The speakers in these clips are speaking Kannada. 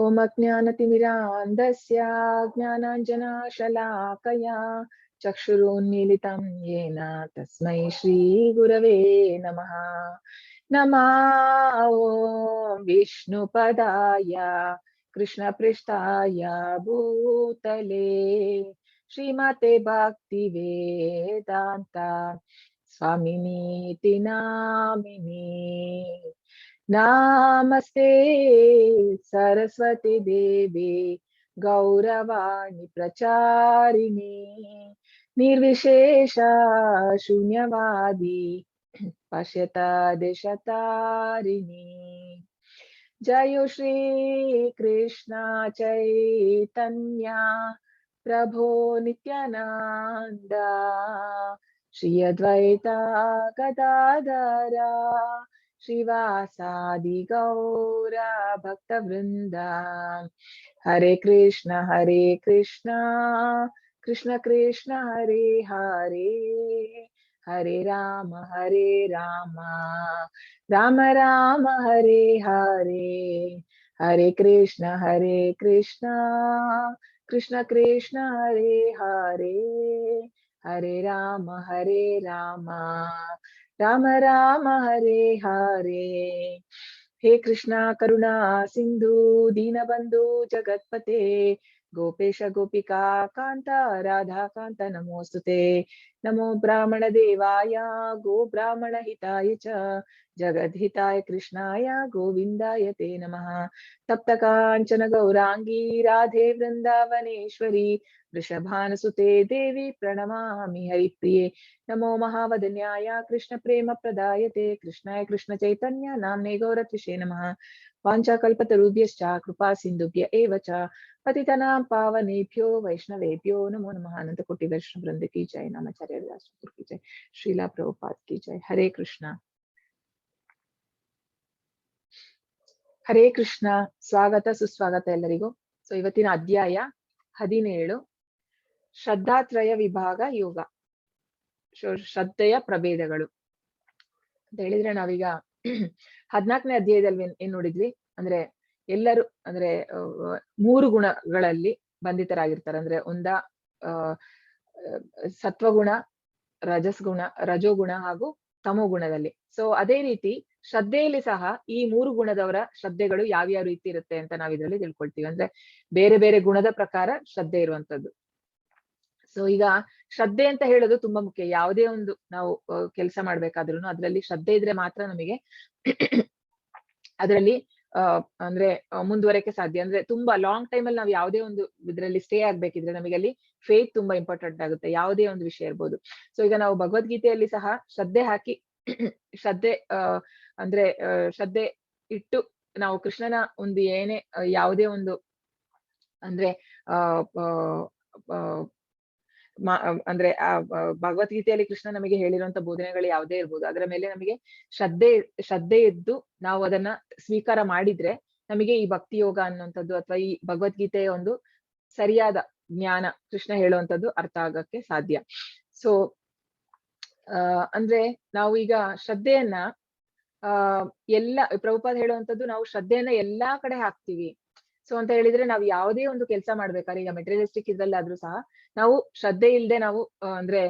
ओम अज्ञानतिमिरान्धस्य ज्ञानाञ्जनशलाकया चक्षुरुन्मीलितं येन तस्मै श्रीगुरवे नमः। नमः ॐ विष्णुपदाय कृष्णपृष्ठाय भूतले श्रीमते भक्तिवेदान्त स्वामिनीति नामिने। नमस्ते सरस्वती देवी गौरवाणी प्रचारिणी निर्विशेष शून्यवादी पश्यत देशतारिणी। जय श्री कृष्ण चैतन्य प्रभो नित्यानंद श्री अद्वैता गदाधर श्रीवासादि गौर भक्तवृंद। हरे कृष्ण कृष्ण कृष्ण हरे हरे, हरे राम राम राम हरे हरे, हरे कृष्ण कृष्ण कृष्ण हरे हरे, हरे राम राम राम हरे हरे। हे कृष्णा करुणा सिंधु दीनबंधु जगत्पते गोपेश गोपिका कांत राधा कांत नमोस्तुते। नमो ब्राह्मण देवाय गो ब्राह्मण हिताय च जगद्हिताय कृष्णाय गोविंदाय ते नमः। तप्त कांचन गौरांगी राधे वृंदावनेश्वरी वृषभानुसुते देवी प्रणमामि हरिप्रिये। नमो महावदन्याय कृष्ण प्रेम प्रदायते कृष्णाय कृष्ण चैतन्य नाम्ने गौरत्विषे नमः। वाञ्छाकल्पतरुभ्यश्च कृपा सिन्धुभ्य एव च पतितनां पावनेभ्यो वैष्णवेभ्यो नमो नमः। अनंत कोटि वैष्णव वृंद की जय, नामाचार्य दासपुर की जय, श्रीला प्रभुपाद की जय। हरे कृष्ण ಸ್ವಾಗತ ಸುಸ್ವಾಗತ ಎಲ್ಲರಿಗೂ. ಸೊ ಇವತ್ತಿನ ಅಧ್ಯಾಯ 17 ಶ್ರದ್ಧಾತ್ರಯ ವಿಭಾಗ ಯೋಗ, ಶ್ರದ್ಧೆಯ ಪ್ರಭೇದಗಳು ಅಂತ ಹೇಳಿದ್ರೆ ನಾವೀಗ 14ನೇ ಅಧ್ಯಾಯದಲ್ಲಿ ಏನ್ ನೋಡಿದ್ವಿ ಅಂದ್ರೆ ಎಲ್ಲರೂ ಅಂದ್ರೆ 3 ಗುಣಗಳಲ್ಲಿ ಬಂಧಿತರಾಗಿರ್ತಾರೆ. ಅಂದ್ರೆ ಸತ್ವಗುಣ, ರಜೋಗುಣ ಹಾಗೂ ತಮೋಗುಣದಲ್ಲಿ. ಸೊ ಅದೇ ರೀತಿ ಶ್ರದ್ಧೆಯಲ್ಲಿ ಸಹ ಈ 3 ಗುಣದವರ ಶ್ರದ್ಧೆಗಳು ಯಾವ್ಯಾವ ರೀತಿ ಇರುತ್ತೆ ಅಂತ ನಾವ್ ಇದ್ರಲ್ಲಿ ತಿಳ್ಕೊಳ್ತೀವಿ. ಅಂದ್ರೆ ಬೇರೆ ಬೇರೆ ಗುಣದ ಪ್ರಕಾರ ಶ್ರದ್ಧೆ ಇರುವಂತದ್ದು. ಸೊ ಈಗ ಶ್ರದ್ಧೆ ಅಂತ ಹೇಳೋದು ತುಂಬಾ ಮುಖ್ಯ. ಯಾವುದೇ ಒಂದು ನಾವು ಕೆಲಸ ಮಾಡ್ಬೇಕಾದ್ರೂ ಅದ್ರಲ್ಲಿ ಶ್ರದ್ಧೆ ಇದ್ರೆ ಮಾತ್ರ ನಮಗೆ ಅದರಲ್ಲಿ ಅಂದ್ರೆ ಮುಂದುವರೆಕೆ ಸಾಧ್ಯ. ಅಂದ್ರೆ ತುಂಬಾ ಲಾಂಗ್ ಟೈಮ್ ಅಲ್ಲಿ ನಾವು ಯಾವುದೇ ಒಂದು ಇದ್ರಲ್ಲಿ ಸ್ಟೇ ಆಗ್ಬೇಕಿದ್ರೆ ನಮಗೆ ಅಲ್ಲಿ ಫೇತ್ ತುಂಬಾ ಇಂಪಾರ್ಟೆಂಟ್ ಆಗುತ್ತೆ, ಯಾವುದೇ ಒಂದು ವಿಷಯ ಇರ್ಬೋದು. ಸೊ ಈಗ ನಾವು ಭಗವದ್ಗೀತೆಯಲ್ಲಿ ಸಹ ಶ್ರದ್ಧೆ ಹಾಕಿ ಶ್ರದ್ಧೆ ಅಂದ್ರೆ ಶ್ರದ್ಧೆ ಇಟ್ಟು ನಾವು ಕೃಷ್ಣನ ಒಂದು ಏನೇ ಯಾವುದೇ ಒಂದು ಅಂದ್ರೆ ಅಂದ್ರೆ ಭಗವದ್ಗೀತೆಯಲ್ಲಿ ಕೃಷ್ಣ ನಮಗೆ ಹೇಳಿರುವಂತ ಬೋಧನೆಗಳು ಯಾವುದೇ ಇರ್ಬೋದು, ಅದರ ಮೇಲೆ ನಮಗೆ ಶ್ರದ್ಧೆ ಇದ್ದು ನಾವು ಅದನ್ನ ಸ್ವೀಕಾರ ಮಾಡಿದ್ರೆ ನಮಗೆ ಈ ಭಕ್ತಿ ಯೋಗ ಅನ್ನುವಂಥದ್ದು ಅಥವಾ ಈ ಭಗವದ್ಗೀತೆಯ ಒಂದು ಸರಿಯಾದ ಜ್ಞಾನ ಕೃಷ್ಣ ಹೇಳುವಂಥದ್ದು ಅರ್ಥ ಆಗಕ್ಕೆ ಸಾಧ್ಯ. ಸೊ ಅಂದ್ರೆ ನಾವು ಈಗ ಶ್ರದ್ಧೆಯನ್ನ ಪ್ರಭುಪಾದ ಹೇಳುವಂಥದ್ದು ನಾವು ಶ್ರದ್ಧೆಯನ್ನ ಎಲ್ಲಾ ಕಡೆ ಹಾಕ್ತಿವಿ. ಸೊ ಅಂತ ಹೇಳಿದ್ರೆ ನಾವು ಯಾವುದೇ ಒಂದು ಕೆಲಸ ಮಾಡ್ಬೇಕಾದ್ರೆ ಈಗ ಮೆಟೀರಿಯಲಿಸ್ಟಿಕ್ ಇದ್ರಲ್ಲಾದ್ರೂ ಸಹ ನಾವು ಶ್ರದ್ಧೆ ಇಲ್ಲದೆ ನಾವು ಅಂದ್ರೆ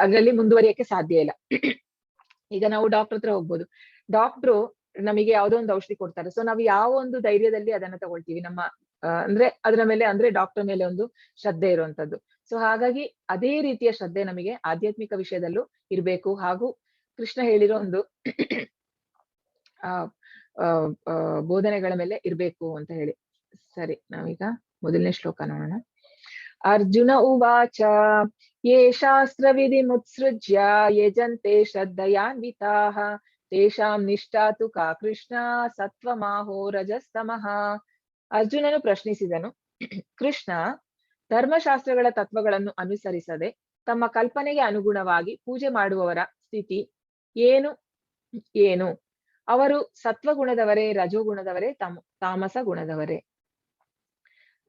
ಅದರಲ್ಲಿ ಮುಂದುವರಿಯಕ್ಕೆ ಸಾಧ್ಯ ಇಲ್ಲ. ಈಗ ನಾವು ಡಾಕ್ಟರ್ ಹತ್ರ ಹೋಗ್ಬೋದು, ಡಾಕ್ಟ್ರು ನಮಗೆ ಯಾವುದೋ ಒಂದು ಔಷಧಿ ಕೊಡ್ತಾರೆ. ಸೊ ನಾವು ಯಾವ ಒಂದು ಧೈರ್ಯದಲ್ಲಿ ಅದನ್ನ ತಗೊಳ್ತೀವಿ, ನಮ್ಮ ಅಂದ್ರೆ ಅದರ ಮೇಲೆ ಅಂದ್ರೆ ಡಾಕ್ಟರ್ ಮೇಲೆ ಒಂದು ಶ್ರದ್ಧೆ ಇರುವಂತದ್ದು. ಸೊ ಹಾಗಾಗಿ ಅದೇ ರೀತಿಯ ಶ್ರದ್ಧೆ ನಮಗೆ ಆಧ್ಯಾತ್ಮಿಕ ವಿಷಯದಲ್ಲೂ ಇರ್ಬೇಕು. ಹಾಗೂ ಕೃಷ್ಣ ಹೇಳಿರೋ ಒಂದು ಬೋಧನೆಗಳ ಮೇಲೆ ಇರ್ಬೇಕು ಅಂತ ಹೇಳಿ. ಸರಿ, ನಾವೀಗ ಮೊದಲನೇ ಶ್ಲೋಕ ನೋಡೋಣ. ಅರ್ಜುನ ಉವಾಚ ಯೇ ಶಾಸ್ತ್ರ ವಿಧಿ ಮುತ್ಸೃಜ್ಯ ಯಜಂತೆ ಶ್ರದ್ಧಯಾನ್ವಿತಾಃ ತೇಷಾಂ ನಿಷ್ಠಾ ತು ಕಾ ಕೃಷ್ಣ ಸತ್ವಮಾಹೋ ರಜಸ್ತಮಃ. ಅರ್ಜುನನು ಪ್ರಶ್ನಿಸಿದನು, ಕೃಷ್ಣ ಧರ್ಮಶಾಸ್ತ್ರಗಳ ತತ್ವಗಳನ್ನು ಅನುಸರಿಸದೆ ತಮ್ಮ ಕಲ್ಪನೆಗೆ ಅನುಗುಣವಾಗಿ ಪೂಜೆ ಮಾಡುವವರ ಸ್ಥಿತಿ ಏನು? ಅವರು ಸತ್ವಗುಣದವರೇ, ರಜೋಗುಣದವರೇ, ತಾಮಸ ಗುಣದವರೇ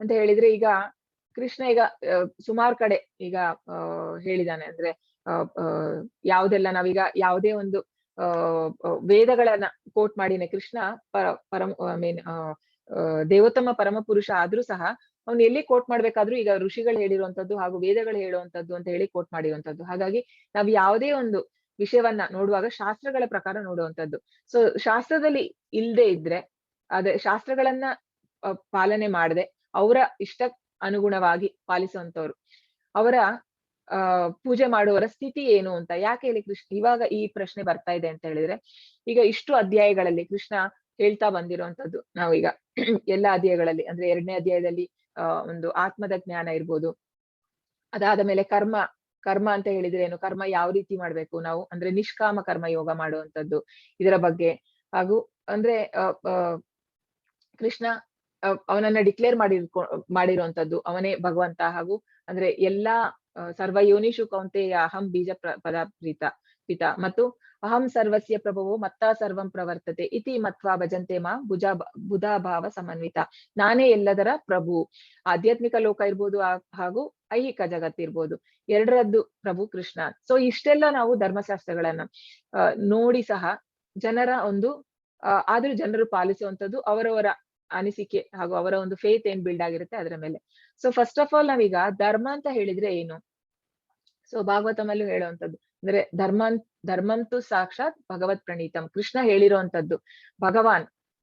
ಅಂತ ಹೇಳಿದ್ರೆ, ಈಗ ಕೃಷ್ಣ ಈಗ ಸುಮಾರು ಕಡೆ ಈಗ ಹೇಳಿದಾನೆ. ಅಂದ್ರೆ ಯಾವುದೆಲ್ಲ ನಾವೀಗ ಯಾವುದೇ ಒಂದು ವೇದಗಳನ್ನ ಕೋಟ್ ಮಾಡಿನೇ ಕೃಷ್ಣ ಪರಮ ಮೀನ್ ದೇವೋತ್ತಮ ಪರಮ ಪುರುಷ ಆದ್ರೂ ಸಹ ಅವ್ನು ಎಲ್ಲಿ ಕೋಟ್ ಮಾಡ್ಬೇಕಾದ್ರೂ ಈಗ ಋಷಿಗಳು ಹೇಳಿರುವಂತದ್ದು ಹಾಗೂ ವೇದಗಳು ಹೇಳುವಂತದ್ದು ಅಂತ ಹೇಳಿ ಕೋಟ್ ಮಾಡಿರುವಂತದ್ದು. ಹಾಗಾಗಿ ನಾವ್ ಯಾವುದೇ ಒಂದು ವಿಷಯವನ್ನ ನೋಡುವಾಗ ಶಾಸ್ತ್ರಗಳ ಪ್ರಕಾರ ನೋಡುವಂತದ್ದು. ಸೊ ಶಾಸ್ತ್ರದಲ್ಲಿ ಇಲ್ದೇ ಇದ್ರೆ ಅದೇ ಶಾಸ್ತ್ರಗಳನ್ನ ಪಾಲನೆ ಮಾಡದೆ ಅವರ ಇಷ್ಟ ಅನುಗುಣವಾಗಿ ಪಾಲಿಸುವಂತವ್ರು ಅವರ ಪೂಜೆ ಮಾಡುವವರ ಸ್ಥಿತಿ ಏನು ಅಂತ ಯಾಕೆ ಹೇಳಿ ಕೃಷ್ಣ ಇವಾಗ ಈ ಪ್ರಶ್ನೆ ಬರ್ತಾ ಇದೆ ಅಂತ ಹೇಳಿದ್ರೆ, ಈಗ ಇಷ್ಟು ಅಧ್ಯಾಯಗಳಲ್ಲಿ ಕೃಷ್ಣ ಹೇಳ್ತಾ ಬಂದಿರುವಂತದ್ದು ನಾವೀಗ ಎಲ್ಲ ಅಧ್ಯಾಯಗಳಲ್ಲಿ ಅಂದ್ರೆ 2ನೇ ಅಧ್ಯಾಯದಲ್ಲಿ ಒಂದು ಆತ್ಮದ ಜ್ಞಾನ ಇರ್ಬೋದು. ಅದಾದ ಮೇಲೆ ಕರ್ಮ ಅಂತ ಹೇಳಿದ್ರೆ ಏನು, ಕರ್ಮ ಯಾವ ರೀತಿ ಮಾಡ್ಬೇಕು ನಾವು ಅಂದ್ರೆ ನಿಷ್ಕಾಮ ಕರ್ಮ ಯೋಗ ಮಾಡುವಂತದ್ದು ಇದರ ಬಗ್ಗೆ. ಹಾಗೂ ಅಂದ್ರೆ ಕೃಷ್ಣ ಅವನನ್ನ ಡಿಕ್ಲೇರ್ ಮಾಡಿರುವಂತದ್ದು ಅವನೇ ಭಗವಂತ. ಹಾಗೂ ಅಂದ್ರೆ ಎಲ್ಲಾ ಸರ್ವ ಯೋನಿಷು ಕೌಂತೆಯ ಅಹಂ ಬೀಜ ಪದಾಪ್ರೀತ ಪಿತ ಮತ್ತು ಅಹಂ ಸರ್ವಸ್ಯ ಪ್ರಭವೋ ಮತ್ತ ಸರ್ವಂ ಪ್ರವರ್ತತೆ ಇತಿ ಮತ್ವಾ ಭಜಂತೆ ಮಾ ಬುಧಾಭಾವ ಸಮನ್ವಿತ. ನಾನೇ ಎಲ್ಲದರ ಪ್ರಭು. ಆಧ್ಯಾತ್ಮಿಕ ಲೋಕ ಇರ್ಬೋದು ಹಾಗೂ ಐಹಿಕ ಜಗತ್ತಿರ್ಬೋದು, ಎರಡರದ್ದು ಪ್ರಭು ಕೃಷ್ಣ. ಸೊ ಇಷ್ಟೆಲ್ಲ ನಾವು ಧರ್ಮಶಾಸ್ತ್ರಗಳನ್ನ ನೋಡಿ ಸಹ ಜನರ ಒಂದು ಆದ್ರೂ ಜನರು ಪಾಲಿಸುವಂತದ್ದು ಅವರವರ ಅನಿಸಿಕೆ ಹಾಗೂ ಅವರ ಒಂದು ಫೇತ್ ಏನ್ ಬಿಲ್ಡ್ ಆಗಿರುತ್ತೆ ಅದರ ಮೇಲೆ. ಸೊ ಫಸ್ಟ್ ಆಫ್ ಆಲ್ ನಾವೀಗ ಧರ್ಮ ಅಂತ ಹೇಳಿದ್ರೆ ಏನು, ಸೊ ಭಾಗವತಮಲ್ಲೂ ಹೇಳುವಂತದ್ದು ಅಂದ್ರೆ ಧರ್ಮಂತು ಸಾಕ್ಷಾತ್ ಭಗವತ್ ಪ್ರಣೀತಂ. ಕೃಷ್ಣ ಹೇಳಿರುವಂತದ್ದು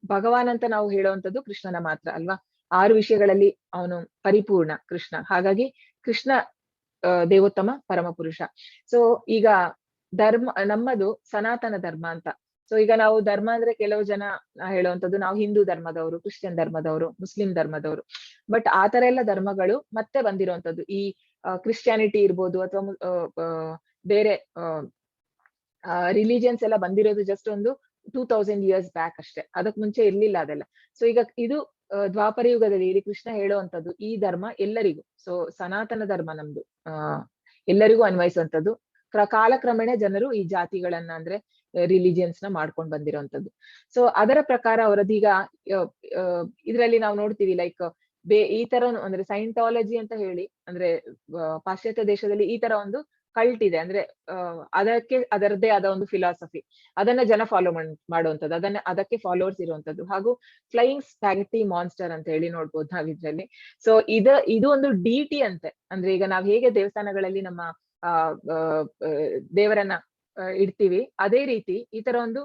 ಭಗವಾನ್ ಅಂತ ನಾವು ಹೇಳುವಂತದ್ದು ಕೃಷ್ಣನ ಮಾತ್ರ ಅಲ್ವಾ. 6 ವಿಷಯಗಳಲ್ಲಿ ಅವನು ಪರಿಪೂರ್ಣ ಕೃಷ್ಣ. ಹಾಗಾಗಿ ಕೃಷ್ಣ ದೇವೋತ್ತಮ ಪರಮ ಪುರುಷ. ಸೊ ಈಗ ನಮ್ಮದು ಸನಾತನ ಧರ್ಮ ಅಂತ. ಸೊ ಈಗ ನಾವು ಧರ್ಮ ಅಂದ್ರೆ ಕೆಲವು ಜನ ಹೇಳುವಂತದ್ದು ನಾವು ಹಿಂದೂ ಧರ್ಮದವರು, ಕ್ರಿಶ್ಚಿಯನ್ ಧರ್ಮದವರು, ಮುಸ್ಲಿಂ ಧರ್ಮದವರು. ಬಟ್ ಆತರ ಎಲ್ಲ ಧರ್ಮಗಳು ಮತ್ತೆ ಬಂದಿರುವಂತದ್ದು ಈ ಕ್ರಿಶ್ಚಿಯಾನಿಟಿ ಇರ್ಬೋದು ಅಥವಾ ಬೇರೆ ರಿಲಿಜಿಯನ್ಸ್ ಎಲ್ಲ ಬಂದಿರೋದು ಜಸ್ಟ್ ಒಂದು 2000 years ಬ್ಯಾಕ್ ಅಷ್ಟೇ. ಅದಕ್ ಮುಂಚೆ ಇರ್ಲಿಲ್ಲ ಅದೆಲ್ಲ. ಸೊ ಈಗ ಇದು ದ್ವಾಪರ ಯುಗದಲ್ಲಿ ಇಲ್ಲಿ ಕೃಷ್ಣ ಹೇಳುವಂತದ್ದು ಈ ಧರ್ಮ ಎಲ್ಲರಿಗೂ. ಸೊ ಸನಾತನ ಧರ್ಮ ನಮ್ದು ಎಲ್ಲರಿಗೂ ಅನ್ವಯಿಸುವಂತದ್ದು. ಕಾಲಕ್ರಮೇಣ ಜನರು ಈ ಜಾತಿಗಳನ್ನ ಅಂದ್ರೆ ರಿಲಿಜಿಯನ್ಸ್ ನ ಮಾಡ್ಕೊಂಡ್ ಬಂದಿರುವಂತದ್ದು. ಸೊ ಅದರ ಪ್ರಕಾರ ಅವರದೀಗ ಇದ್ರಲ್ಲಿ ನಾವು ನೋಡ್ತೀವಿ ಲೈಕ್ ಈ ತರ ಅಂದ್ರೆ ಸೈಂಟಾಲಜಿ ಅಂತ ಹೇಳಿ ಅಂದ್ರೆ ಪಾಶ್ಚಾತ್ಯ ದೇಶದಲ್ಲಿ ಈ ತರ ಒಂದು ಕಲ್ಟ್ ಇದೆ. ಅಂದ್ರೆ ಅದಕ್ಕೆ ಅದರದ್ದೇ ಆದ ಒಂದು ಫಿಲಾಸಫಿ, ಅದನ್ನ ಜನ ಫಾಲೋ ಮಾಡುವಂಥದ್ದು, ಅದಕ್ಕೆ ಫಾಲೋವರ್ಸ್ ಇರುವಂತದ್ದು. ಹಾಗೂ ಫ್ಲೈಯಿಂಗ್ ಸ್ಪ್ಯಾಗೆಟಿ ಮಾನ್ಸ್ಟರ್ ಅಂತ ಹೇಳಿ ನೋಡ್ಬೋದು ನಾವ್ ಇದ್ರಲ್ಲಿ. ಸೊ ಇದು ಒಂದು ಡಿಟಿ ಅಂತೆ. ಅಂದ್ರೆ ಈಗ ನಾವ್ ಹೇಗೆ ದೇವಸ್ಥಾನಗಳಲ್ಲಿ ನಮ್ಮ ದೇವರನ್ನ ಇಡ್ತೀವಿ, ಅದೇ ರೀತಿ ಈ ತರ ಒಂದು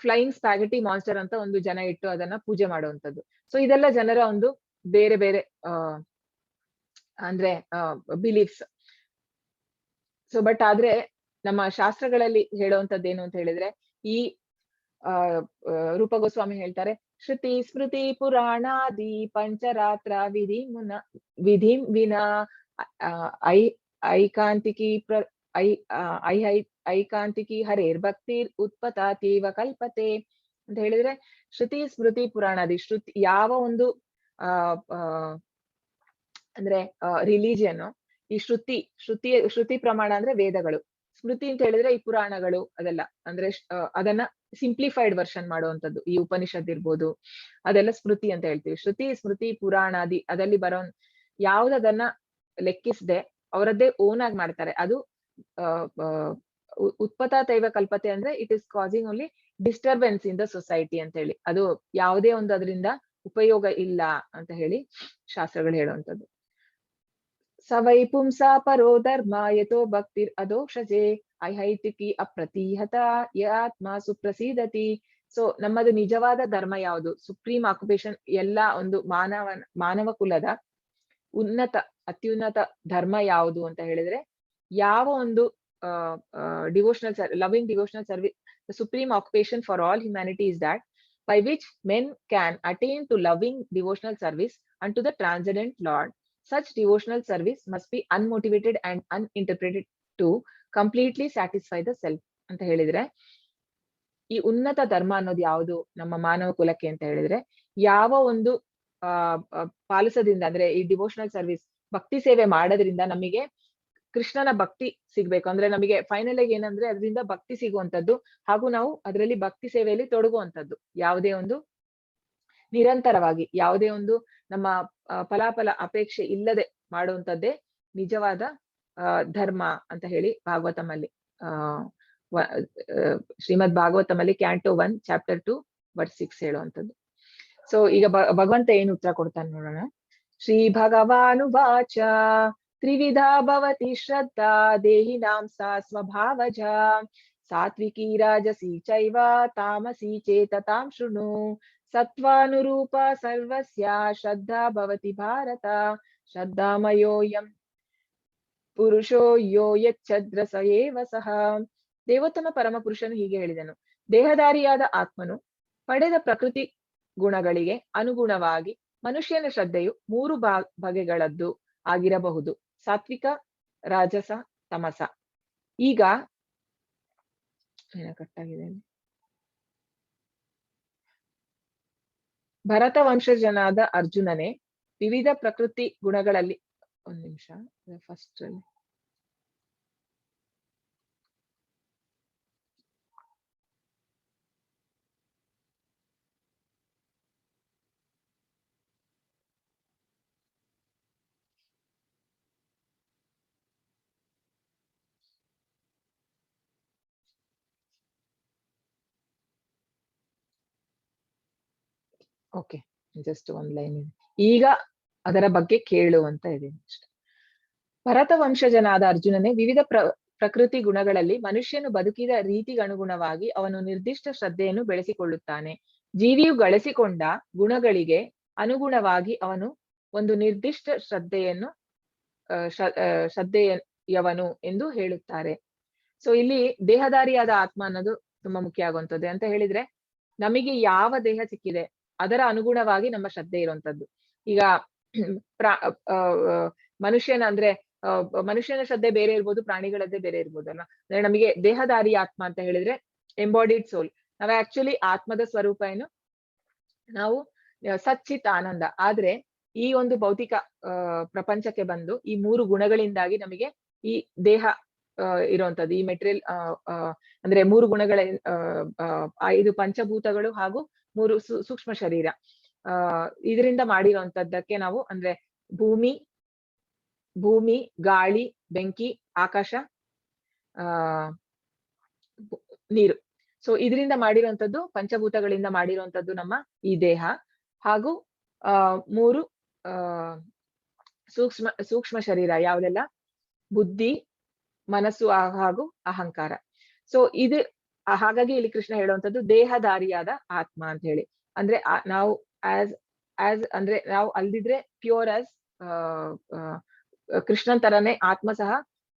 ಫ್ಲೈಯಿಂಗ್ ಸ್ಪ್ಯಾಗೆಟಿ ಮಾನ್ಸ್ಟರ್ ಅಂತ ಒಂದು ಜನ ಇಟ್ಟು ಅದನ್ನ ಪೂಜೆ ಮಾಡುವಂತದ್ದು. ಸೊ ಇದೆಲ್ಲ ಜನರ ಒಂದು ಬೇರೆ ಬೇರೆ ಅಂದ್ರೆ ಬಿಲೀಫ್ಸ್. ಸೊ ಬಟ್ ಆದ್ರೆ ನಮ್ಮ ಶಾಸ್ತ್ರಗಳಲ್ಲಿ ಹೇಳುವಂತದ್ದು ಏನು ಅಂತ ಹೇಳಿದ್ರೆ, ಈ ರೂಪ ಗೋಸ್ವಾಮಿ ಹೇಳ್ತಾರೆ, ಶ್ರುತಿ ಸ್ಮೃತಿ ಪುರಾಣಾದಿ ಪಂಚರಾತ್ರ ವಿಧಿಂ ವಿನಾ ಐಕಾಂತಿಕಿ ಐಕಾಂತಿಕಿ ಹರೇರ್ ಭಕ್ತಿರ್ ಉತ್ಪತಾತೀವ ಕಲ್ಪತೆ ಅಂತ ಹೇಳಿದ್ರೆ, ಶ್ರುತಿ ಸ್ಮೃತಿ ಪುರಾಣಾದಿ ಶ್ರುತಿ ಯಾವ ಒಂದು ಅಂದ್ರೆ ರಿಲಿಜಿಯನ್, ಈ ಶ್ರುತಿ ಪ್ರಮಾಣ ಅಂದ್ರೆ ವೇದಗಳು, ಸ್ಮೃತಿ ಅಂತ ಹೇಳಿದ್ರೆ ಈ ಪುರಾಣಗಳು ಅದೆಲ್ಲ ಅಂದ್ರೆ ಅದನ್ನ ಸಿಂಪ್ಲಿಫೈಡ್ ವರ್ಷನ್ ಮಾಡುವಂತದ್ದು ಈ ಉಪನಿಷತ್ ಇರ್ಬೋದು, ಅದೆಲ್ಲ ಸ್ಮೃತಿ ಅಂತ ಹೇಳ್ತೀವಿ. ಶ್ರುತಿ ಸ್ಮೃತಿ ಪುರಾಣಾದಿ ಅದಲ್ಲಿ ಬರೋ ಯಾವ್ದದನ್ನ ಲೆಕ್ಕಿಸದೆ ಅವರದ್ದೇ ಓನ್ ಆಗಿ ಮಾಡ್ತಾರೆ, ಅದು ಉತ್ಪತ್ತೈವ ಕಲ್ಪತೆ ಅಂದ್ರೆ it is causing only disturbance in the society ಅಂತ ಹೇಳಿ, ಅದು ಯಾವುದೇ ಒಂದು ಅದರಿಂದ ಉಪಯೋಗ ಇಲ್ಲ ಅಂತ ಹೇಳಿ ಶಾಸ್ತ್ರಗಳು ಹೇಳುವಂತದ್ದು. ಸ ವೈ ಪುಂಸಾ ಪರೋ ಧರ್ಮ ಯಥೋ ಭಕ್ತಿರ್ ಅಧೋಕ್ಷಜೆ ಐಹೈತಿಕಿ ಅಪ್ರತಿಹತ ಆತ್ಮ ಸುಪ್ರಸೀದತಿ. ಸೊ ನಮ್ಮದು ನಿಜವಾದ ಧರ್ಮ ಯಾವುದು, ಸುಪ್ರೀಂ ಆಕ್ಯುಪೇಷನ್ ಎಲ್ಲ ಒಂದು ಮಾನವ ಕುಲದ ಅತ್ಯುನ್ನತ ಧರ್ಮ ಯಾವುದು ಅಂತ ಹೇಳಿದ್ರೆ, ಯಾವ ಒಂದು devotional loving devotional service, the supreme occupation for all humanity is that by which men can attain to loving devotional service unto the transcendent Lord. Such devotional service must be unmotivated and uninterpreted to completely satisfy the self ಅಂತ ಹೇಳಿದ್ರೆ, ಈ ಉನ್ನತ ಧರ್ಮ ಅನ್ನೋದು ಯಾವುದು ನಮ್ಮ ಮಾನವ ಕುಲಕ್ಕೆ ಅಂತ ಹೇಳಿದ್ರೆ, ಯಾವ ಒಂದು ಪಾಲಿಸೋದ್ರಿಂದ ಅಂದ್ರೆ ಈ ಡಿವೋಷನಲ್ ಸರ್ವಿಸ್ ಭಕ್ತಿ ಸೇವೆ ಮಾಡೋದ್ರಿಂದ ನಮಗೆ ಕೃಷ್ಣನ ಭಕ್ತಿ ಸಿಗ್ಬೇಕು ಅಂದ್ರೆ ನಮಗೆ ಫೈನಲ್ ಆಗಿ ಏನಂದ್ರೆ ಅದರಿಂದ ಭಕ್ತಿ ಸಿಗುವಂತದ್ದು, ಹಾಗೂ ನಾವು ಅದರಲ್ಲಿ ಭಕ್ತಿ ಸೇವೆಯಲ್ಲಿ ತೊಡಗುವಂತದ್ದು, ಯಾವುದೇ ಒಂದು ನಿರಂತರವಾಗಿ ಯಾವುದೇ ಒಂದು ನಮ್ಮ ಫಲಾಫಲ ಅಪೇಕ್ಷೆ ಇಲ್ಲದೆ ಮಾಡುವಂತದ್ದೇ ನಿಜವಾದ ಧರ್ಮ ಅಂತ ಹೇಳಿ ಭಾಗವತಮಲ್ಲಿ ಶ್ರೀಮದ್ ಭಾಗವತಮಲ್ಲಿ ಕ್ಯಾಂಟೋ 1 ಚಾಪ್ಟರ್ 2 ವರ್ಸ್ 6 ಹೇಳುವಂಥದ್ದು. ಸೊ ಈಗ ಭಗವಂತ ಏನು ಉತ್ತರ ಕೊಡ್ತಾನೆ ನೋಡೋಣ. ಶ್ರೀ ಭಗವಾನುವಾಚ ತ್ರಿವಿಧಾ ಭವತಿ ಶ್ರದ್ಧಾ ದೇಹಿನಾಂ ಸಾ ಸ್ವಭಾವಜ ಸಾತ್ವಿಕಿ ರಾಜಸಿ ಚೈವ ತಾಮಸಿ ಚೇತತಾಂ ಶೃಣು ಸತ್ವಾನುರೂಪ ಸರ್ವಸ್ಯ ಶ್ರದ್ಧಾ ಭವತಿ ಭಾರತ ಶ್ರದ್ಧಾಮಯೋಯಂ ಪುರುಷೋ ಯೋ ಯಚ್ಛದ್ರ ಸ ಏವ ಸಹ. ದೇವೋತ್ತಮ ಪರಮಪುರುಷನು ಹೀಗೆ ಹೇಳಿದನು, ದೇಹಧಾರಿಯಾದ ಆತ್ಮನು ಪಡೆದ ಪ್ರಕೃತಿ ಗುಣಗಳಿಗೆ ಅನುಗುಣವಾಗಿ ಮನುಷ್ಯನ ಶ್ರದ್ಧೆಯು 3 ಬಗೆಗಳದ್ದು ಆಗಿರಬಹುದು, ಸಾತ್ವಿಕ, ರಾಜಸ, ತಮಸ. ಈಗ ಕಟ್ಟಾಗಿದೆ. ಭರತ ವಂಶಜನಾದ ಅರ್ಜುನನೇ, ವಿವಿಧ ಪ್ರಕೃತಿ ಗುಣಗಳಲ್ಲಿ ಒಂದ್ ನಿಮಿಷ ಫಸ್ಟ್ ಅಲ್ಲಿ ಓಕೆ, ಜಸ್ಟ್ ಒಂದ್ ಲೈನ್ ಇದೆ. ಈಗ ಅದರ ಬಗ್ಗೆ ಕೇಳು ಅಂತ ಇದೆ. ಭರತ ವಂಶಜನಾದ ಅರ್ಜುನನೇ, ವಿವಿಧ ಪ್ರಕೃತಿ ಗುಣಗಳಲ್ಲಿ ಮನುಷ್ಯನು ಬದುಕಿದ ರೀತಿಗನುಗುಣವಾಗಿ ಅವನು ನಿರ್ದಿಷ್ಟ ಶ್ರದ್ಧೆಯನ್ನು ಬೆಳೆಸಿಕೊಳ್ಳುತ್ತಾನೆ. ಜೀವಿಯು ಗಳಿಸಿಕೊಂಡ ಗುಣಗಳಿಗೆ ಅನುಗುಣವಾಗಿ ಅವನು ಒಂದು ನಿರ್ದಿಷ್ಟ ಶ್ರದ್ಧೆಯವನು ಎಂದು ಹೇಳುತ್ತಾರೆ. ಸೊ ಇಲ್ಲಿ ದೇಹಧಾರಿಯಾದ ಆತ್ಮ ಅನ್ನೋದು ತುಂಬಾ ಮುಖ್ಯ ಆಗುವಂಥದ್ದು. ಅಂತ ಹೇಳಿದ್ರೆ, ನಮಗೆ ಯಾವ ದೇಹ ಸಿಕ್ಕಿದೆ ಅದರ ಅನುಗುಣವಾಗಿ ನಮ್ಮ ಶ್ರದ್ಧೆ ಇರುವಂತದ್ದು. ಈಗ ಮನುಷ್ಯನ ಅಂದ್ರೆ ಮನುಷ್ಯನ ಶ್ರದ್ಧೆ ಬೇರೆ ಇರ್ಬೋದು, ಪ್ರಾಣಿಗಳದ್ದೇ ಬೇರೆ ಇರ್ಬೋದಲ್ಲ. ಅಂದ್ರೆ ನಮಗೆ ದೇಹಧಾರಿ ಆತ್ಮ ಅಂತ ಹೇಳಿದ್ರೆ ಎಂಬಾಡಿಡ್ ಸೋಲ್. ನಾವು ಆಕ್ಚುಲಿ ಆತ್ಮದ ಸ್ವರೂಪ ಏನು, ನಾವು ಸಚ್ಚಿತ್ ಆನಂದ. ಆದ್ರೆ ಈ ಒಂದು ಭೌತಿಕ ಪ್ರಪಂಚಕ್ಕೆ ಬಂದು ಈ 3 ಗುಣಗಳಿಂದಾಗಿ ನಮಗೆ ಈ ದೇಹ ಇರುವಂತದ್ದು, ಈ ಮೆಟೀರಿಯಲ್ ಅಂದ್ರೆ 3 ಗುಣಗಳ 5 ಪಂಚಭೂತಗಳು ಹಾಗೂ 3 ಸೂಕ್ಷ್ಮ ಶರೀರ ಇದರಿಂದ ಮಾಡಿರುವಂತದ್ದಕ್ಕೆ ನಾವು ಅಂದ್ರೆ ಭೂಮಿ, ಗಾಳಿ, ಬೆಂಕಿ, ಆಕಾಶ, ನೀರು. ಸೊ ಇದರಿಂದ ಮಾಡಿರುವಂತದ್ದು, ಪಂಚಭೂತಗಳಿಂದ ಮಾಡಿರುವಂತದ್ದು ನಮ್ಮ ಈ ದೇಹ. ಹಾಗೂ 3 ಸೂಕ್ಷ್ಮ ಶರೀರ ಯಾವುದೆಲ್ಲ, ಬುದ್ಧಿ, ಮನಸ್ಸು ಹಾಗೂ ಅಹಂಕಾರ. ಸೊ ಇದು ಹಾಗಾಗಿ ಇಲ್ಲಿ ಕೃಷ್ಣ ಹೇಳುವಂತದ್ದು ದೇಹಧಾರಿಯಾದ ಆತ್ಮ ಅಂತ ಹೇಳಿ. ಅಂದ್ರೆ ನಾವು ಅಂದ್ರೆ ನಾವು ಅಲ್ದಿದ್ರೆ ಪ್ಯೂರ್ ಆಸ್ ಕೃಷ್ಣನ್ ತರನೇ ಆತ್ಮ ಸಹ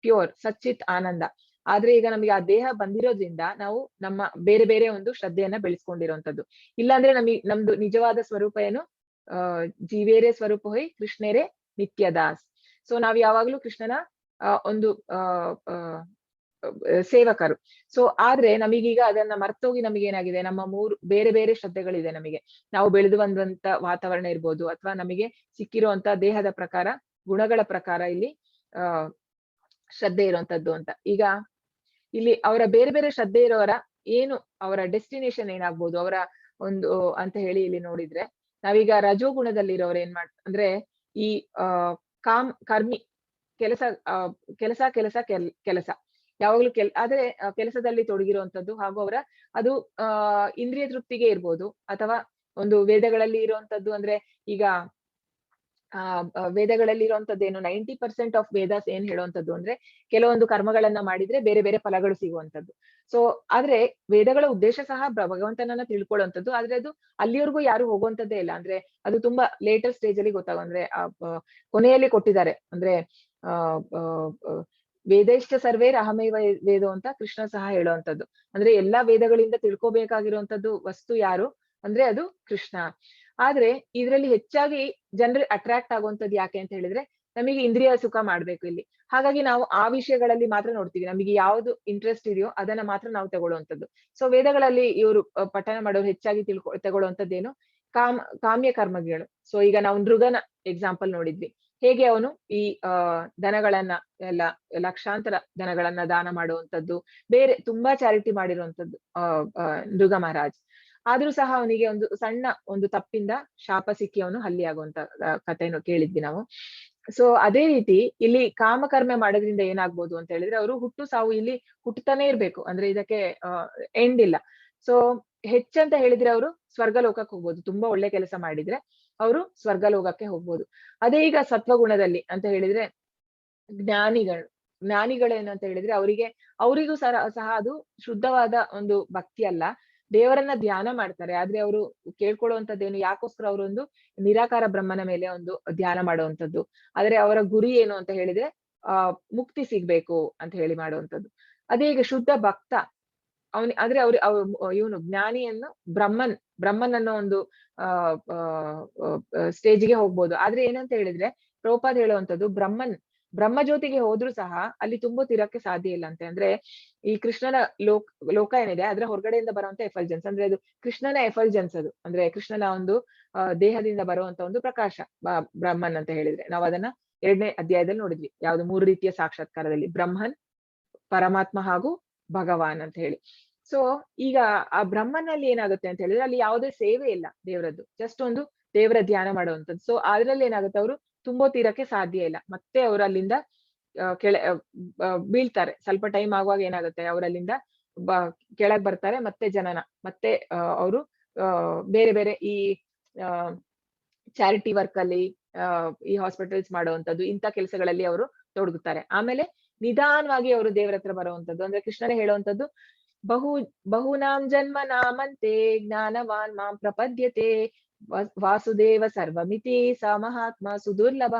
ಪ್ಯೂರ್ ಸಚ್ಚಿತ್ ಆನಂದ. ಆದ್ರೆ ಈಗ ನಮಗೆ ಆ ದೇಹ ಬಂದಿರೋದ್ರಿಂದ ನಾವು ನಮ್ಮ ಬೇರೆ ಬೇರೆ ಒಂದು ಶ್ರದ್ಧೆಯನ್ನ ಬೆಳೆಸ್ಕೊಂಡಿರುವಂತದ್ದು. ಇಲ್ಲಾಂದ್ರೆ ನಮ್ದು ನಿಜವಾದ ಸ್ವರೂಪ ಏನು, ಜೀವೇರೇ ಸ್ವರೂಪ ಹೋಯ್ ಕೃಷ್ಣರೇ ನಿತ್ಯದಾಸ್. ಸೊ ನಾವ್ ಯಾವಾಗ್ಲೂ ಕೃಷ್ಣನ ಒಂದು ಸೇವಕರು. ಸೊ ಆದ್ರೆ ನಮಗೀಗ ಅದನ್ನ ಮರ್ತೋಗಿ ನಮಗೇನಾಗಿದೆ, ನಮ್ಮ 3 ಬೇರೆ ಬೇರೆ ಶ್ರದ್ಧೆಗಳಿದೆ ನಮಗೆ. ನಾವು ಬೆಳೆದು ಬಂದಂತ ವಾತಾವರಣ ಇರ್ಬೋದು, ಅಥವಾ ನಮಗೆ ಸಿಕ್ಕಿರುವಂತ ದೇಹದ ಪ್ರಕಾರ, ಗುಣಗಳ ಪ್ರಕಾರ ಇಲ್ಲಿ ಶ್ರದ್ಧೆ ಇರುವಂತದ್ದು ಅಂತ. ಈಗ ಇಲ್ಲಿ ಅವರ ಬೇರೆ ಬೇರೆ ಶ್ರದ್ಧೆ ಇರೋರ ಏನು, ಅವರ ಡೆಸ್ಟಿನೇಷನ್ ಏನಾಗ್ಬೋದು, ಅವರ ಒಂದು ಅಂತ ಹೇಳಿ ಇಲ್ಲಿ ನೋಡಿದ್ರೆ, ನಾವೀಗ ರಜೋಗುಣದಲ್ಲಿರೋರು ಅಂದ್ರೆ ಈ ಕರ್ಮಿ ಕೆಲಸ ಯಾವಾಗ್ಲೂ ಆದ್ರೆ ಕೆಲಸದಲ್ಲಿ ತೊಡಗಿರುವಂತದ್ದು, ಹಾಗೂ ಅವರ ಅದು ಇಂದ್ರಿಯ ತೃಪ್ತಿಗೆ ಇರ್ಬೋದು, ಅಥವಾ ಒಂದು ವೇದಗಳಲ್ಲಿ ಇರುವಂತದ್ದು. ಅಂದ್ರೆ ಈಗ ವೇದಗಳಲ್ಲಿ ಇರುವಂತದ್ದೇನು, 90% ಆಫ್ ವೇದಾಸ್ ಏನ್ ಹೇಳುವಂತದ್ದು ಅಂದ್ರೆ ಕೆಲವೊಂದು ಕರ್ಮಗಳನ್ನ ಮಾಡಿದ್ರೆ ಬೇರೆ ಬೇರೆ ಫಲಗಳು ಸಿಗುವಂತದ್ದು. ಸೊ ಆದ್ರೆ ವೇದಗಳ ಉದ್ದೇಶ ಸಹ ಭಗವಂತನನ್ನ ತಿಳ್ಕೊಳ್ಳುವಂತದ್ದು. ಆದ್ರೆ ಅದು ಅಲ್ಲಿವರೆಗೂ ಯಾರು ಹೋಗುವಂತದ್ದೇ ಇಲ್ಲ. ಅಂದ್ರೆ ಅದು ತುಂಬಾ ಲೇಟರ್ ಸ್ಟೇಜ್ ಅಲ್ಲಿ ಅಂದ್ರೆ ಕೊನೆಯಲ್ಲಿ ಕೊಟ್ಟಿದ್ದಾರೆ. ಅಂದ್ರೆ ವೇದೈಶ್ಚ ಸರ್ವೇರ್ ಅಹಮೇವ ವೇದೋ ಅಂತ ಕೃಷ್ಣ ಸಹ ಹೇಳುವಂತದ್ದು. ಅಂದ್ರೆ ಎಲ್ಲಾ ವೇದಗಳಿಂದ ತಿಳ್ಕೊಬೇಕಾಗಿರುವಂತದ್ದು ವಸ್ತು ಯಾರು ಅಂದ್ರೆ ಅದು ಕೃಷ್ಣ. ಆದ್ರೆ ಇದ್ರಲ್ಲಿ ಹೆಚ್ಚಾಗಿ ಜನರು ಅಟ್ರಾಕ್ಟ್ ಆಗುವಂತದ್ದು ಯಾಕೆ ಅಂತ ಹೇಳಿದ್ರೆ, ನಮಗೆ ಇಂದ್ರಿಯ ಸುಖ ಮಾಡ್ಬೇಕು ಇಲ್ಲಿ. ಹಾಗಾಗಿ ನಾವು ಆ ವಿಷಯಗಳಲ್ಲಿ ಮಾತ್ರ ನೋಡ್ತೀವಿ. ನಮಗೆ ಯಾವ್ದು ಇಂಟ್ರೆಸ್ಟ್ ಇದೆಯೋ ಅದನ್ನ ಮಾತ್ರ ನಾವು ತಗೊಳ್ಳುವಂತದ್ದು. ಸೊ ವೇದಗಳಲ್ಲಿ ಇವರು ಪಠನ ಮಾಡೋರು ಹೆಚ್ಚಾಗಿ ತಗೊಳ್ಳುವಂತದ್ದೇನು, ಕಾಮ್ಯ ಕರ್ಮಗಳು. ಸೊ ಈಗ ನಾವು ನೃಗನ ಎಕ್ಸಾಂಪಲ್ ನೋಡಿದ್ವಿ. ಹೇಗೆ ಅವನು ಈ ದನಗಳನ್ನ ಲಕ್ಷಾಂತರ ದನಗಳನ್ನ ದಾನ ಮಾಡುವಂತದ್ದು, ಬೇರೆ ತುಂಬಾ ಚಾರಿಟಿ ಮಾಡಿರುವಂತದ್ದು ನೃಗ ಮಹಾರಾಜ್. ಆದ್ರೂ ಸಹ ಅವನಿಗೆ ಒಂದು ಸಣ್ಣ ಒಂದು ತಪ್ಪಿಂದ ಶಾಪ ಸಿಕ್ಕಿ ಅವನು ಹಲ್ಲಿ ಆಗುವಂತ ಕಥೆಯನ್ನು ಕೇಳಿದ್ವಿ ನಾವು. ಸೊ ಅದೇ ರೀತಿ ಇಲ್ಲಿ ಕಾಮಕರ್ಮ ಮಾಡೋದ್ರಿಂದ ಏನಾಗ್ಬೋದು ಅಂತ ಹೇಳಿದ್ರೆ ಅವರು ಹುಟ್ಟು ಸಾವು ಇಲ್ಲಿ ಹುಟ್ಟತಾನೆ ಇರ್ಬೇಕು, ಅಂದ್ರೆ ಇದಕ್ಕೆ ಎಂಡ್ ಇಲ್ಲ. ಸೊ ಹೆಚ್ಚಂತ ಹೇಳಿದ್ರೆ ಅವರು ಸ್ವರ್ಗಲೋಕಕ್ಕೆ ಹೋಗ್ಬೋದು, ತುಂಬಾ ಒಳ್ಳೆ ಕೆಲಸ ಮಾಡಿದ್ರೆ ಅವರು ಸ್ವರ್ಗಲೋಕಕ್ಕೆ ಹೋಗ್ಬೋದು. ಅದೇ ಈಗ ಸತ್ವಗುಣದಲ್ಲಿ ಅಂತ ಹೇಳಿದ್ರೆ ಜ್ಞಾನಿಗಳು ಜ್ಞಾನಿಗಳೇನಂತ ಹೇಳಿದ್ರೆ ಅವರಿಗೂ ಸಹ ಅದು ಶುದ್ಧವಾದ ಒಂದು ಭಕ್ತಿ ಅಲ್ಲ, ದೇವರನ್ನ ಧ್ಯಾನ ಮಾಡ್ತಾರೆ. ಆದ್ರೆ ಅವರು ಕೇಳ್ಕೊಳ್ಳುವಂತದ್ದೇನು, ಯಾಕೋಸ್ಕರ ಅವರೊಂದು ನಿರಾಕಾರ ಬ್ರಹ್ಮನ ಮೇಲೆ ಒಂದು ಧ್ಯಾನ ಮಾಡುವಂತದ್ದು. ಆದ್ರೆ ಅವರ ಗುರಿ ಏನು ಅಂತ ಹೇಳಿದ್ರೆ ಮುಕ್ತಿ ಸಿಗ್ಬೇಕು ಅಂತ ಹೇಳಿ ಮಾಡುವಂತದ್ದು. ಅದೇ ಈಗ ಶುದ್ಧ ಭಕ್ತ ಆದ್ರೆ ಇವನು ಜ್ಞಾನಿಯನ್ನು ಬ್ರಹ್ಮನ್ ಅನ್ನೋ ಒಂದು ಸ್ಟೇಜ್ಗೆ ಹೋಗ್ಬೋದು. ಆದ್ರೆ ಏನಂತ ಹೇಳಿದ್ರೆ ಪ್ರಭುಪಾದ್ ಹೇಳುವಂತದ್ದು ಬ್ರಹ್ಮ ಜ್ಯೋತಿಗೆ ಹೋದ್ರೂ ಸಹ ಅಲ್ಲಿ ತುಂಬುತ್ತಿರಕ್ಕೆ ಸಾಧ್ಯ ಇಲ್ಲ ಅಂತೆ. ಅಂದ್ರೆ ಈ ಕೃಷ್ಣನ ಲೋಕ ಏನಿದೆ ಅದ್ರ ಹೊರಗಡೆಯಿಂದ ಬರುವಂತ ಎಫಲ್ಜೆನ್ಸ್, ಅಂದ್ರೆ ಅದು ಕೃಷ್ಣನ ಎಫಲ್ಜೆನ್ಸ್, ಅದು ಅಂದ್ರೆ ಕೃಷ್ಣನ ಒಂದು ದೇಹದಿಂದ ಬರುವಂತ ಒಂದು ಪ್ರಕಾಶ ಬ್ರಹ್ಮನ್ ಅಂತ ಹೇಳಿದ್ರೆ. ನಾವು ಅದನ್ನ 2ನೇ ಅಧ್ಯಾಯದಲ್ಲಿ ನೋಡಿದ್ವಿ, ಯಾವ್ದು 3 ರೀತಿಯ ಸಾಕ್ಷಾತ್ಕಾರದಲ್ಲಿ, ಬ್ರಹ್ಮನ್, ಪರಮಾತ್ಮ ಹಾಗೂ ಭಗವಾನ್ ಅಂತ ಹೇಳಿ. ಸೊ ಈಗ ಆ ಬ್ರಹ್ಮನಲ್ಲಿ ಏನಾಗುತ್ತೆ ಅಂತ ಹೇಳಿದ್ರೆ ಅಲ್ಲಿ ಯಾವುದೇ ಸೇವೆ ಇಲ್ಲ ದೇವರದ್ದು, ಜಸ್ಟ್ ಒಂದು ದೇವರ ಧ್ಯಾನ ಮಾಡುವಂಥದ್ದು. ಸೊ ಅದ್ರಲ್ಲಿ ಏನಾಗುತ್ತೆ, ಅವರು ತುಂಬೋ ತೀರಕ್ಕೆ ಸಾಧ್ಯ ಇಲ್ಲ, ಮತ್ತೆ ಅವರು ಅಲ್ಲಿಂದ ಬೀಳ್ತಾರೆ. ಸ್ವಲ್ಪ ಟೈಮ್ ಆಗುವಾಗ ಏನಾಗುತ್ತೆ, ಅವರಲ್ಲಿಂದ ಕೆಳಗ್ ಬರ್ತಾರೆ, ಮತ್ತೆ ಜನನ, ಮತ್ತೆ ಅವರು ಬೇರೆ ಬೇರೆ ಈ ಚಾರಿಟಿ ವರ್ಕ್ ಅಲ್ಲಿ ಈ ಹಾಸ್ಪಿಟಲ್ಸ್ ಮಾಡುವಂತದ್ದು, ಇಂಥ ಕೆಲಸಗಳಲ್ಲಿ ಅವರು ತೊಡಗುತ್ತಾರೆ. ಆಮೇಲೆ ನಿಧಾನವಾಗಿ ಅವರು ದೇವರ ಹತ್ರ ಬರುವಂತದ್ದು, ಅಂದ್ರೆ ಕೃಷ್ಣನೇ ಹೇಳುವಂತದ್ದು, ಬಹೂನಾಂ ಜನ್ಮ ನಾಮಂತೆ ಜ್ಞಾನವಾನ್ ಮಾಂ ಪ್ರಪದ್ಯತೆ ವಾಸುದೇವ ಸರ್ವಮಿತಿ ಸ ಮಹಾತ್ಮ ಸುದುರ್ಲಭ.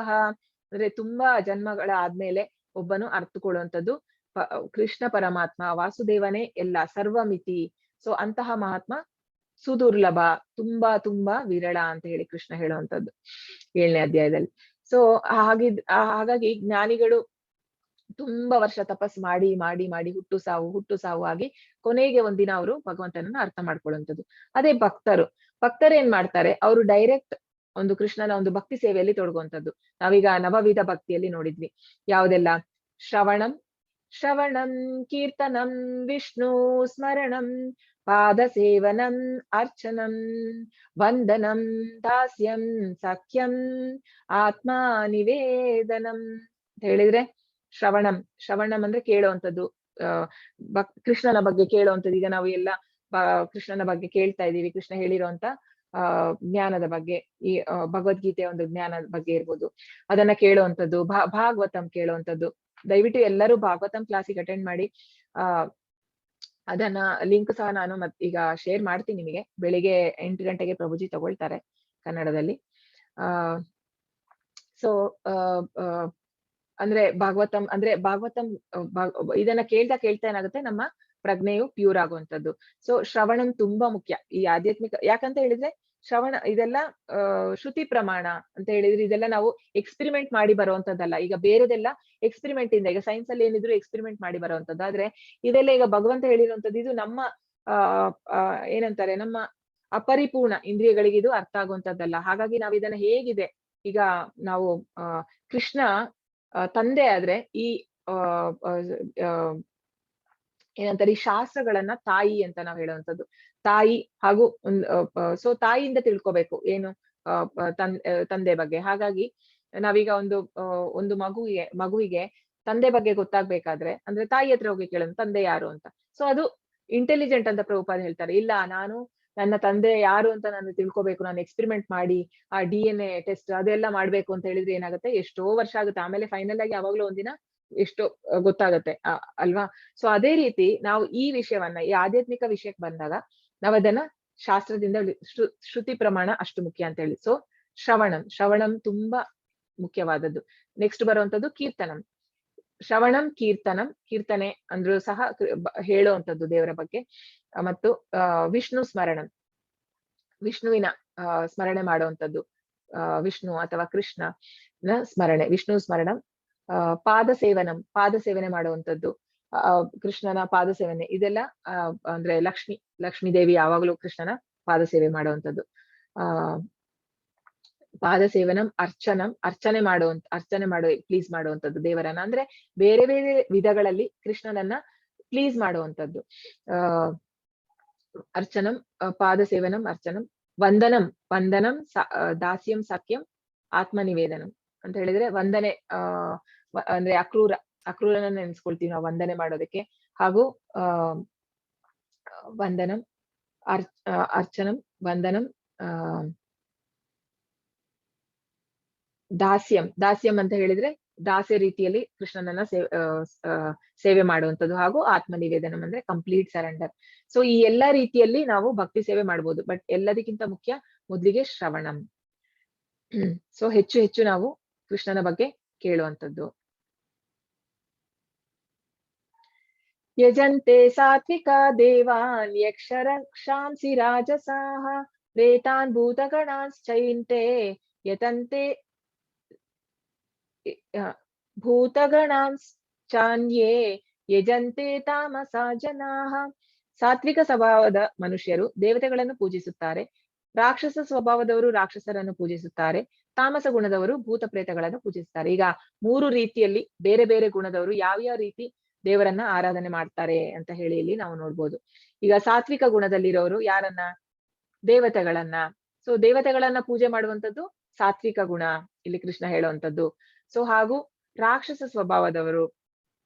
ಅಂದ್ರೆ ತುಂಬಾ ಜನ್ಮಗಳ ಆದ್ಮೇಲೆ ಒಬ್ಬನು ಅರ್ಥಕೊಳ್ಳುವಂಥದ್ದು ಕೃಷ್ಣ ಪರಮಾತ್ಮ, ವಾಸುದೇವನೇ ಎಲ್ಲ, ಸರ್ವಮಿತಿ. ಸೊ ಅಂತಹ ಮಹಾತ್ಮ ಸುದುರ್ಲಭ, ತುಂಬಾ ವಿರಳ ಅಂತ ಹೇಳಿ ಕೃಷ್ಣ ಹೇಳುವಂತದ್ದು 7ನೇ ಅಧ್ಯಾಯದಲ್ಲಿ. ಸೊ ಹಾಗಾಗಿ ಜ್ಞಾನಿಗಳು ತುಂಬಾ ವರ್ಷ ತಪಸ್ ಮಾಡಿ ಮಾಡಿ ಮಾಡಿ ಹುಟ್ಟು ಸಾವು ಆಗಿ ಕೊನೆಗೆ ಒಂದಿನ ಅವರು ಭಗವಂತನನ್ನ ಅರ್ಥ ಮಾಡ್ಕೊಳ್ಳುವಂಥದ್ದು. ಅದೇ ಭಕ್ತರು ಏನ್ ಮಾಡ್ತಾರೆ, ಅವರು ಡೈರೆಕ್ಟ್ ಒಂದು ಕೃಷ್ಣನ ಒಂದು ಭಕ್ತಿ ಸೇವೆಯಲ್ಲಿ ತೊಡಗುವಂಥದ್ದು. ನಾವೀಗ ನವವಿಧ ಭಕ್ತಿಯಲ್ಲಿ ನೋಡಿದ್ವಿ ಯಾವ್ದೆಲ್ಲ, ಶ್ರವಣಂ ಕೀರ್ತನಂ ವಿಷ್ಣು ಸ್ಮರಣಂ ಪಾದ ಸೇವನಂ ಅರ್ಚನಂ ವಂದನಂ ದಾಸ್ಯಂ ಸಖ್ಯಂ ಆತ್ಮ ನಿವೇದನಂ ಅಂತ ಹೇಳಿದ್ರೆ, ಶ್ರವಣಂ ಅಂದ್ರೆ ಕೇಳುವಂಥದ್ದು, ಕೃಷ್ಣನ ಬಗ್ಗೆ ಕೇಳುವಂಥದ್ದು. ಈಗ ನಾವು ಎಲ್ಲ ಕೃಷ್ಣನ ಬಗ್ಗೆ ಕೇಳ್ತಾ ಇದ್ದೀವಿ, ಕೃಷ್ಣ ಹೇಳಿರುವಂತ ಜ್ಞಾನದ ಬಗ್ಗೆ, ಈ ಭಗವದ್ಗೀತೆಯ ಒಂದು ಜ್ಞಾನದ ಬಗ್ಗೆ ಇರ್ಬೋದು, ಅದನ್ನ ಕೇಳುವಂಥದ್ದು. ಭಾಗವತಂ ಕೇಳುವಂಥದ್ದು. ದಯವಿಟ್ಟು ಎಲ್ಲರೂ ಭಾಗವತಂ ಕ್ಲಾಸಿಗೆ ಅಟೆಂಡ್ ಮಾಡಿ. ಅದನ್ನ ಲಿಂಕ್ ಸಹ ನಾನು ಈಗ ಶೇರ್ ಮಾಡ್ತೀನಿ ನಿಮಗೆ. ಬೆಳಿಗ್ಗೆ 8 ಗಂಟೆಗೆ ಪ್ರಭುಜಿ ತಗೊಳ್ತಾರೆ ಕನ್ನಡದಲ್ಲಿ. ಸೊ ಅಂದ್ರೆ ಭಾಗವತಂ ಇದನ್ನ ಕೇಳ್ತಾ ಏನಾಗುತ್ತೆ, ನಮ್ಮ ಪ್ರಜ್ಞೆಯು ಪ್ಯೂರ್ ಆಗುವಂತದ್ದು. ಸೊ ಶ್ರವಣಂ ತುಂಬಾ ಮುಖ್ಯ ಈ ಆಧ್ಯಾತ್ಮಿಕ. ಯಾಕಂತ ಹೇಳಿದ್ರೆ ಶ್ರವಣ ಇದೆಲ್ಲ ಶ್ರುತಿ ಪ್ರಮಾಣ ಅಂತ ಹೇಳಿದ್ರೆ ಇದೆಲ್ಲ ನಾವು ಎಕ್ಸ್ಪೆರಿಮೆಂಟ್ ಮಾಡಿ ಬರುವಂತದ್ದಲ್ಲ. ಈಗ ಬೇರೆದೆಲ್ಲ ಎಕ್ಸ್ಪೆರಿಮೆಂಟ್ ಇಂದ, ಈಗ ಸೈನ್ಸ್ ಅಲ್ಲಿ ಏನಿದ್ರು ಎಕ್ಸ್ಪೆರಿಮೆಂಟ್ ಮಾಡಿ ಬರುವಂತದ್ದು. ಆದ್ರೆ ಇದೆಲ್ಲ ಈಗ ಭಗವಂತ ಹೇಳಿರುವಂತದ್ದು, ಇದು ನಮ್ಮ ಏನಂತಾರೆ, ನಮ್ಮ ಅಪರಿಪೂರ್ಣ ಇಂದ್ರಿಯಗಳಿಗೆ ಇದು ಅರ್ಥ ಆಗುವಂತದ್ದಲ್ಲ. ಹಾಗಾಗಿ ನಾವ್ ಇದನ್ನ ಹೇಗಿದೆ, ಈಗ ನಾವು ಕೃಷ್ಣ ತಂದೆ ಆದ್ರೆ ಈ ಏನಂತಾರೆ, ಈ ಶಾಸ್ತ್ರಗಳನ್ನ ತಾಯಿ ಅಂತ ನಾವ್ ಹೇಳುವಂಥದ್ದು. ತಾಯಿ ಹಾಗೂ ಸೊ ತಾಯಿಯಿಂದ ತಿಳ್ಕೊಬೇಕು ಏನು ತಂದೆ ಬಗ್ಗೆ. ಹಾಗಾಗಿ ನಾವೀಗ ಒಂದು ಮಗುವಿಗೆ ತಂದೆ ಬಗ್ಗೆ ಗೊತ್ತಾಗ್ಬೇಕಾದ್ರೆ ಅಂದ್ರೆ ತಾಯಿ ಹತ್ರ ಹೋಗಿ ಕೇಳೋದು ತಂದೆ ಯಾರು ಅಂತ. ಸೊ ಅದು ಇಂಟೆಲಿಜೆಂಟ್ ಅಂತ ಪ್ರಭುಪಾದ್ ಹೇಳ್ತಾರೆ. ಇಲ್ಲ, ನಾನು ನನ್ನ ತಂದೆ ಯಾರು ಅಂತ ನಾನು ತಿಳ್ಕೊಬೇಕು, ನಾನು ಎಕ್ಸ್ಪೆರಿಮೆಂಟ್ ಮಾಡಿ ಆ DNA ಟೆಸ್ಟ್ ಅದೆಲ್ಲ ಮಾಡ್ಬೇಕು ಅಂತ ಹೇಳಿದ್ರೆ ಏನಾಗುತ್ತೆ, ಎಷ್ಟೋ ವರ್ಷ ಆಗುತ್ತೆ. ಆಮೇಲೆ ಫೈನಲ್ ಆಗಿ ಯಾವಾಗ್ಲೂ ಒಂದಿನ ಎಷ್ಟೋ ಗೊತ್ತಾಗತ್ತೆ ಅಲ್ವಾ. ಸೊ ಅದೇ ರೀತಿ ನಾವು ಈ ವಿಷಯವನ್ನ, ಈ ಆಧ್ಯಾತ್ಮಿಕ ವಿಷಯಕ್ಕೆ ಬಂದಾಗ ನಾವ್ ಅದನ್ನ ಶಾಸ್ತ್ರದಿಂದ ಶ್ರುತಿ ಪ್ರಮಾಣ ಅಷ್ಟು ಮುಖ್ಯ ಅಂತ ಹೇಳಿ. ಸೊ ಶ್ರವಣಂ ತುಂಬಾ ಮುಖ್ಯವಾದದ್ದು. ನೆಕ್ಸ್ಟ್ ಬರುವಂತದ್ದು ಕೀರ್ತನಂ. ಶ್ರವಣಂ ಕೀರ್ತನೆ ಅಂದ್ರೂ ಸಹ ಹೇಳುವಂಥದ್ದು ದೇವರ ಬಗ್ಗೆ. ಮತ್ತು ವಿಷ್ಣು ಸ್ಮರಣಂ, ವಿಷ್ಣುವಿನ ಸ್ಮರಣೆ ಮಾಡುವಂಥದ್ದು, ವಿಷ್ಣು ಅಥವಾ ಕೃಷ್ಣ ಸ್ಮರಣೆ, ವಿಷ್ಣು ಸ್ಮರಣಂ. ಪಾದ ಸೇವನೆ ಮಾಡುವಂಥದ್ದು, ಕೃಷ್ಣನ ಪಾದ ಸೇವನೆ. ಇದೆಲ್ಲ ಅಂದ್ರೆ ಲಕ್ಷ್ಮೀ ದೇವಿ ಯಾವಾಗಲೂ ಕೃಷ್ಣನ ಪಾದ ಸೇವೆ ಮಾಡುವಂಥದ್ದು. ಪಾದ ಸೇವನಂ ಅರ್ಚನೆ ಪ್ಲೀಸ್ ಮಾಡುವಂಥದ್ದು ದೇವರನ್ನ, ಅಂದ್ರೆ ಬೇರೆ ಬೇರೆ ವಿಧಗಳಲ್ಲಿ ಕೃಷ್ಣನನ್ನ ಪ್ಲೀಸ್ ಮಾಡುವಂಥದ್ದು. ಅರ್ಚನಂ, ಪಾದ ಸೇವನಂ ಅರ್ಚನಂ, ವಂದನಂ ದಾಸ್ಯಂ ಸಖ್ಯಂ ಆತ್ಮ ನಿವೇದನಂ. ಅಂತ ಹೇಳಿದ್ರೆ ವಂದನೆ, ಅಂದ್ರೆ ಅಕ್ರೂರನ ನೆನ್ಸ್ಕೊಳ್ತೀವಿ ನಾವು ವಂದನೆ ಮಾಡೋದಕ್ಕೆ. ಹಾಗೂ ಆ ವಂದನಂ, ಅರ್ಚನಂ, ವಂದನಂ, ಆ ದಾಸ್ಯಂ ಅಂತ ಹೇಳಿದ್ರೆ ದಾಸ್ಯ ರೀತಿಯಲ್ಲಿ ಕೃಷ್ಣನನ್ನ ಸೇವೆ ಮಾಡುವಂಥದ್ದು. ಹಾಗೂ ಆತ್ಮ ನಿವೇದನಂ ಅಂದ್ರೆ ಕಂಪ್ಲೀಟ್ ಸರೆಂಡರ್. ಸೊ ಈ ಎಲ್ಲಾ ರೀತಿಯಲ್ಲಿ ನಾವು ಭಕ್ತಿ ಸೇವೆ ಮಾಡ್ಬೋದು. ಬಟ್ ಎಲ್ಲದಕ್ಕಿಂತ ಮುಖ್ಯ ಮೊದ್ಲಿಗೆ ಶ್ರವಣಂ. ಸೊ ಹೆಚ್ಚು ಹೆಚ್ಚು ನಾವು ಕೃಷ್ಣನ ಬಗ್ಗೆ ಕೇಳುವಂಥದ್ದು. ಯಜಂತೆ ಸಾತ್ವಿಕ ದೇವಾನ್ ಯಕ್ಷ ರಕ್ಷಾಂಸಿ ರಾಜಸಾಹ ಪ್ರೇತಾನ್ ಭೂತಗಣಾಶ್ಚೈಂತೆ ಯತಂತೆ ಭೂತಗಣಾಂಶ್ಚಾನ್ಯೇ ಯಜಂತೆ ತಾಮಸ ಜನಾಃ. ಸಾತ್ವಿಕ ಸ್ವಭಾವದ ಮನುಷ್ಯರು ದೇವತೆಗಳನ್ನು ಪೂಜಿಸುತ್ತಾರೆ. ರಾಕ್ಷಸ ಸ್ವಭಾವದವರು ರಾಕ್ಷಸರನ್ನು ಪೂಜಿಸುತ್ತಾರೆ. ತಾಮಸ ಗುಣದವರು ಭೂತ ಪ್ರೇತಗಳನ್ನು ಪೂಜಿಸುತ್ತಾರೆ. ಈಗ 3 ರೀತಿಯಲ್ಲಿ ಬೇರೆ ಬೇರೆ ಗುಣದವರು ಯಾವ್ಯಾವ ರೀತಿ ದೇವರನ್ನ ಆರಾಧನೆ ಮಾಡ್ತಾರೆ ಅಂತ ಹೇಳಿ ಇಲ್ಲಿ ನಾವು ನೋಡ್ಬೋದು. ಈಗ ಸಾತ್ವಿಕ ಗುಣದಲ್ಲಿರೋರು ಯಾರನ್ನ? ದೇವತೆಗಳನ್ನ. ಸೊ ದೇವತೆಗಳನ್ನ ಪೂಜೆ ಮಾಡುವಂಥದ್ದು ಸಾತ್ವಿಕ ಗುಣ ಇಲ್ಲಿ ಕೃಷ್ಣ ಹೇಳುವಂಥದ್ದು. ಸೊ ಹಾಗೂ ರಾಕ್ಷಸ ಸ್ವಭಾವದವರು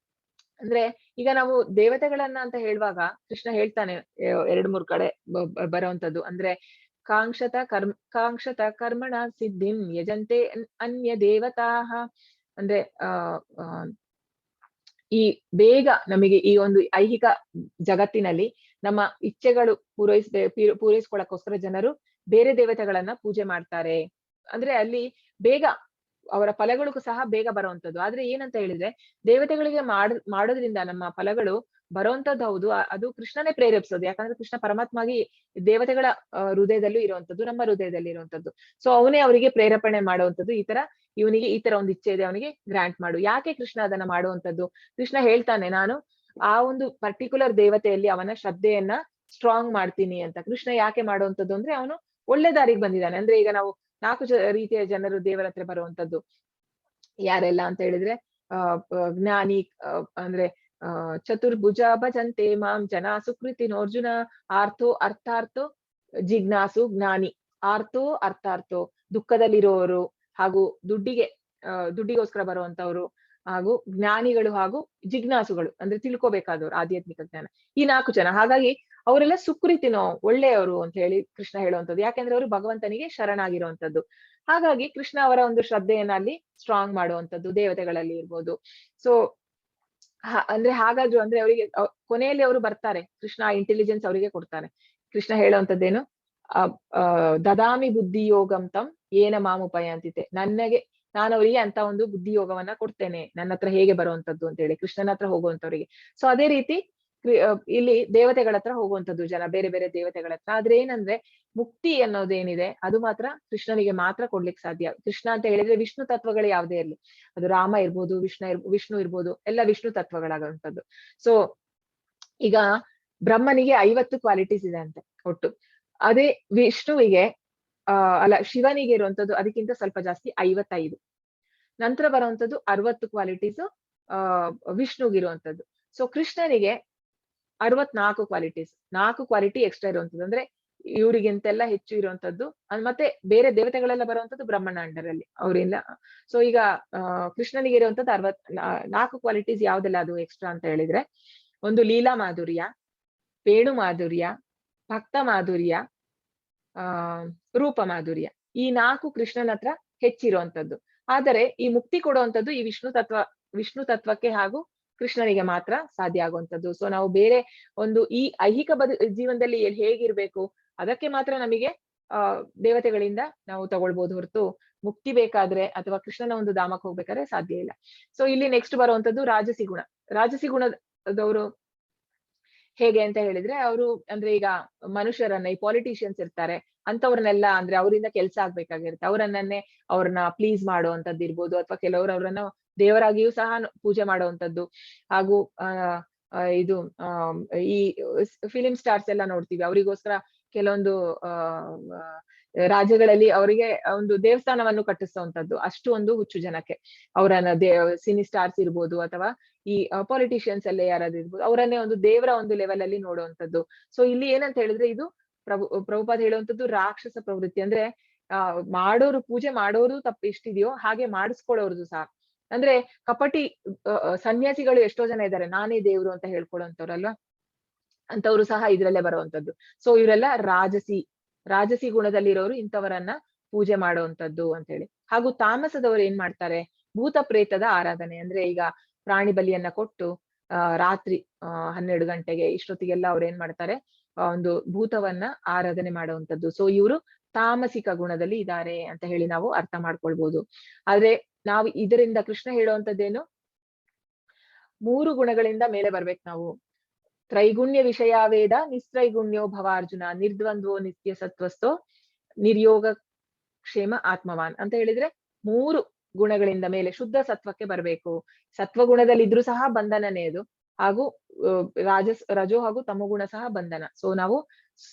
ಅಂದ್ರೆ ಈಗ ನಾವು ದೇವತೆಗಳನ್ನ ಅಂತ ಹೇಳುವಾಗ ಕೃಷ್ಣ ಹೇಳ್ತಾನೆ 2-3 ಕಡೆ ಬರುವಂತದ್ದು. ಅಂದ್ರೆ ಕಾಂಕ್ಷತ ಕರ್ಮಣ ಸಿದ್ಧಿಂ ಯಜಂತೆ ಅನ್ಯ ದೇವತಾಹ. ಅಂದ್ರೆ ಈ ಬೇಗ ನಮಗೆ ಈ ಒಂದು ಐಹಿಕ ಜಗತ್ತಿನಲ್ಲಿ ನಮ್ಮ ಇಚ್ಛೆಗಳು ಪೂರೈಸ್ಕೊಳ್ಳೋಕ್ಕೋಸ್ಕರ ಜನರು ಬೇರೆ ದೇವತೆಗಳನ್ನ ಪೂಜೆ ಮಾಡ್ತಾರೆ. ಅಂದ್ರೆ ಅಲ್ಲಿ ಬೇಗ ಅವರ ಫಲಗಳು ಸಹ ಬೇಗ ಬರುವಂತದ್ದು. ಆದ್ರೆ ಏನಂತ ಹೇಳಿದ್ರೆ ದೇವತೆಗಳಿಗೆ ಮಾಡೋದ್ರಿಂದ ನಮ್ಮ ಫಲಗಳು ಬರುವಂತದ್ದು ಹೌದು, ಅದು ಕೃಷ್ಣನೇ ಪ್ರೇರೇಪಿಸೋದು. ಯಾಕಂದ್ರೆ ಕೃಷ್ಣ ಪರಮಾತ್ಮಾಗಿ ದೇವತೆಗಳ ಹೃದಯದಲ್ಲೂ ಇರುವಂತದ್ದು, ನಮ್ಮ ಹೃದಯದಲ್ಲಿ ಇರುವಂತದ್ದು. ಸೊ ಅವನೇ ಅವರಿಗೆ ಪ್ರೇರೇಪಣೆ ಮಾಡುವಂತದ್ದು. ಇವನಿಗೆ ಈ ತರ ಒಂದು ಇಚ್ಛೆ ಇದೆ, ಅವನಿಗೆ ಗ್ರಾಂಟ್ ಮಾಡು. ಯಾಕೆ ಕೃಷ್ಣ ಅದನ್ನ ಮಾಡುವಂತದ್ದು? ಕೃಷ್ಣ ಹೇಳ್ತಾನೆ, ನಾನು ಆ ಒಂದು ಪರ್ಟಿಕ್ಯುಲರ್ ದೇವತೆಯಲ್ಲಿ ಅವನ ಶ್ರದ್ಧೆಯನ್ನ ಸ್ಟ್ರಾಂಗ್ ಮಾಡ್ತೀನಿ ಅಂತ. ಕೃಷ್ಣ ಯಾಕೆ ಮಾಡುವಂತದ್ದು ಅಂದ್ರೆ ಅವನು ಒಳ್ಳೆ ದಾರಿಗೆ ಬಂದಿದ್ದಾನೆ. ಅಂದ್ರೆ ಈಗ ನಾವು 4 ರೀತಿಯ ಜನರು ದೇವರ ಹತ್ರ ಬರುವಂತದ್ದು ಯಾರೆಲ್ಲ ಅಂತ ಹೇಳಿದ್ರೆ ಜ್ಞಾನಿ, ಅಂದ್ರೆ ಚತುರ್ಭುಜ ಭಜಂತೆ ಮಾಂ ಜನ ಸುಕೃತಿನೋರ್ಜುನ ಆರ್ಥೋ ಅರ್ಥಾರ್ಥೋ ಜಿಜ್ಞಾಸು ಜ್ಞಾನಿ. ಆರ್ಥೋ ಅರ್ಥಾರ್ಥೋ ದುಃಖದಲ್ಲಿರುವವರು, ಹಾಗೂ ದುಡ್ಡಿಗೋಸ್ಕರ ಬರುವಂತವ್ರು, ಹಾಗೂ ಜ್ಞಾನಿಗಳು, ಹಾಗೂ ಜಿಜ್ಞಾಸುಗಳು ಅಂದ್ರೆ ತಿಳ್ಕೊಬೇಕಾದವ್ರು, ಆಧ್ಯಾತ್ಮಿಕ ಜ್ಞಾನ. ಈ 4 ಜನ. ಹಾಗಾಗಿ ಅವರೆಲ್ಲ ಸುಕೃತಿನೋ ಒಳ್ಳೆಯವರು ಅಂತ ಹೇಳಿ ಕೃಷ್ಣ ಹೇಳುವಂಥದ್ದು. ಯಾಕೆಂದ್ರೆ ಅವರು ಭಗವಂತನಿಗೆ ಶರಣಾಗಿರುವಂತದ್ದು. ಹಾಗಾಗಿ ಕೃಷ್ಣ ಅವರ ಒಂದು ಶ್ರದ್ಧೆಯನ್ನ ಅಲ್ಲಿ ಸ್ಟ್ರಾಂಗ್ ಮಾಡುವಂತದ್ದು ದೇವತೆಗಳಲ್ಲಿ ಇರ್ಬೋದು. ಸೊ ಅಂದ್ರೆ ಹಾಗಾದ್ರು ಅಂದ್ರೆ ಅವರಿಗೆ ಕೊನೆಯಲ್ಲಿ ಅವರು ಬರ್ತಾರೆ, ಕೃಷ್ಣ ಇಂಟೆಲಿಜೆನ್ಸ್ ಅವರಿಗೆ ಕೊಡ್ತಾನೆ. ಕೃಷ್ಣ ಹೇಳುವಂತದ್ದೇನು? ದದಾಮಿ ಬುದ್ಧಿ ಯೋಗಂ ತಂ ಏನ ಮಾಮುಪಯ ಅಂತಿತೆ. ನಾನು ಅವರಿಗೆ ಅಂತ ಒಂದು ಬುದ್ಧಿ ಯೋಗವನ್ನ ಕೊಡ್ತೇನೆ, ನನ್ನ ಹತ್ರ ಹೇಗೆ ಬರುವಂತದ್ದು ಅಂತ ಹೇಳಿ, ಕೃಷ್ಣನ ಹತ್ರ ಹೋಗುವಂತವ್ರಿಗೆ. ಸೊ ಅದೇ ರೀತಿ ಇಲ್ಲಿ ದೇವತೆಗಳ ಹತ್ರ ಹೋಗುವಂತದ್ದು ಜನ, ಬೇರೆ ಬೇರೆ ದೇವತೆಗಳ ಹತ್ರ. ಆದ್ರೆ ಏನಂದ್ರೆ ಮುಕ್ತಿ ಅನ್ನೋದೇನಿದೆ ಅದು ಮಾತ್ರ ಕೃಷ್ಣನಿಗೆ ಮಾತ್ರ ಕೊಡ್ಲಿಕ್ಕೆ ಸಾಧ್ಯ. ಕೃಷ್ಣ ಅಂತ ಹೇಳಿದ್ರೆ ವಿಷ್ಣು ತತ್ವಗಳು ಯಾವುದೇ ಇರ್ಲಿ, ಅದು ರಾಮ ಇರ್ಬೋದು, ವಿಷ್ಣು ಇರ್ಬೋದು, ಎಲ್ಲ ವಿಷ್ಣು ತತ್ವಗಳಾಗುವಂಥದ್ದು. ಸೊ ಈಗ ಬ್ರಹ್ಮನಿಗೆ 50 ಕ್ವಾಲಿಟೀಸ್ ಇದೆ ಅಂತೆ ಒಟ್ಟು. ಅದೇ ವಿಷ್ಣುವಿಗೆ ಶಿವನಿಗೆ ಇರುವಂತದ್ದು ಅದಕ್ಕಿಂತ ಸ್ವಲ್ಪ ಜಾಸ್ತಿ, 55. ನಂತರ ಬರುವಂತದ್ದು 60 ಕ್ವಾಲಿಟೀಸ್ ವಿಷ್ಣುಗಿರುವಂತದ್ದು. ಸೊ ಕೃಷ್ಣನಿಗೆ 64 ಕ್ವಾಲಿಟೀಸ್, 4 ಕ್ವಾಲಿಟಿ ಎಕ್ಸ್ಟ್ರಾ ಇರುವಂತದ್ದು. ಅಂದ್ರೆ ಇವರಿಗಿಂತೆಲ್ಲ ಹೆಚ್ಚು ಇರುವಂತದ್ದು. ಮತ್ತೆ ಬೇರೆ ದೇವತೆಗಳೆಲ್ಲ ಬರುವಂತದ್ದು ಬ್ರಹ್ಮಣ ಅಂಡರ್ ಅಲ್ಲಿ ಅವರಿಂದ. ಸೊ ಈಗ ಕೃಷ್ಣನಿಗೆ ಇರುವಂತದ್ದು 4 ಕ್ವಾಲಿಟೀಸ್ ಯಾವ್ದೆಲ್ಲ ಅದು ಎಕ್ಸ್ಟ್ರಾ ಅಂತ ಹೇಳಿದ್ರೆ, ಒಂದು ಲೀಲಾ ಮಾಧುರ್ಯ, ವೇಣು ಮಾಧುರ್ಯ, ಭಕ್ತ ಮಾಧುರ್ಯ, ರೂಪ ಮಾಧುರ್ಯ. ಈ 4 ಕೃಷ್ಣನ ಹತ್ರ ಹೆಚ್ಚಿರುವಂತದ್ದು. ಆದರೆ ಈ ಮುಕ್ತಿ ಕೊಡುವಂತದ್ದು ಈ ವಿಷ್ಣು ತತ್ವಕ್ಕೆ ಹಾಗೂ ಕೃಷ್ಣನಿಗೆ ಮಾತ್ರ ಸಾಧ್ಯ ಆಗುವಂತದ್ದು. ಸೊ ನಾವು ಬೇರೆ ಒಂದು ಈ ಐಹಿಕ ಜೀವನದಲ್ಲಿ ಹೇಗಿರ್ಬೇಕು ಅದಕ್ಕೆ ಮಾತ್ರ ನಮಗೆ ದೇವತೆಗಳಿಂದ ನಾವು ತಗೊಳ್ಬಹುದು ಹೊರತು ಮುಕ್ತಿ ಬೇಕಾದ್ರೆ ಅಥವಾ ಕೃಷ್ಣನ ಒಂದು ಧಾಮಕ್ಕೆ ಹೋಗ್ಬೇಕಾದ್ರೆ ಸಾಧ್ಯ ಇಲ್ಲ. ಸೊ ಇಲ್ಲಿ ನೆಕ್ಸ್ಟ್ ಬರುವಂತದ್ದು ರಾಜಸಿ ಗುಣ. ರಾಜಸಿ ಗುಣದವರು ಹೇಗೆ ಅಂತ ಹೇಳಿದ್ರೆ, ಅವರು ಅಂದ್ರೆ ಈಗ ಮನುಷ್ಯರನ್ನ, ಈ ಪಾಲಿಟಿಷಿಯನ್ಸ್ ಇರ್ತಾರೆ ಅಂತವ್ರನ್ನೆಲ್ಲ, ಅಂದ್ರೆ ಅವರಿಂದ ಕೆಲಸ ಆಗ್ಬೇಕಾಗಿರುತ್ತೆ, ಅವ್ರನ್ನ ಪ್ಲೀಸ್ ಮಾಡುವಂತದ್ದು ಇರ್ಬೋದು, ಅಥವಾ ಕೆಲವರು ಅವ್ರನ್ನ ದೇವರಾಗಿಯೂ ಸಹ ಪೂಜೆ ಮಾಡುವಂತದ್ದು. ಹಾಗೂ ಇದು ಈ ಫಿಲಿಂ ಸ್ಟಾರ್ಸ್ ಎಲ್ಲ ನೋಡ್ತೀವಿ, ಅವರಿಗೋಸ್ಕರ ಕೆಲವೊಂದು ರಾಜ್ಯಗಳಲ್ಲಿ ಅವರಿಗೆ ಒಂದು ದೇವಸ್ಥಾನವನ್ನು ಕಟ್ಟಿಸುವಂತದ್ದು, ಅಷ್ಟು ಒಂದು ಹುಚ್ಚು ಜನಕ್ಕೆ. ಅವರನ್ನ ಸಿನಿ ಸ್ಟಾರ್ಸ್ ಇರ್ಬೋದು, ಅಥವಾ ಈ ಪಾಲಿಟಿಷಿಯನ್ಸ್ ಎಲ್ಲ ಯಾರಾದ್ರೂ ಇರ್ಬೋದು, ಅವರನ್ನೇ ಒಂದು ದೇವರ ಒಂದು ಲೆವೆಲ್ ಅಲ್ಲಿ ನೋಡುವಂತದ್ದು. ಸೊ ಇಲ್ಲಿ ಏನಂತ ಹೇಳಿದ್ರೆ, ಇದು ಪ್ರಭುಪಾದ್ ಹೇಳುವಂತದ್ದು ರಾಕ್ಷಸ ಪ್ರವೃತ್ತಿ. ಅಂದ್ರೆ ಮಾಡೋರು ಪೂಜೆ ಮಾಡೋರು ತಪ್ಪು ಎಷ್ಟಿದೆಯೋ ಹಾಗೆ ಮಾಡಿಸ್ಕೊಳ್ಳೋರ್ದು ಸಹ. ಅಂದ್ರೆ ಕಪಟಿ ಸನ್ಯಾಸಿಗಳು ಎಷ್ಟೋ ಜನ ಇದ್ದಾರೆ, ನಾನೇ ದೇವ್ರು ಅಂತ ಹೇಳ್ಕೊಳ್ಳೋಂಥವ್ರಲ್ವಾ, ಅಂತವ್ರು ಸಹ ಇದ್ರಲ್ಲೇ ಬರುವಂತದ್ದು. ಸೊ ಇವರೆಲ್ಲ ರಾಜಸಿ ಗುಣದಲ್ಲಿರೋರು ಇಂಥವರನ್ನ ಪೂಜೆ ಮಾಡುವಂತದ್ದು ಅಂತ ಹೇಳಿ. ಹಾಗೂ ತಾಮಸದವರು ಏನ್ ಮಾಡ್ತಾರೆ, ಭೂತ ಪ್ರೇತದ ಆರಾಧನೆ. ಅಂದ್ರೆ ಈಗ ಪ್ರಾಣಿ ಬಲಿಯನ್ನ ಕೊಟ್ಟು ರಾತ್ರಿ 12 ಗಂಟೆಗೆ ಇಷ್ಟೊತ್ತಿಗೆಲ್ಲ ಅವ್ರು ಏನ್ ಮಾಡ್ತಾರೆ, ಒಂದು ಭೂತವನ್ನ ಆರಾಧನೆ ಮಾಡುವಂತದ್ದು. ಸೊ ಇವರು ತಾಮಸಿಕ ಗುಣದಲ್ಲಿ ಇದ್ದಾರೆ ಅಂತ ಹೇಳಿ ನಾವು ಅರ್ಥ ಮಾಡ್ಕೊಳ್ಬಹುದು. ಆದ್ರೆ ನಾವು ಇದರಿಂದ ಕೃಷ್ಣ ಹೇಳುವಂತದ್ದೇನು, 3 ಗುಣಗಳಿಂದ ಮೇಲೆ ಬರ್ಬೇಕು ನಾವು. ತ್ರೈಗುಣ್ಯ ವಿಷಯ ವೇದ ನಿಸ್ತ್ರೈಗುಣ್ಯೋ ಭವ ಅರ್ಜುನ, ನಿರ್ದ್ವಂದ್ವೋ ನಿತ್ಯ ಸತ್ವಸ್ಥೋ ನಿರ್ಯೋಗ ಕ್ಷೇಮ ಆತ್ಮವಾನ್ ಅಂತ ಹೇಳಿದ್ರೆ 3 ಗುಣಗಳಿಂದ ಮೇಲೆ ಶುದ್ಧ ಸತ್ವಕ್ಕೆ ಬರ್ಬೇಕು. ಸತ್ವಗುಣದಲ್ಲಿ ಇದ್ರೂ ಸಹ ಬಂಧನನೇ ಅದು. ಹಾಗೂ ರಜೋ ಹಾಗೂ ತಮೋಗುಣ ಸಹ ಬಂಧನ. ಸೊ ನಾವು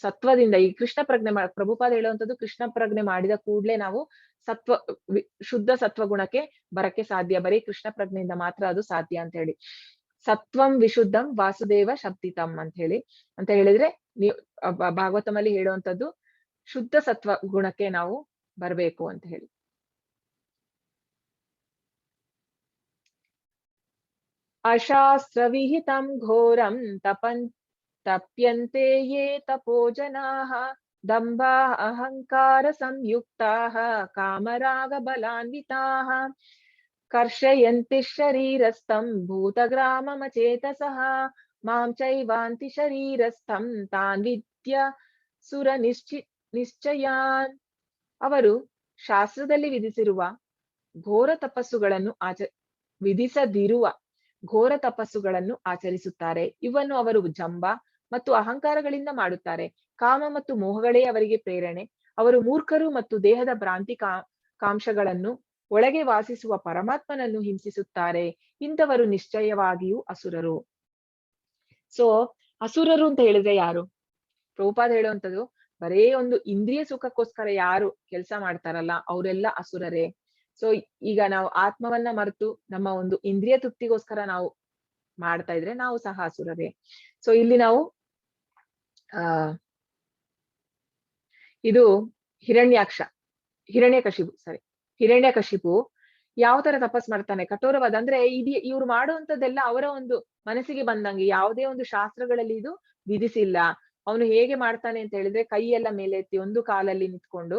ಸತ್ವದಿಂದ ಈ ಕೃಷ್ಣ ಪ್ರಜ್ಞೆ ಪ್ರಭುಪಾದ ಹೇಳುವಂತದ್ದು, ಕೃಷ್ಣ ಪ್ರಜ್ಞೆ ಮಾಡಿದ ಕೂಡ್ಲೆ ನಾವು ಸತ್ವ ಶುದ್ಧ ಸತ್ವ ಗುಣಕ್ಕೆ ಬರಕ್ಕೆ ಸಾಧ್ಯ. ಬರೀ ಕೃಷ್ಣ ಪ್ರಜ್ಞೆಯಿಂದ ಮಾತ್ರ ಅದು ಸಾಧ್ಯ ಅಂತ ಹೇಳಿ. ಸತ್ವಂ ವಿಶುದ್ಧಂ ವಾಸುದೇವ ಶಬ್ದಿತಂ ಅಂತ ಹೇಳಿದ್ರೆ ನೀವು ಭಾಗವತಮಲ್ಲಿ ಹೇಳುವಂತದ್ದು ಶುದ್ಧ ಸತ್ವ ಗುಣಕ್ಕೆ ನಾವು ಬರ್ಬೇಕು ಅಂತ ಹೇಳಿ. ಅಶಾಸ್ತ್ರ ವಿಹಿತಂ ಘೋರಂ ತಪ್ಯಂತೆ ಯೇ ತಪೋ ಜನಾಃ ದಂಭ ಅಹಂಕಾರ ಸಂಯುಕ್ತಾಃ ಕಾಮರಾಗ ಬಲಾನ್ವಿತಾಃ ಕರ್ಷಯಂತಿ ಶರೀರಸ್ಥಂ ಭೂತಗ್ರಾಮಮಚೇತಸಃ ಮಾಂ ಚೈವಾಂತಿ ಶರೀರಸ್ಥಂ ತಾನ್ ವಿದ್ಯ ಸುರ ನಿಶ್ಚಯಾನ್. ಅವರು ಶಾಸ್ತ್ರದಲ್ಲಿ ವಿಧಿಸಿರುವ ಘೋರ ತಪಸ್ಸುಗಳನ್ನು ವಿಧಿಸದಿರುವ ಘೋರ ತಪಸ್ಸುಗಳನ್ನು ಆಚರಿಸುತ್ತಾರೆ. ಇವನ್ನು ಅವರು ಜಂಬ ಮತ್ತು ಅಹಂಕಾರಗಳಿಂದ ಮಾಡುತ್ತಾರೆ. ಕಾಮ ಮತ್ತು ಮೋಹಗಳೇ ಅವರಿಗೆ ಪ್ರೇರಣೆ. ಅವರು ಮೂರ್ಖರು ಮತ್ತು ದೇಹದ ಭ್ರಾಂತಿ ಕಾಂಶಗಳನ್ನು ಒಳಗೆ ವಾಸಿಸುವ ಪರಮಾತ್ಮನನ್ನು ಹಿಂಸಿಸುತ್ತಾರೆ. ಇಂಥವರು ನಿಶ್ಚಯವಾಗಿಯೂ ಅಸುರರು. ಸೊ ಅಸುರರು ಅಂತ ಹೇಳಿದ್ರೆ ಯಾರು? ಪ್ರಭುಪಾದ ಹೇಳುವಂಥದ್ದು, ಬರೇ ಒಂದು ಇಂದ್ರಿಯ ಸುಖಕ್ಕೋಸ್ಕರ ಯಾರು ಕೆಲಸ ಮಾಡ್ತಾರಲ್ಲ ಅವರೆಲ್ಲ ಅಸುರರೇ. ಸೊ ಈಗ ನಾವು ಆತ್ಮವನ್ನ ಮರೆತು ನಮ್ಮ ಒಂದು ಇಂದ್ರಿಯ ತೃಪ್ತಿಗೋಸ್ಕರ ನಾವು ಮಾಡ್ತಾ ಇದ್ರೆ ನಾವು ಸಹ ಅಸುರರೇ. ಸೊ ಇಲ್ಲಿ ನಾವು ಇದು ಹಿರಣ್ಯಕಶಿಪು ಯಾವ ತರ ತಪಸ್ ಮಾಡ್ತಾನೆ, ಕಠೋರವಾದ. ಅಂದ್ರೆ ಇವ್ರು ಮಾಡುವಂತದ್ದೆಲ್ಲ ಅವರ ಒಂದು ಮನಸ್ಸಿಗೆ ಬಂದಂಗೆ, ಯಾವುದೇ ಒಂದು ಶಾಸ್ತ್ರಗಳಲ್ಲಿ ಇದು ವಿಧಿಸಿಲ್ಲ. ಅವನು ಹೇಗೆ ಮಾಡ್ತಾನೆ ಅಂತ ಹೇಳಿದ್ರೆ, ಕೈಯೆಲ್ಲ ಮೇಲೆ ಎತ್ತಿ ಒಂದು ಕಾಲಲ್ಲಿ ನಿಂತ್ಕೊಂಡು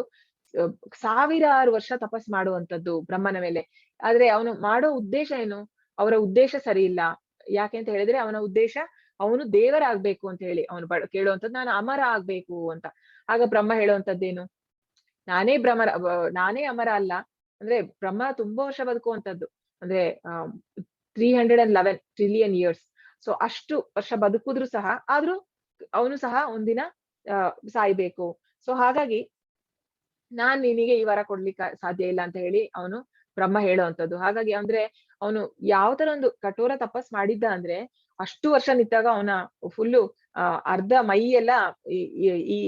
ಸಾವಿರಾರು ವರ್ಷ ತಪಸ್ ಮಾಡುವಂತದ್ದು ಬ್ರಹ್ಮನ ಮೇಲೆ. ಆದ್ರೆ ಅವನು ಮಾಡೋ ಉದ್ದೇಶ ಏನು? ಅವರ ಉದ್ದೇಶ ಸರಿ ಇಲ್ಲ. ಯಾಕೆ ಅಂತ ಹೇಳಿದ್ರೆ ಅವನ ಉದ್ದೇಶ ಅವನು ದೇವರಾಗ್ಬೇಕು ಅಂತ ಹೇಳಿ ಅವನು ಕೇಳುವಂಥದ್ದು, ನಾನು ಅಮರ ಆಗ್ಬೇಕು ಅಂತ. ಆಗ ಬ್ರಹ್ಮ ಹೇಳುವಂತದ್ದೇನು, ನಾನೇ ಅಮರ ಅಲ್ಲ. ಅಂದ್ರೆ ಬ್ರಹ್ಮ ತುಂಬಾ ವರ್ಷ ಬದುಕುವಂತದ್ದು, ಅಂದ್ರೆ 311 ಟ್ರಿಲಿಯನ್ ಇಯರ್ಸ್. ಸೊ ಅಷ್ಟು ವರ್ಷ ಬದುಕುದ್ರು ಸಹ ಆದ್ರೂ ಅವನು ಸಹ ಒಂದಿನ ಸಾಯ್ಬೇಕು. ಸೊ ಹಾಗಾಗಿ ನಾನ್ ನಿನಗೆ ಈ ವರ ಕೊಡ್ಲಿಕ್ಕೆ ಸಾಧ್ಯ ಇಲ್ಲ ಅಂತ ಹೇಳಿ ಅವನು ಬ್ರಹ್ಮ ಹೇಳುವಂಥದ್ದು. ಹಾಗಾಗಿ ಅಂದ್ರೆ ಅವನು ಯಾವ ತರ ಒಂದು ಕಠೋರ ತಪಸ್ ಮಾಡಿದ್ದ ಅಂದ್ರೆ, ಅಷ್ಟು ವರ್ಷ ನಿಂತಾಗ ಅವನ ಫುಲ್ಲು ಅರ್ಧ ಮೈ ಎಲ್ಲ ಈ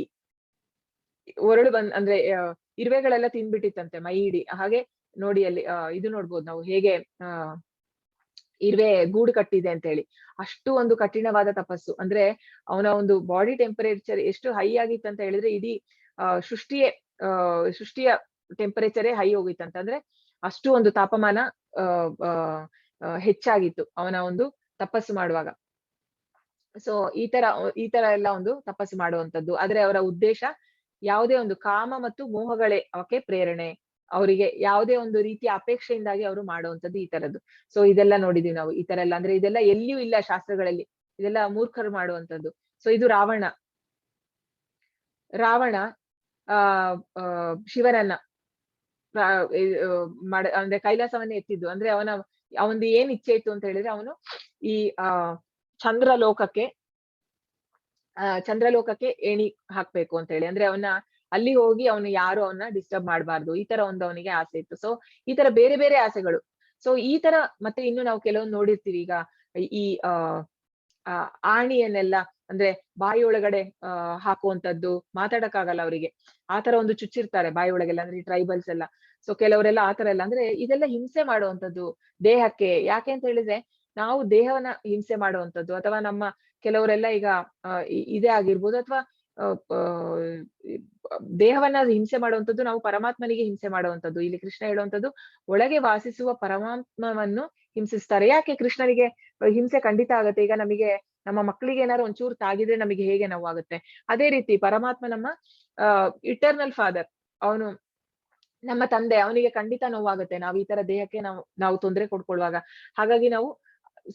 ಒರಳು ಅಂದ್ರೆ ಇರುವೆಗಳೆಲ್ಲ ತಿಂದ್ಬಿಟ್ಟಿತ್ತಂತೆ ಮೈ ಇಡೀ. ಹಾಗೆ ನೋಡಿ ಅಲ್ಲಿ ಇದು ನೋಡ್ಬೋದು ನಾವು ಹೇಗೆ ಇರುವೆ ಗೂಡು ಕಟ್ಟಿದೆ ಅಂತ ಹೇಳಿ. ಅಷ್ಟು ಒಂದು ಕಠಿಣವಾದ ತಪಸ್ಸು. ಅಂದ್ರೆ ಅವನ ಒಂದು ಬಾಡಿ ಟೆಂಪರೇಚರ್ ಎಷ್ಟು ಹೈ ಆಗಿತ್ತು ಅಂತ ಹೇಳಿದ್ರೆ, ಇಡೀ ಸೃಷ್ಟಿಯ ಟೆಂಪರೇಚರೇ ಹೈ ಹೋಗಿತ್ತಂತ. ಅಂದ್ರೆ ಅಷ್ಟು ಒಂದು ತಾಪಮಾನ ಹೆಚ್ಚಾಗಿತ್ತು ಅವನ ಒಂದು ತಪಸ್ಸು ಮಾಡುವಾಗ. ಸೊ ಈ ತರ ಎಲ್ಲ ಒಂದು ತಪಸ್ಸು ಮಾಡುವಂತದ್ದು. ಆದ್ರೆ ಅವರ ಉದ್ದೇಶ ಯಾವುದೇ ಒಂದು ಕಾಮ ಮತ್ತು ಮೋಹಗಳೇ ಅವಕ್ಕೆ ಪ್ರೇರಣೆ. ಅವರಿಗೆ ಯಾವುದೇ ಒಂದು ರೀತಿಯ ಅಪೇಕ್ಷೆಯಿಂದಾಗಿ ಅವರು ಮಾಡುವಂತದ್ದು ಈ ತರದ್ದು. ಸೊ ಇದೆಲ್ಲ ನೋಡಿದೀವಿ ನಾವು. ಈ ತರ ಎಲ್ಲ ಅಂದ್ರೆ ಇದೆಲ್ಲ ಎಲ್ಲಿಯೂ ಇಲ್ಲ ಶಾಸ್ತ್ರಗಳಲ್ಲಿ, ಇದೆಲ್ಲ ಮೂರ್ಖರು ಮಾಡುವಂತದ್ದು. ಸೊ ಇದು ರಾವಣ ಶಿವನನ್ನ ಅಂದ್ರೆ ಕೈಲಾಸವನ್ನ ಎತ್ತಿದ್ದು. ಅಂದ್ರೆ ಅವನದು ಏನ್ ಇಚ್ಛೆ ಇತ್ತು ಅಂತ ಹೇಳಿದ್ರೆ, ಅವನು ಈ ಚಂದ್ರಲೋಕಕ್ಕೆ ಏಣಿ ಹಾಕ್ಬೇಕು ಅಂತ ಹೇಳಿ. ಅಂದ್ರೆ ಅಲ್ಲಿ ಹೋಗಿ ಅವನು ಯಾರು ಅವನ್ನ ಡಿಸ್ಟರ್ಬ್ ಮಾಡಬಾರ್ದು, ಈ ತರ ಒಂದು ಅವನಿಗೆ ಆಸೆ ಇತ್ತು. ಸೊ ಈ ತರ ಬೇರೆ ಬೇರೆ ಆಸೆಗಳು. ಸೊ ಈ ತರ ಮತ್ತೆ ಇನ್ನು ನಾವು ಕೆಲವೊಂದು ನೋಡಿರ್ತೀವಿ. ಈಗ ಈ ಆಣಿಯನ್ನೆಲ್ಲ ಅಂದ್ರೆ ಬಾಯಿ ಒಳಗಡೆ ಹಾಕುವಂತದ್ದು, ಮಾತಾಡಕ್ಕಾಗಲ್ಲ ಅವರಿಗೆ, ಆತರ ಒಂದು ಚುಚ್ಚಿರ್ತಾರೆ ಬಾಯಿ ಒಳಗೆಲ್ಲ. ಅಂದ್ರೆ ಈ ಟ್ರೈಬಲ್ಸ್ ಎಲ್ಲ. ಸೊ ಕೆಲವರೆಲ್ಲ ಆತರ ಎಲ್ಲ ಅಂದ್ರೆ ಇದೆಲ್ಲ ಹಿಂಸೆ ಮಾಡುವಂತದ್ದು ದೇಹಕ್ಕೆ. ಯಾಕೆ ಅಂತ ಹೇಳಿದ್ರೆ, ನಾವು ದೇಹವನ್ನ ಹಿಂಸೆ ಮಾಡುವಂತದ್ದು, ಅಥವಾ ನಮ್ಮ ಕೆಲವರೆಲ್ಲ ಈಗ ಇದೇ ಆಗಿರ್ಬೋದು, ಅಥವಾ ದೇಹವನ್ನ ಹಿಂಸೆ ಮಾಡುವಂತದ್ದು, ನಾವು ಪರಮಾತ್ಮನಿಗೆ ಹಿಂಸೆ ಮಾಡುವಂತದ್ದು. ಇಲ್ಲಿ ಕೃಷ್ಣ ಹೇಳುವಂತದ್ದು ಒಳಗೆ ವಾಸಿಸುವ ಪರಮಾತ್ಮವನ್ನು ಹಿಂಸಿಸ್ತಾರೆ. ಯಾಕೆ ಕೃಷ್ಣನಿಗೆ ಹಿಂಸೆ ಖಂಡಿತ ಆಗತ್ತೆ. ಈಗ ನಮಗೆ ನಮ್ಮ ಮಕ್ಕಳಿಗೆ ಏನಾದ್ರು ಒಂಚೂರು ತಾಗಿದ್ರೆ ನಮಗೆ ಹೇಗೆ ನೋವಾಗುತ್ತೆ, ಅದೇ ರೀತಿ ಪರಮಾತ್ಮ ನಮ್ಮ ಇಟರ್ನಲ್ ಫಾದರ್, ಅವನು ನಮ್ಮ ತಂದೆ, ಅವನಿಗೆ ಖಂಡಿತ ನೋವಾಗುತ್ತೆ ನಾವು ಈ ತರ ದೇಹಕ್ಕೆ ನಾವು ತೊಂದರೆ ಕೊಡ್ಕೊಳ್ಳುವಾಗ. ಹಾಗಾಗಿ ನಾವು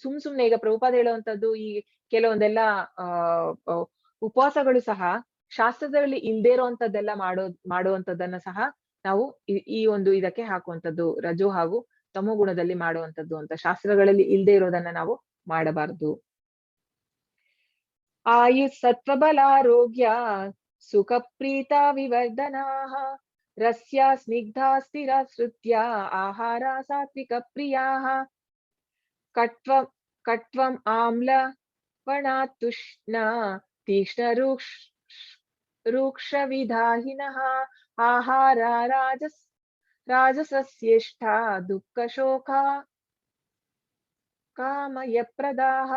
ಸುಮ್ನೆ ಈಗ ಪ್ರಭುಪಾದ ಹೇಳುವಂತದ್ದು ಈ ಕೆಲವೊಂದೆಲ್ಲ ಉಪವಾಸಗಳು ಸಹ ಶಾಸ್ತ್ರದಲ್ಲಿ ಇಲ್ದೇ ಇರುವಂತದ್ದೆಲ್ಲ ಮಾಡುವಂತದ್ದನ್ನ ಸಹ ನಾವು ಈ ಒಂದು ಇದಕ್ಕೆ ಹಾಕುವಂತದ್ದು, ರಜೋ ಹಾಗೂ ತಮೋ ಗುಣದಲ್ಲಿ ಮಾಡುವಂತದ್ದು ಅಂತ. ಶಾಸ್ತ್ರಗಳಲ್ಲಿ ಇಲ್ದೇ ಇರೋದನ್ನ ನಾವು ಮಾಡಬಾರದು. ಆಯುಸ್ ಸತ್ವಬಲಾರೋಗ್ಯ ಸುಖ ಪ್ರೀತ ವಿವರ್ಧನಾಃ ರಸ್ಯ ಸ್ನಿಗ್ಧ ಸ್ಥಿರ ಶ್ರುತ್ಯ ಆಹಾರ ಸಾತ್ವಿಕ ಪ್ರಿಯಾಃ ಕಟ್ವಂ ಆಮ್ಲ ವಣಾತುಷ್ಣ ತೀಕ್ಷ್ಣ ರೂಕ್ಷ ವಿಧಾಹಿನಃ ಆಹಾರ ರಾಜಸಸ್ಯೇಷ್ಠ ದುಃಖ ಶೋಕ ಕಾಮಯಪ್ರದಾಃ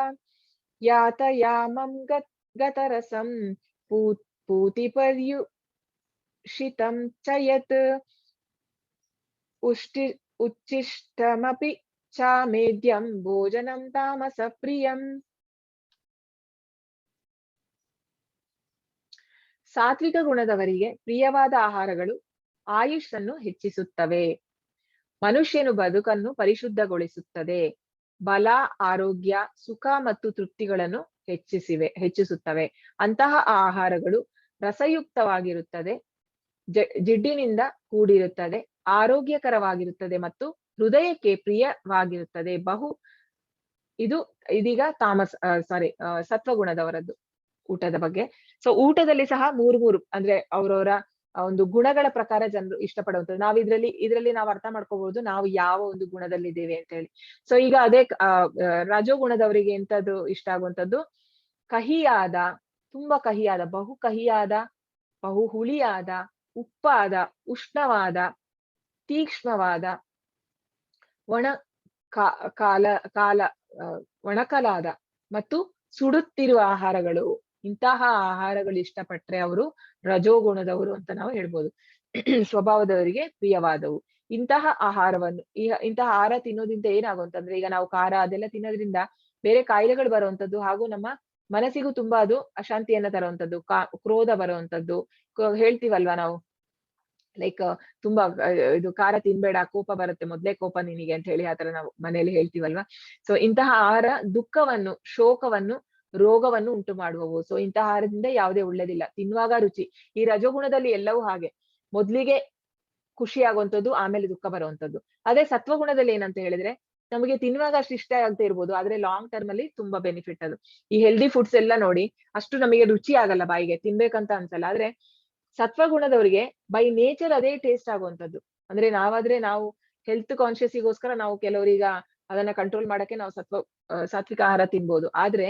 ಯಾತಯಾಮಂ ಗತರಸಂ ಪೂತಿಪರ್ಯುಷಿತಂ ಚ ಯತ್ ಉಚ್ಚಿಷ್ಟಮಪಿ ಚಾಮೇದ್ಯಂ ಭೋಜನಂ ತಾಮಸ ಪ್ರಿಯಂ. ಸಾತ್ವಿಕ ಗುಣದವರಿಗೆ ಪ್ರಿಯವಾದ ಆಹಾರಗಳು ಆಯುಷನ್ನು ಹೆಚ್ಚಿಸುತ್ತವೆ, ಮನುಷ್ಯನು ಬದುಕನ್ನು ಪರಿಶುದ್ಧಗೊಳಿಸುತ್ತದೆ, ಬಲ, ಆರೋಗ್ಯ, ಸುಖ ಮತ್ತು ತೃಪ್ತಿಗಳನ್ನು ಹೆಚ್ಚಿಸುತ್ತವೆ. ಅಂತಹ ಆಹಾರಗಳು ರಸಯುಕ್ತವಾಗಿರುತ್ತದೆ, ಜಿಡ್ಡಿನಿಂದ ಕೂಡಿರುತ್ತದೆ, ಆರೋಗ್ಯಕರವಾಗಿರುತ್ತದೆ ಮತ್ತು ಹೃದಯಕ್ಕೆ ಪ್ರಿಯವಾಗಿರುತ್ತದೆ. ಇದೀಗ ಸತ್ವಗುಣದವರದ್ದು ಊಟದ ಬಗ್ಗೆ. ಸೊ ಊಟದಲ್ಲಿ ಸಹ ಮೂರು ಅಂದ್ರೆ ಅವರವರ ಒಂದು ಗುಣಗಳ ಪ್ರಕಾರ ಜನರು ಇಷ್ಟಪಡುವಂಥದ್ದು. ನಾವ್ ಇದ್ರಲ್ಲಿ ನಾವು ಅರ್ಥ ಮಾಡ್ಕೋಬಹುದು ನಾವು ಯಾವ ಒಂದು ಗುಣದಲ್ಲಿದ್ದೇವೆ ಅಂತ ಹೇಳಿ. ಸೊ ಈಗ ಅದೇ ರಜೋ ಗುಣದವರಿಗೆ ಎಂತದ್ದು ಇಷ್ಟ ಆಗುವಂತದ್ದು, ಕಹಿಯಾದ, ತುಂಬಾ ಕಹಿಯಾದ, ಬಹು ಕಹಿಯಾದ, ಬಹು ಹುಳಿಯಾದ, ಉಪ್ಪಾದ, ಉಷ್ಣವಾದ, ತೀಕ್ಷ್ಣವಾದ, ಒಣಕಲಾದ ಮತ್ತು ಸುಡುತ್ತಿರುವ ಆಹಾರಗಳು, ಇಂತಹ ಆಹಾರಗಳು ಇಷ್ಟಪಟ್ರೆ ಅವರು ರಜೋಗುಣದವರು ಅಂತ ನಾವು ಹೇಳ್ಬೋದು. ಸ್ವಭಾವದವರಿಗೆ ಪ್ರಿಯವಾದವು ಇಂತಹ ಆಹಾರ ತಿನ್ನೋದ್ರಿಂದ ಏನಾಗುವಂತಂದ್ರೆ, ಈಗ ನಾವು ಖಾರ ಅದೆಲ್ಲ ತಿನ್ನೋದ್ರಿಂದ ಬೇರೆ ಕಾಯಿಲೆಗಳು ಬರುವಂತದ್ದು, ಹಾಗೂ ನಮ್ಮ ಮನಸ್ಸಿಗೂ ತುಂಬಾ ಅದು ಅಶಾಂತಿಯನ್ನ ತರುವಂತದ್ದು, ಕ್ರೋಧ ಬರುವಂತದ್ದು. ಹೇಳ್ತೀವಲ್ವಾ ನಾವು, ಲೈಕ್ ತುಂಬಾ ಇದು ಖಾರ ತಿನ್ಬೇಡ, ಕೋಪ ಬರುತ್ತೆ, ಮೊದ್ಲೇ ಕೋಪ ನಿನಗೆ ಅಂತ ಹೇಳಿ ಆತರ ನಾವು ಮನೆಯಲ್ಲಿ ಹೇಳ್ತೀವಲ್ವಾ. ಸೊ ಇಂತಹ ಆಹಾರ ದುಃಖವನ್ನು, ಶೋಕವನ್ನು, ರೋಗವನ್ನು ಉಂಟು ಮಾಡುವವು. ಸೊ ಇಂತಹ ಆಹಾರದಿಂದ ಯಾವುದೇ ಒಳ್ಳೇದಿಲ್ಲ. ತಿನ್ನುವಾಗ ರುಚಿ, ಈ ರಜೋಗುಣದಲ್ಲಿ ಎಲ್ಲವೂ ಹಾಗೆ, ಮೊದ್ಲಿಗೆ ಖುಷಿ ಆಗುವಂಥದ್ದು, ಆಮೇಲೆ ದುಃಖ ಬರುವಂತದ್ದು. ಅದೇ ಸತ್ವಗುಣದಲ್ಲಿ ಏನಂತ ಹೇಳಿದ್ರೆ, ನಮಗೆ ತಿನ್ನುವಾಗ ಅಷ್ಟು ಇಷ್ಟ ಆಗ್ತಾ ಇರ್ಬೋದು, ಆದ್ರೆ ಲಾಂಗ್ ಟರ್ಮ್ ಅಲ್ಲಿ ತುಂಬಾ ಬೆನಿಫಿಟ್ ಅದು. ಈ ಹೆಲ್ದಿ ಫುಡ್ಸ್ ಎಲ್ಲ ನೋಡಿ ಅಷ್ಟು ನಮಗೆ ರುಚಿ ಆಗಲ್ಲ, ಬಾಯಿಗೆ ತಿನ್ಬೇಕಂತ ಅನ್ಸಲ್ಲ. ಆದ್ರೆ ಸತ್ವಗುಣದವರಿಗೆ ಬೈ ನೇಚರ್ ಅದೇ ಟೇಸ್ಟ್ ಆಗುವಂತದ್ದು. ಅಂದ್ರೆ ನಾವು ಹೆಲ್ತ್ ಕಾನ್ಶಿಯಸ್ಗೋಸ್ಕರ ನಾವು ಕೆಲವರೀಗ ಅದನ್ನ ಕಂಟ್ರೋಲ್ ಮಾಡಕ್ಕೆ ನಾವು ಸಾತ್ವಿಕ ಆಹಾರ ತಿನ್ಬೋದು. ಆದ್ರೆ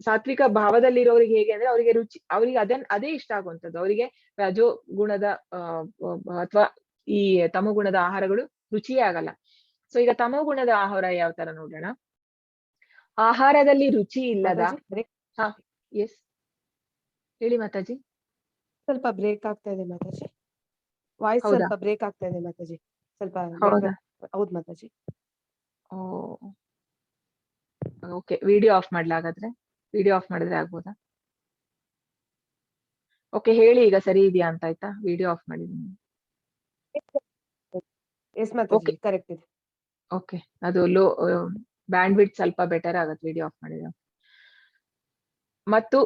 ಸಾತ್ವಿಕ ಭಾವದಲ್ಲಿರೋರಿಗೆ ಹೇಗೆ ಅಂದ್ರೆ, ಅವರಿಗೆ ರುಚಿ, ಅವರಿಗೆ ಅದೇ ಇಷ್ಟ ಆಗುವಂತದ್ದು. ಅವರಿಗೆ ರಜೋ ಗುಣದ ಅಥವಾ ಈ ತಮೋ ಗುಣದ ಆಹಾರಗಳು ರುಚಿಯೇ ಆಗಲ್ಲ. ಸೊ ಈಗ ತಮೋ ಗುಣದ ಆಹಾರ ಯಾವ ತರ ನೋಡೋಣ. ಆಹಾರದಲ್ಲಿ ರುಚಿ ಇಲ್ಲದ, ಹಾ ಎಸ್ ಹೇಳಿ ಮಾತಾಜಿ. ಸ್ವಲ್ಪ ಬ್ರೇಕ್ ಆಗ್ತಾ ಇದೆ ಮಾತಾಜಿ, ವಾಯ್ಸ್ ಹೌದಾ? ಸ್ವಲ್ಪ ಬ್ರೇಕ್ ಆಗ್ತಾ ಇದೆ ಮಾತಾಜಿ, ಸ್ವಲ್ಪ ಹೌದಾ? ಹೌದು ಮಾತಾಜಿ. ಓಕೆ, ವಿಡಿಯೋ ಆಫ್ ಮಾಡ್ಲಾಗಾದ್ರೆ, ವಿಡಿಯೋ ಆಫ್ ಮಾಡಿದ್ರೆ ಆಗ್ಬೋದಾ? ಓಕೆ ಹೇಳಿ, ಈಗ ಸರಿ ಇದೆಯಾ ಅಂತ. ಆಯ್ತಾ, ವಿಡಿಯೋ ಆಫ್ ಮಾಡಿದ್ದೀನಿ. ಎಸ್ ಮಾತಾಜಿ, ಕರೆಕ್ಟ್ ಇದೆ. ಓಕೆ, ಅದು ಲೋ ಬ್ಯಾಂಡ್ ವಿಡ್ತ್ ಸ್ವಲ್ಪ ಬೆಟರ್ ಆಗತ್ತೆ ವಿಡಿಯೋ ಆಫ್ ಮಾಡಿದ್ರೆ. ಮತ್ತು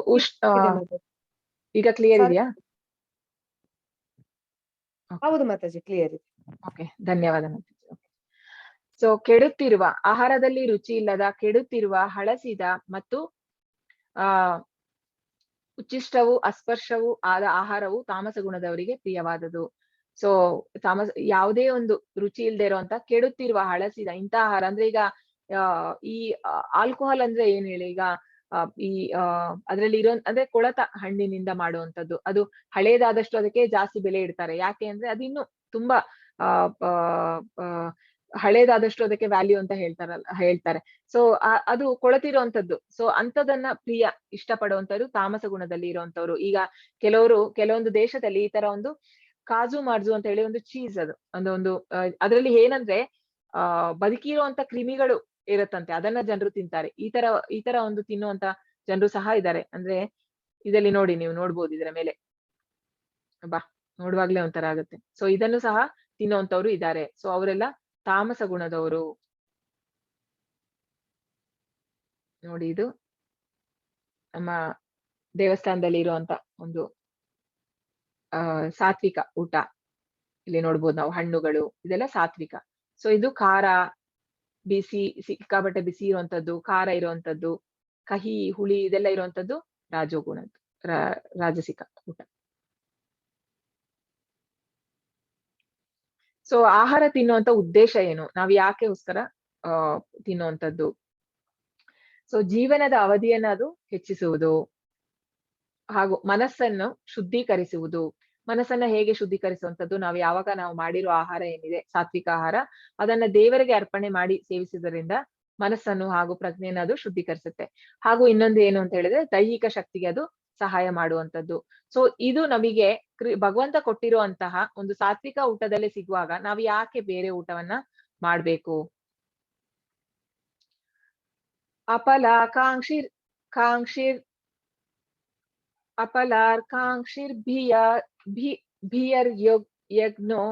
ಈಗ ಕ್ಲಿಯರ್ ಇದೆಯಾ? ಹೌದು ಮಾತಾಜಿ, ಕ್ಲಿಯರ್ ಇದೆ. ಓಕೆ, ಧನ್ಯವಾದ ಮಾತಾಜಿ. ಸೊ ಕೆಡುತ್ತಿರುವ ಆಹಾರದಲ್ಲಿ ರುಚಿ ಇಲ್ಲದ, ಕೆಡುತ್ತಿರುವ, ಹಳಸಿದ ಮತ್ತು ಉಚ್ಚಿಷ್ಟವೂ ಅಸ್ಪರ್ಶವೂ ಆದ ಆಹಾರವು ತಾಮಸ ಗುಣದವರಿಗೆ ಪ್ರಿಯವಾದದು. ಸೊ ಯಾವುದೇ ಒಂದು ರುಚಿ ಇಲ್ಲದೆ ಇರುವಂತ, ಕೆಡುತ್ತಿರುವ, ಹಳಸಿದ ಇಂಥ ಆಹಾರ ಅಂದ್ರೆ, ಈಗ ಈ ಆಲ್ಕೋಹಾಲ್ ಅಂದ್ರೆ ಏನ್ ಹೇಳಿ, ಈಗ ಅದ್ರಲ್ಲಿ ಅಂದ್ರೆ ಕೊಳತ ಹಣ್ಣಿನಿಂದ ಮಾಡುವಂತದ್ದು. ಅದು ಹಳೇದಾದಷ್ಟು ಅದಕ್ಕೆ ಜಾಸ್ತಿ ಬೆಲೆ ಇಡ್ತಾರೆ. ಯಾಕೆ ಅಂದ್ರೆ ಅದು ಇನ್ನು ತುಂಬಾ ಹಳೇದಾದಷ್ಟು ಅದಕ್ಕೆ ವ್ಯಾಲ್ಯೂ ಅಂತ ಹೇಳ್ತಾರೆ. ಸೊ ಅದು ಕೊಳತಿರುವಂತದ್ದು. ಸೊ ಅಂತದನ್ನ ಇಷ್ಟಪಡುವಂತವ್ರು ತಾಮಸ ಗುಣದಲ್ಲಿ ಇರುವಂತವ್ರು. ಈಗ ಕೆಲವೊಂದು ದೇಶದಲ್ಲಿ ಈ ತರ ಒಂದು ಕಾಜು ಮಾರ್ಜು ಅಂತ ಹೇಳಿ ಒಂದು ಚೀಸ್ ಅದು ಒಂದು ಅದ್ರಲ್ಲಿ ಏನಂದ್ರೆ ಬದುಕಿರುವಂತ ಕ್ರಿಮಿಗಳು ಇರತ್ತಂತೆ, ಅದನ್ನ ಜನರು ತಿಂತಾರೆ. ಈ ತರ ಒಂದು ತಿನ್ನುವಂತ ಜನರು ಸಹ ಇದ್ದಾರೆ. ಅಂದ್ರೆ ಇದರಲ್ಲಿ ನೋಡಿ, ನೀವು ನೋಡ್ಬೋದು ಇದರ ಮೇಲೆ ನೋಡುವಾಗ್ಲೇ ಒಂಥರ ಆಗುತ್ತೆ. ಸೊ ಇದನ್ನು ಸಹ ತಿನ್ನುವಂತವ್ರು ಇದ್ದಾರೆ. ಸೊ ಅವರೆಲ್ಲ ತಾಮಸ ಗುಣದವರು. ನೋಡಿ, ಇದು ನಮ್ಮ ದೇವಸ್ಥಾನದಲ್ಲಿ ಇರುವಂತ ಒಂದು ಸಾತ್ವಿಕ ಊಟ. ಇಲ್ಲಿ ನೋಡ್ಬೋದು ನಾವು, ಹಣ್ಣುಗಳು ಇದೆಲ್ಲ ಸಾತ್ವಿಕ. ಸೊ ಇದು ಖಾರ, ಬಿಸಿ, ಸಿಕ್ಕಾಪಟ್ಟೆ ಬಿಸಿ ಇರುವಂತದ್ದು, ಖಾರ ಇರುವಂತದ್ದು, ಕಹಿ, ಹುಳಿ ಇದೆಲ್ಲ ಇರುವಂತದ್ದು ರಾಜೋಗುಣದ್ದು, ರಾಜಸಿಕ ಊಟ. ಸೊ ಆಹಾರ ತಿನ್ನುವಂತ ಉದ್ದೇಶ ಏನು, ನಾವ್ ಯಾಕೆಗೋಸ್ಕರ ತಿನ್ನುವಂತದ್ದು? ಸೊ ಜೀವನದ ಅವಧಿಯನ್ನ ಅದು ಹೆಚ್ಚಿಸುವುದು, ಹಾಗೂ ಮನಸ್ಸನ್ನು ಶುದ್ಧೀಕರಿಸುವುದು. ಮನಸ್ಸನ್ನ ಹೇಗೆ ಶುದ್ಧೀಕರಿಸುವಂತದ್ದು? ಯಾವಾಗ ನಾವು ಮಾಡಿರೋ ಆಹಾರ ಏನಿದೆ ಸಾತ್ವಿಕ ಆಹಾರ, ಅದನ್ನ ದೇವರಿಗೆ ಅರ್ಪಣೆ ಮಾಡಿ ಸೇವಿಸುವುದರಿಂದ ಮನಸ್ಸನ್ನು ಹಾಗೂ ಪ್ರಜ್ಞೆಯನ್ನು ಅದು ಶುದ್ಧೀಕರಿಸುತ್ತೆ. ಹಾಗೂ ಇನ್ನೊಂದು ಏನು ಅಂತ ಹೇಳಿದ್ರೆ, ದೈಹಿಕ ಶಕ್ತಿಗೆ ಅದು ಸಹಾಯ ಮಾಡುವಂತದ್ದು. ಸೊ ಇದು ನಮಗೆ ಭಗವಂತ ಕೊಟ್ಟಿರುವಂತಹ ಒಂದು ಸಾತ್ವಿಕ ಊಟದಲ್ಲಿ ಸಿಗುವಾಗ ನಾವು ಯಾಕೆ ಬೇರೆ ಊಟವನ್ನ ಮಾಡ್ಬೇಕು? ಅಪಲಾಕಾಂಕ್ಷಿರ್ ಯಜ್ಞೋ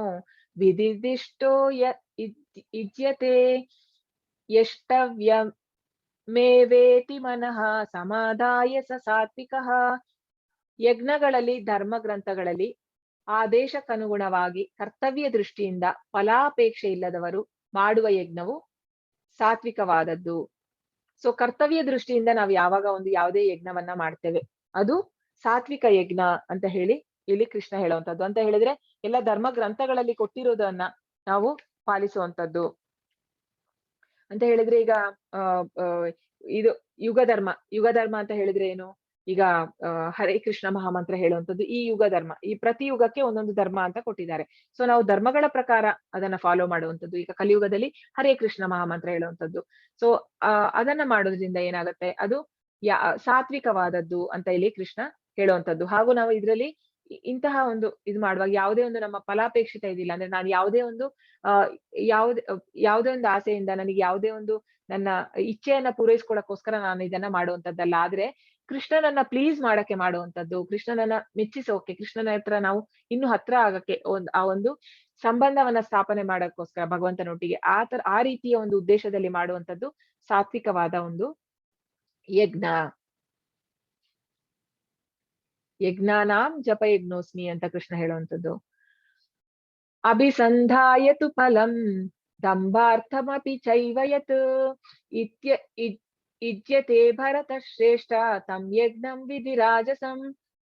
ವಿಧಿದಿಷ್ಟೋ ಯುಜ್ಯತೆ ಯಷ್ಟವ್ಯಮೇವೇತಿ ಮನಃ ಸಮಾಧಾಯ ಸ ಸಾತ್ವಿಕಃ. ಯಜ್ಞಗಳಲ್ಲಿ, ಧರ್ಮ ಗ್ರಂಥಗಳಲ್ಲಿ ಆದೇಶಕ್ಕನುಗುಣವಾಗಿ ಕರ್ತವ್ಯ ದೃಷ್ಟಿಯಿಂದ ಫಲಾಪೇಕ್ಷೆ ಇಲ್ಲದವರು ಮಾಡುವ ಯಜ್ಞವು ಸಾತ್ವಿಕವಾದದ್ದು. ಸೊ ಕರ್ತವ್ಯ ದೃಷ್ಟಿಯಿಂದ ನಾವು ಯಾವಾಗ ಯಾವುದೇ ಯಜ್ಞವನ್ನ ಮಾಡ್ತೇವೆ, ಅದು ಸಾತ್ವಿಕ ಯಜ್ಞ ಅಂತ ಹೇಳಿ ಇಲ್ಲಿ ಕೃಷ್ಣ ಹೇಳುವಂತದ್ದು. ಅಂತ ಹೇಳಿದ್ರೆ ಎಲ್ಲ ಧರ್ಮ ಗ್ರಂಥಗಳಲ್ಲಿ ಕೊಟ್ಟಿರೋದನ್ನ ನಾವು ಪಾಲಿಸುವಂತದ್ದು. ಅಂತ ಹೇಳಿದ್ರೆ ಈಗ ಇದು ಯುಗ ಧರ್ಮ ಅಂತ ಹೇಳಿದ್ರೆ ಏನು? ಈಗ ಹರೇ ಕೃಷ್ಣ ಮಹಾಮಂತ್ರ ಹೇಳುವಂತದ್ದು ಈ ಯುಗ ಧರ್ಮ. ಈ ಪ್ರತಿ ಯುಗಕ್ಕೆ ಒಂದೊಂದು ಧರ್ಮ ಅಂತ ಕೊಟ್ಟಿದ್ದಾರೆ. ಸೊ ನಾವು ಧರ್ಮಗಳ ಪ್ರಕಾರ ಅದನ್ನ ಫಾಲೋ ಮಾಡುವಂತದ್ದು. ಈಗ ಕಲಿಯುಗದಲ್ಲಿ ಹರೇ ಕೃಷ್ಣ ಮಹಾಮಂತ್ರ ಹೇಳುವಂತದ್ದು. ಸೊ ಅದನ್ನ ಮಾಡೋದ್ರಿಂದ ಏನಾಗುತ್ತೆ, ಅದು ಸಾತ್ವಿಕವಾದದ್ದು ಅಂತ ಇಲ್ಲಿ ಕೃಷ್ಣ ಹೇಳುವಂತದ್ದು. ಹಾಗೂ ನಾವು ಇದ್ರಲ್ಲಿ ಇಂತಹ ಒಂದು ಇದು ಮಾಡುವಾಗ ಯಾವುದೇ ಒಂದು ನಮ್ಮ ಫಲಾಪೇಕ್ಷಿತ ಇದಿಲ್ಲ. ಅಂದ್ರೆ ನಾನು ಯಾವುದೇ ಒಂದು ಯಾವುದೇ ಒಂದು ಆಸೆಯಿಂದ, ನನಗೆ ಯಾವುದೇ ಒಂದು ನನ್ನ ಇಚ್ಛೆಯನ್ನ ಪೂರೈಸ್ಕೊಳಕ್ಕೋಸ್ಕರ ನಾನು ಇದನ್ನ ಮಾಡುವಂತದ್ದಲ್ಲ. ಆದ್ರೆ ಕೃಷ್ಣನನ್ನ ಪ್ಲೀಸ್ ಮಾಡಕ್ಕೆ ಮಾಡುವಂತದ್ದು, ಕೃಷ್ಣನನ್ನ ಮೆಚ್ಚಿಸೋಕೆ, ಕೃಷ್ಣನ ಹತ್ರ ನಾವು ಇನ್ನು ಹತ್ರ ಆಗಕ್ಕೆ, ಆ ಒಂದು ಸಂಬಂಧವನ್ನ ಸ್ಥಾಪನೆ ಮಾಡಕ್ಕೋಸ್ಕರ ಭಗವಂತನೊಟ್ಟಿಗೆ ಆ ರೀತಿಯ ಒಂದು ಉದ್ದೇಶದಲ್ಲಿ ಮಾಡುವಂತದ್ದು ಸಾತ್ವಿಕವಾದ ಒಂದು ಯಜ್ಞ. ಯಜ್ಞಾನಾಂ ಜಪ ಯಜ್ಞೋಸ್ಮಿ ಅಂತ ಕೃಷ್ಣ ಹೇಳುವಂತದ್ದು. ಅಭಿಸಂಧಾಯತು ಫಲಂ ದಂಭಾರ್ಥಮಪಿ ಚೈವ ಯತ್ ಇಜ್ಯತೆ ಭರತ ಶ್ರೇಷ್ಠ ತಂ ಯಜ್ಞಂ ವಿಧಿರಾಜಸಂ.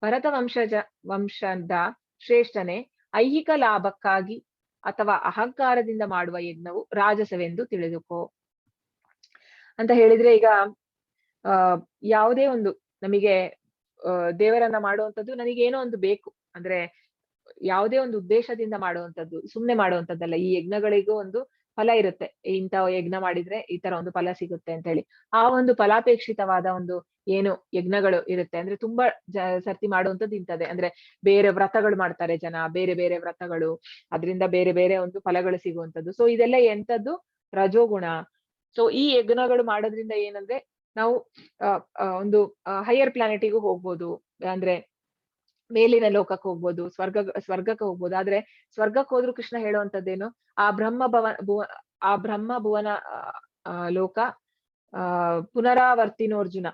ಭರತ ವಂಶದ ಶ್ರೇಷ್ಠನೇ, ಐಹಿಕ ಲಾಭಕ್ಕಾಗಿ ಅಥವಾ ಅಹಂಕಾರದಿಂದ ಮಾಡುವ ಯಜ್ಞವು ರಾಜಸವೆಂದು ತಿಳಿದುಕೋ ಅಂತ ಹೇಳಿದ್ರೆ, ಈಗ ಯಾವುದೇ ಒಂದು ನಮಗೆ ದೇವರನ್ನ ಮಾಡುವಂತದ್ದು ನನಗೆ ಏನೋ ಒಂದು ಬೇಕು ಅಂದ್ರೆ ಯಾವುದೇ ಒಂದು ಉದ್ದೇಶದಿಂದ ಮಾಡುವಂತದ್ದು, ಸುಮ್ನೆ ಮಾಡುವಂತದ್ದಲ್ಲ. ಈ ಯಜ್ಞಗಳಿಗೂ ಒಂದು ಫಲ ಇರುತ್ತೆ. ಇಂಥ ಯಜ್ಞ ಮಾಡಿದ್ರೆ ಈ ತರ ಒಂದು ಫಲ ಸಿಗುತ್ತೆ ಅಂತ ಹೇಳಿ ಆ ಒಂದು ಫಲಾಪೇಕ್ಷಿತವಾದ ಒಂದು ಏನು ಯಜ್ಞಗಳು ಇರುತ್ತೆ. ಅಂದ್ರೆ ತುಂಬಾ ಸರ್ತಿ ಮಾಡುವಂತದ್ದು ಇಂಥದ್ದೇ. ಅಂದ್ರೆ ಬೇರೆ ವ್ರತಗಳು ಮಾಡ್ತಾರೆ ಜನ, ಬೇರೆ ಬೇರೆ ವ್ರತಗಳು, ಅದರಿಂದ ಬೇರೆ ಬೇರೆ ಒಂದು ಫಲಗಳು ಸಿಗುವಂತದ್ದು. ಸೊ ಇದೆಲ್ಲ ಎಂತದ್ದು? ರಜೋಗುಣ. ಸೊ ಈ ಯಜ್ಞಗಳು ಮಾಡೋದ್ರಿಂದ ಏನಂದ್ರೆ ನಾವು ಒಂದು ಹೈಯರ್ ಪ್ಲಾನೆಟಿಗೂ ಹೋಗ್ಬೋದು, ಅಂದ್ರೆ ಮೇಲಿನ ಲೋಕಕ್ಕೆ ಹೋಗ್ಬೋದು, ಸ್ವರ್ಗಕ್ಕೆ ಹೋಗ್ಬೋದು. ಆದ್ರೆ ಸ್ವರ್ಗಕ್ಕೆ ಹೋದ್ರು ಕೃಷ್ಣ ಹೇಳುವಂತದ್ದೇನು, ಆ ಬ್ರಹ್ಮ ಭುವನ ಲೋಕ ಪುನರಾವರ್ತಿನೋರ್ಜುನ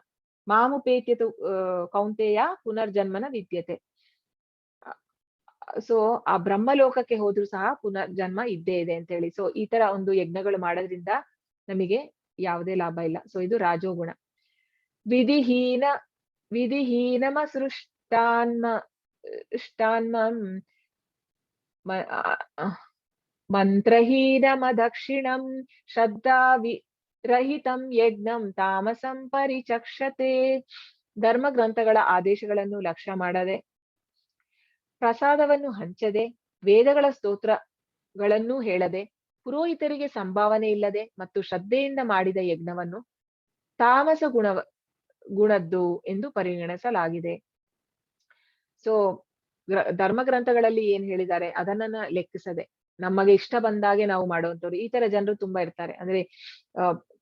ಮಾಮುಪೇತ್ಯತು ಕೌಂತೆಯ ಪುನರ್ಜನ್ಮನ ವಿದ್ಯತೆ. ಸೊ ಆ ಬ್ರಹ್ಮ ಲೋಕಕ್ಕೆ ಹೋದ್ರು ಸಹ ಪುನರ್ಜನ್ಮ ಇದ್ದೇ ಇದೆ ಅಂತ ಹೇಳಿ. ಸೊ ಈ ತರ ಒಂದು ಯಜ್ಞಗಳು ಮಾಡೋದ್ರಿಂದ ನಮಗೆ ಯಾವುದೇ ಲಾಭ ಇಲ್ಲ. ಸೊ ಇದು ರಾಜೋಗುಣ. ವಿಧಿಹೀನಮ ಮಂತ್ರಹೀನಮದಕ್ಷಿಣಂ ಶ್ರದ್ಧಾ ವಿರಹಿತಂ ಯಜ್ಞಂ ತಾಮಸಂ ಪರಿಚಕ್ಷತೆ. ಧರ್ಮ ಗ್ರಂಥಗಳ ಆದೇಶಗಳನ್ನು ಲಕ್ಷ್ಯ ಮಾಡದೆ, ಪ್ರಸಾದವನ್ನು ಹಂಚದೆ, ವೇದಗಳ ಸ್ತೋತ್ರಗಳನ್ನು ಹೇಳದೆ, ಪುರೋಹಿತರಿಗೆ ಸಂಭಾವನೆ ಇಲ್ಲದೆ ಮತ್ತು ಶ್ರದ್ಧೆಯಿಂದ ಮಾಡಿದ ಯಜ್ಞವನ್ನು ತಾಮಸ ಗುಣದ್ದು ಎಂದು ಪರಿಗಣಿಸಲಾಗಿದೆ. ಸೊ ಧರ್ಮ ಗ್ರಂಥಗಳಲ್ಲಿ ಏನ್ ಹೇಳಿದ್ದಾರೆ ಅದನ್ನ ಲೆಕ್ಕಿಸದೆ ನಮಗೆ ಇಷ್ಟ ಬಂದಾಗೆ ನಾವು ಮಾಡುವಂತವ್ರು ಈ ತರ ಜನರು ತುಂಬಾ ಇರ್ತಾರೆ. ಅಂದ್ರೆ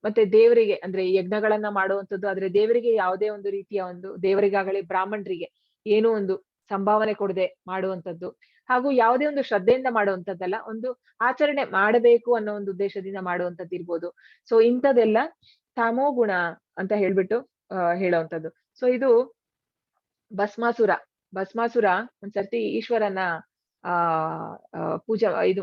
ಮತ್ತೆ ದೇವರಿಗೆ ಅಂದ್ರೆ ಯಜ್ಞಗಳನ್ನ ಮಾಡುವಂಥದ್ದು ಆದ್ರೆ ದೇವರಿಗೆ ಯಾವುದೇ ಒಂದು ರೀತಿಯ ಒಂದು ದೇವರಿಗಾಗಲಿ ಬ್ರಾಹ್ಮಣರಿಗೆ ಏನೋ ಒಂದು ಸಂಭಾವನೆ ಕೊಡದೆ ಮಾಡುವಂಥದ್ದು ಹಾಗೂ ಯಾವುದೇ ಒಂದು ಶ್ರದ್ಧೆಯಿಂದ ಮಾಡುವಂಥದ್ದಲ್ಲ, ಒಂದು ಆಚರಣೆ ಮಾಡಬೇಕು ಅನ್ನೋ ಒಂದು ಉದ್ದೇಶದಿಂದ ಮಾಡುವಂಥದ್ದು ಇರ್ಬೋದು. ಸೊ ಇಂಥದೆಲ್ಲ ತಮೋ ಗುಣ ಅಂತ ಹೇಳ್ಬಿಟ್ಟು ಹೇಳುವಂಥದ್ದು. ಸೊ ಇದು ಭಸ್ಮಾಸುರ ಒಂದ್ಸರ್ತಿ ಈಶ್ವರನ ಪೂಜೆ ಇದು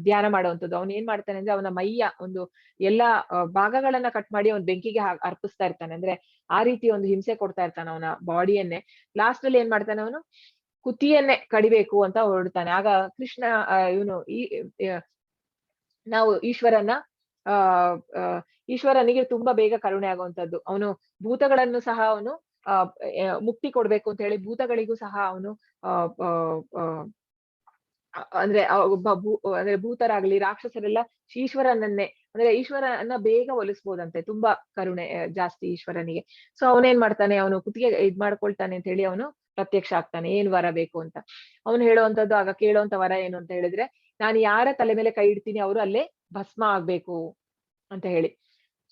ಧ್ಯಾನ ಮಾಡುವಂಥದ್ದು. ಅವನ್ ಏನ್ ಮಾಡ್ತಾನೆ ಅಂದ್ರೆ ಅವನ ಮೈಯ ಒಂದು ಎಲ್ಲಾ ಭಾಗಗಳನ್ನ ಕಟ್ ಮಾಡಿ ಅವನ್ ಬೆಂಕಿಗೆ ಅರ್ಪಿಸ್ತಾ ಇರ್ತಾನೆ. ಅಂದ್ರೆ ಆ ರೀತಿ ಒಂದು ಹಿಂಸೆ ಕೊಡ್ತಾ ಇರ್ತಾನೆ ಅವನ ಬಾಡಿಯನ್ನೇ. ಲಾಸ್ಟ್ ಅಲ್ಲಿ ಏನ್ ಮಾಡ್ತಾನೆ ಅವನು ಕುತ್ತಿಯನ್ನೇ ಕಡಿಬೇಕು ಅಂತ ಹೊರಡ್ತಾನೆ. ಆಗ ಕೃಷ್ಣ ಇವನು ನಾವು ಈಶ್ವರನಿಗೆ ತುಂಬಾ ಬೇಗ ಕರುಣೆ ಆಗುವಂತದ್ದು. ಅವನು ಭೂತಗಳನ್ನು ಸಹ ಅವನು ಮುಕ್ತಿ ಕೊಡ್ಬೇಕು ಅಂತ ಹೇಳಿ ಭೂತಗಳಿಗೂ ಸಹ ಅವನು ಅಂದ್ರೆ ಅಂದ್ರೆ ಭೂತರಾಗ್ಲಿ ರಾಕ್ಷಸರೆಲ್ಲ ಈಶ್ವರನನ್ನೇ ಅಂದ್ರೆ ಈಶ್ವರನ ಬೇಗ ಒಲಿಸ್ಬೋದಂತೆ, ತುಂಬಾ ಕರುಣೆ ಜಾಸ್ತಿ ಈಶ್ವರನಿಗೆ. ಸೊ ಅವನೇನ್ ಮಾಡ್ತಾನೆ, ಅವನು ಕುತ್ತಿಗೆ ಇದ್ ಮಾಡ್ಕೊಳ್ತಾನೆ ಅಂತ ಹೇಳಿ ಅವನು ಪ್ರತ್ಯಕ್ಷ ಆಗ್ತಾನೆ ಏನ್ ವರ ಬೇಕು ಅಂತ. ಅವನು ಹೇಳುವಂತದ್ದು ಆಗ ಕೇಳುವಂತ ವರ ಏನು ಅಂತ ಹೇಳಿದ್ರೆ, ನಾನು ಯಾರ ತಲೆ ಮೇಲೆ ಕೈ ಇಡ್ತೀನಿ ಅವರು ಅಲ್ಲೇ ಭಸ್ಮ ಆಗ್ಬೇಕು ಅಂತ ಹೇಳಿ.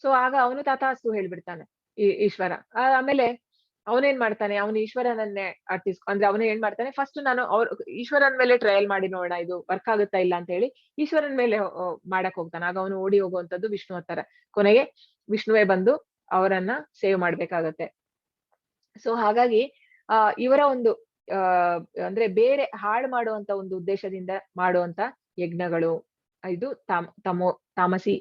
ಸೊ ಆಗ ಅವನು ತಥಾಸ್ತು ಹೇಳ್ಬಿಡ್ತಾನೆ ಈಶ್ವರ. ಆಮೇಲೆ ಅವನೇನ್ ಮಾಡ್ತಾನೆ, ಅವನು ಈಶ್ವರನನ್ನೇ ಅಂದ್ರೆ ಅವನು ಏನ್ ಮಾಡ್ತಾನೆ, ಫಸ್ಟ್ ನಾನು ಈಶ್ವರನ್ ಮೇಲೆ ಟ್ರಯಲ್ ಮಾಡಿ ನೋಡೋಣ ಇದು ವರ್ಕ್ ಆಗುತ್ತಾ ಇಲ್ಲ ಅಂತ ಹೇಳಿ ಈಶ್ವರನ್ ಮೇಲೆ ಮಾಡಕ್ ಹೋಗ್ತಾನೆ. ಆಗ ಅವನು ಓಡಿ ಹೋಗುವಂತದ್ದು ವಿಷ್ಣು ಹತ್ತರ. ಕೊನೆಗೆ ವಿಷ್ಣುವೇ ಬಂದು ಅವರನ್ನ ಸೇವ್ ಮಾಡ್ಬೇಕಾಗತ್ತೆ. ಸೊ ಹಾಗಾಗಿ ಇವರ ಒಂದು ಅಂದ್ರೆ ಬೇರೆ ಹಾಳು ಮಾಡುವಂತ ಒಂದು ಉದ್ದೇಶದಿಂದ ಮಾಡುವಂತ ಯಜ್ಞಗಳು ಇದು ತಾಮಸಿ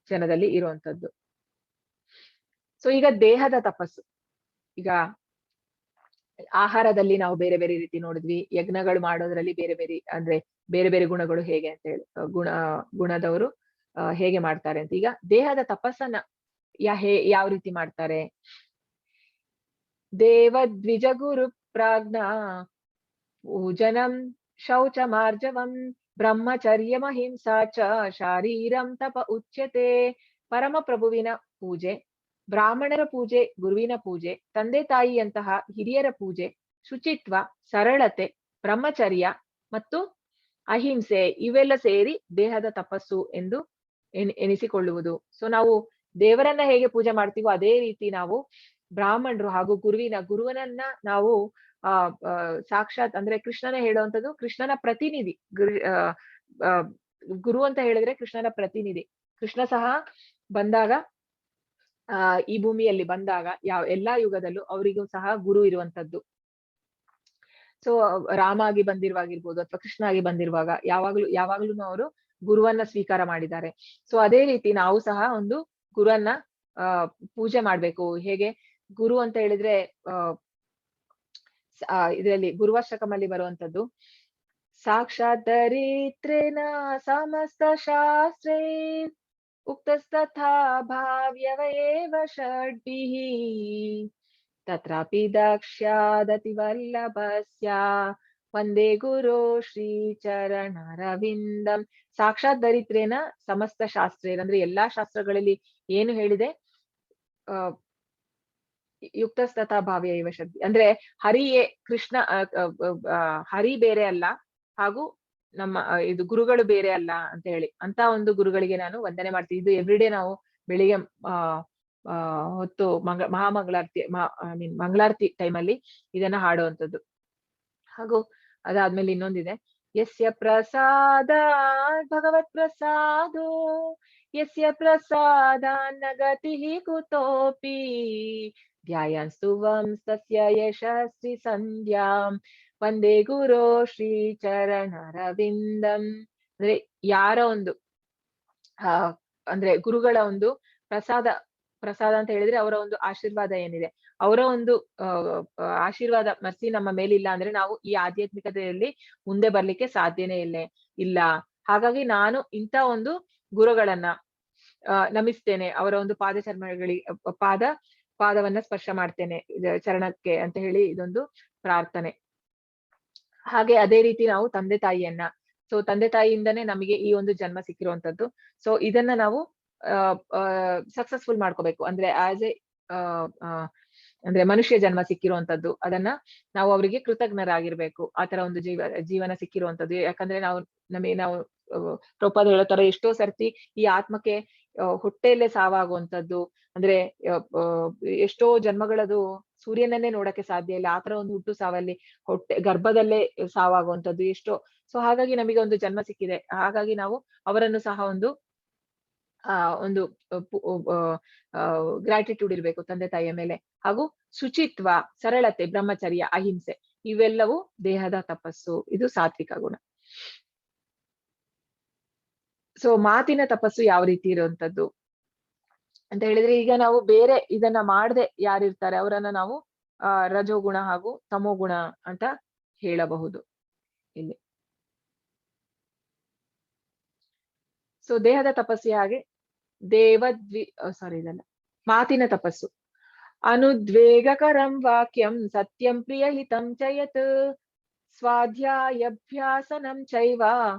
ಜನದಲ್ಲಿ ಇರುವಂತದ್ದು. ಸೊ ಈಗ ದೇಹದ ತಪಸ್ಸು. ಈಗ ಆಹಾರದಲ್ಲಿ ನಾವು ಬೇರೆ ಬೇರೆ ರೀತಿ ನೋಡಿದ್ವಿ, ಯಜ್ಞಗಳು ಮಾಡೋದ್ರಲ್ಲಿ ಬೇರೆ ಬೇರೆ ಅಂದ್ರೆ ಬೇರೆ ಬೇರೆ ಗುಣಗಳು ಹೇಗೆ ಅಂತ ಹೇಳಿ ಗುಣದವರು ಹೇಗೆ ಮಾಡ್ತಾರೆ ಅಂತ. ಈಗ ದೇಹದ ತಪಸ್ಸನ್ನ ಯಾವ ರೀತಿ ಮಾಡ್ತಾರೆ? ದೇವದ್ವಿಜ ಗುರು ಪ್ರಾಜ್ಞಾ ಪೂಜನಂ ಶೌಚ ಮಾರ್ಜವಂ ಬ್ರಹ್ಮಚರ್ಯಮಹಿಂಸಾ ಚ ಶಾರೀರಂ ತಪ ಉಚ್ಯತೆ. ಪರಮ ಪ್ರಭುವಿನ ಪೂಜೆ, ಬ್ರಾಹ್ಮಣರ ಪೂಜೆ, ಗುರುವಿನ ಪೂಜೆ, ತಂದೆ ತಾಯಿಯಂತಹ ಹಿರಿಯರ ಪೂಜೆ, ಶುಚಿತ್ವ, ಸರಳತೆ, ಬ್ರಹ್ಮಚರ್ಯ ಮತ್ತು ಅಹಿಂಸೆ ಇವೆಲ್ಲ ಸೇರಿ ದೇಹದ ತಪಸ್ಸು ಎಂದು ಎನಿಸಿಕೊಳ್ಳುವುದು. ಸೊ ನಾವು ದೇವರನ್ನ ಹೇಗೆ ಪೂಜೆ ಮಾಡ್ತೀವೋ ಅದೇ ರೀತಿ ನಾವು ಬ್ರಾಹ್ಮಣರು ಹಾಗೂ ಗುರುವನನ್ನ ನಾವು ಸಾಕ್ಷಾತ್ ಅಂದ್ರೆ ಕೃಷ್ಣನ ಹೇಳುವಂಥದ್ದು ಕೃಷ್ಣನ ಪ್ರತಿನಿಧಿ. ಗುರು ಅಂತ ಹೇಳಿದ್ರೆ ಕೃಷ್ಣನ ಪ್ರತಿನಿಧಿ. ಕೃಷ್ಣ ಸಹ ಬಂದಾಗ ಈ ಭೂಮಿಯಲ್ಲಿ ಬಂದಾಗ ಎಲ್ಲಾ ಯುಗದಲ್ಲೂ ಅವರಿಗೂ ಸಹ ಗುರು ಇರುವಂತದ್ದು. ಸೊ ರಾಮ ಆಗಿ ಬಂದಿರುವಾಗಿರ್ಬೋದು ಅಥವಾ ಕೃಷ್ಣ ಆಗಿ ಬಂದಿರುವಾಗ ಯಾವಾಗ್ಲೂ ಅವರು ಗುರುವನ್ನ ಸ್ವೀಕಾರ ಮಾಡಿದ್ದಾರೆ. ಸೊ ಅದೇ ರೀತಿ ನಾವು ಸಹ ಒಂದು ಗುರುವನ್ನ ಪೂಜೆ ಮಾಡ್ಬೇಕು. ಹೇಗೆ ಗುರು ಅಂತ ಹೇಳಿದ್ರೆ ಇದರಲ್ಲಿ ಗುರುವಾಷ್ಟಕಮಲ್ಲಿ ಬರುವಂತದ್ದು, ಸಾಕ್ಷಾತ್ ದರಿದ್ರೇನ ಸಮಸ್ತ ಶಾಸ್ತ್ರೇ ಉಕ್ತಸ್ತಥಾ ಭಾವ್ಯವಯೇವ ಷಡ್ಭಿಃ ತತ್ರಾಪಿ ದಕ್ಷ್ಯಾದತಿ ವಲ್ಲಭಸ್ಯ ವಂದೇ ಗುರು ಶ್ರೀ ಚರಣರವಿಂದಂ. ಸಾಕ್ಷಾತ್ ದರಿದ್ರೇನ ಸಮಸ್ತ ಶಾಸ್ತ್ರೇನ ಅಂದ್ರೆ ಎಲ್ಲಾ ಶಾಸ್ತ್ರಗಳಲ್ಲಿ ಏನು ಹೇಳಿದೆ, ಯುಕ್ತಸ್ತಥಾ ಭಾವ್ಯ ಷಡ್ಭಿ ಅಂದ್ರೆ ಹರಿಯೇ ಕೃಷ್ಣ ಹರಿ ಬೇರೆ ಅಲ್ಲ ಹಾಗೂ ನಮ್ಮ ಇದು ಗುರುಗಳು ಬೇರೆ ಅಲ್ಲ ಅಂತ ಹೇಳಿ ಅಂತ ಒಂದು ಗುರುಗಳಿಗೆ ನಾನು ವಂದನೆ ಮಾಡ್ತೀನಿ. ಇದು ಎವ್ರಿಡೇ ನಾವು ಬೆಳಿಗ್ಗೆ ಹೊತ್ತು ಮಹಾಮಂಗಳಾರತಿ ಮಂಗಳಾರತಿ ಟೈಮಲ್ಲಿ ಇದನ್ನ ಹಾಡುವಂಥದ್ದು. ಹಾಗೂ ಅದಾದ್ಮೇಲೆ ಇನ್ನೊಂದಿದೆ, ಯಸ್ಯ ಪ್ರಸಾದ ಭಗವತ್ ಪ್ರಸಾದೋ ಯಸ್ಯ ಪ್ರಸಾದಾನ್ನ ಗತಿ ಕುತೋಪಿ ಧ್ಯಾಯನ್ಸ್ತು ವಂಸ್ತಸ್ಯ ಯಶಸ್ವಿ ಸಂಧ್ಯಾಂ ವಂದೇ ಗುರು ಶ್ರೀ ಚರಣರವಿಂದಂ. ಅಂದ್ರೆ ಯಾರ ಒಂದು ಅಂದ್ರೆ ಗುರುಗಳ ಒಂದು ಪ್ರಸಾದ ಅಂತ ಹೇಳಿದ್ರೆ ಅವರ ಒಂದು ಆಶೀರ್ವಾದ ಏನಿದೆ, ಅವರ ಒಂದು ಆಶೀರ್ವಾದ ಮರ್ಸಿ ನಮ್ಮ ಮೇಲಿಲ್ಲ ಅಂದ್ರೆ ನಾವು ಈ ಆಧ್ಯಾತ್ಮಿಕತೆಯಲ್ಲಿ ಮುಂದೆ ಬರ್ಲಿಕ್ಕೆ ಸಾಧ್ಯನೇ ಇಲ್ಲ. ಹಾಗಾಗಿ ನಾನು ಇಂಥ ಒಂದು ಗುರುಗಳನ್ನ ನಮಿಸ್ತೇನೆ, ಅವರ ಒಂದು ಪಾದವನ್ನ ಸ್ಪರ್ಶ ಮಾಡ್ತೇನೆ ಚರಣಕ್ಕೆ ಅಂತ ಹೇಳಿ ಇದೊಂದು ಪ್ರಾರ್ಥನೆ. ಹಾಗೆ ಅದೇ ರೀತಿ ನಾವು ತಂದೆ ತಾಯಿಯನ್ನ, ಸೊ ತಂದೆ ತಾಯಿಯಿಂದನೇ ನಮಗೆ ಈ ಒಂದು ಜನ್ಮ ಸಿಕ್ಕಿರುವಂತದ್ದು. ಸೊ ಇದನ್ನ ನಾವು ಸಕ್ಸಸ್ಫುಲ್ ಮಾಡ್ಕೋಬೇಕು. ಅಂದ್ರೆ ಆಸ್ ಎ ಅಂದ್ರೆ ಮನುಷ್ಯ ಜನ್ಮ ಸಿಕ್ಕಿರುವಂತದ್ದು, ಅದನ್ನ ನಾವು ಅವರಿಗೆ ಕೃತಜ್ಞರಾಗಿರ್ಬೇಕು. ಆತರ ಒಂದು ಜೀವನ ಸಿಕ್ಕಿರುವಂತದ್ದು. ಯಾಕಂದ್ರೆ ನಾವು ಪ್ರಭುಪಾದ ಹೇಳೋ ತರ ಎಷ್ಟೋ ಸರ್ತಿ ಈ ಆತ್ಮಕ್ಕೆ ಹೊಟ್ಟೆಯಲ್ಲೇ ಸಾವಾಗುವಂತದ್ದು, ಅಂದ್ರೆ ಎಷ್ಟೋ ಜನ್ಮಗಳದು ಸೂರ್ಯನನ್ನೇ ನೋಡಕ್ಕೆ ಸಾಧ್ಯ ಇಲ್ಲ, ಆತರ ಒಂದು ಹುಟ್ಟು ಸಾವಲ್ಲಿ ಗರ್ಭದಲ್ಲೇ ಸಾವಾಗುವಂತದ್ದು ಎಷ್ಟೋ. ಸೊ ಹಾಗಾಗಿ ನಮಗೆ ಒಂದು ಜನ್ಮ ಸಿಕ್ಕಿದೆ, ಹಾಗಾಗಿ ನಾವು ಅವರನ್ನು ಸಹ ಒಂದು ಒಂದು ಗ್ರಾಟಿಟ್ಯೂಡ್ ಇರ್ಬೇಕು ತಂದೆ ತಾಯಿಯ ಮೇಲೆ. ಹಾಗೂ ಶುಚಿತ್ವ, ಸರಳತೆ, ಬ್ರಹ್ಮಚರ್ಯ, ಅಹಿಂಸೆ ಇವೆಲ್ಲವೂ ದೇಹದ ತಪಸ್ಸು. ಇದು ಸಾತ್ವಿಕ ಗುಣ. ಸೊ ಮಾತಿನ ತಪಸ್ಸು ಯಾವ ರೀತಿ ಇರುವಂತದ್ದು ಅಂತ ಹೇಳಿದ್ರೆ, ಈಗ ನಾವು ಬೇರೆ ಇದನ್ನ ಮಾಡದೆ ಯಾರಿರ್ತಾರೆ ಅವರನ್ನ ನಾವು ರಜೋಗುಣ ಹಾಗೂ ತಮೋಗುಣ ಅಂತ ಹೇಳಬಹುದು ಇಲ್ಲಿ. ಸೊ ದೇಹದ ತಪಸ್ಸು ಹಾಗೆ ಇದಲ್ಲ ಮಾತಿನ ತಪಸ್ಸು. ಅನುದ್ವೇಗಕರಂ ವಾಕ್ಯಂ ಸತ್ಯಂ ಪ್ರಿಯಹಿತಂ ಚ ಯತ್ ಸ್ವಾಧ್ಯಾಯಾಭ್ಯಾಸನಂ ಚೈವ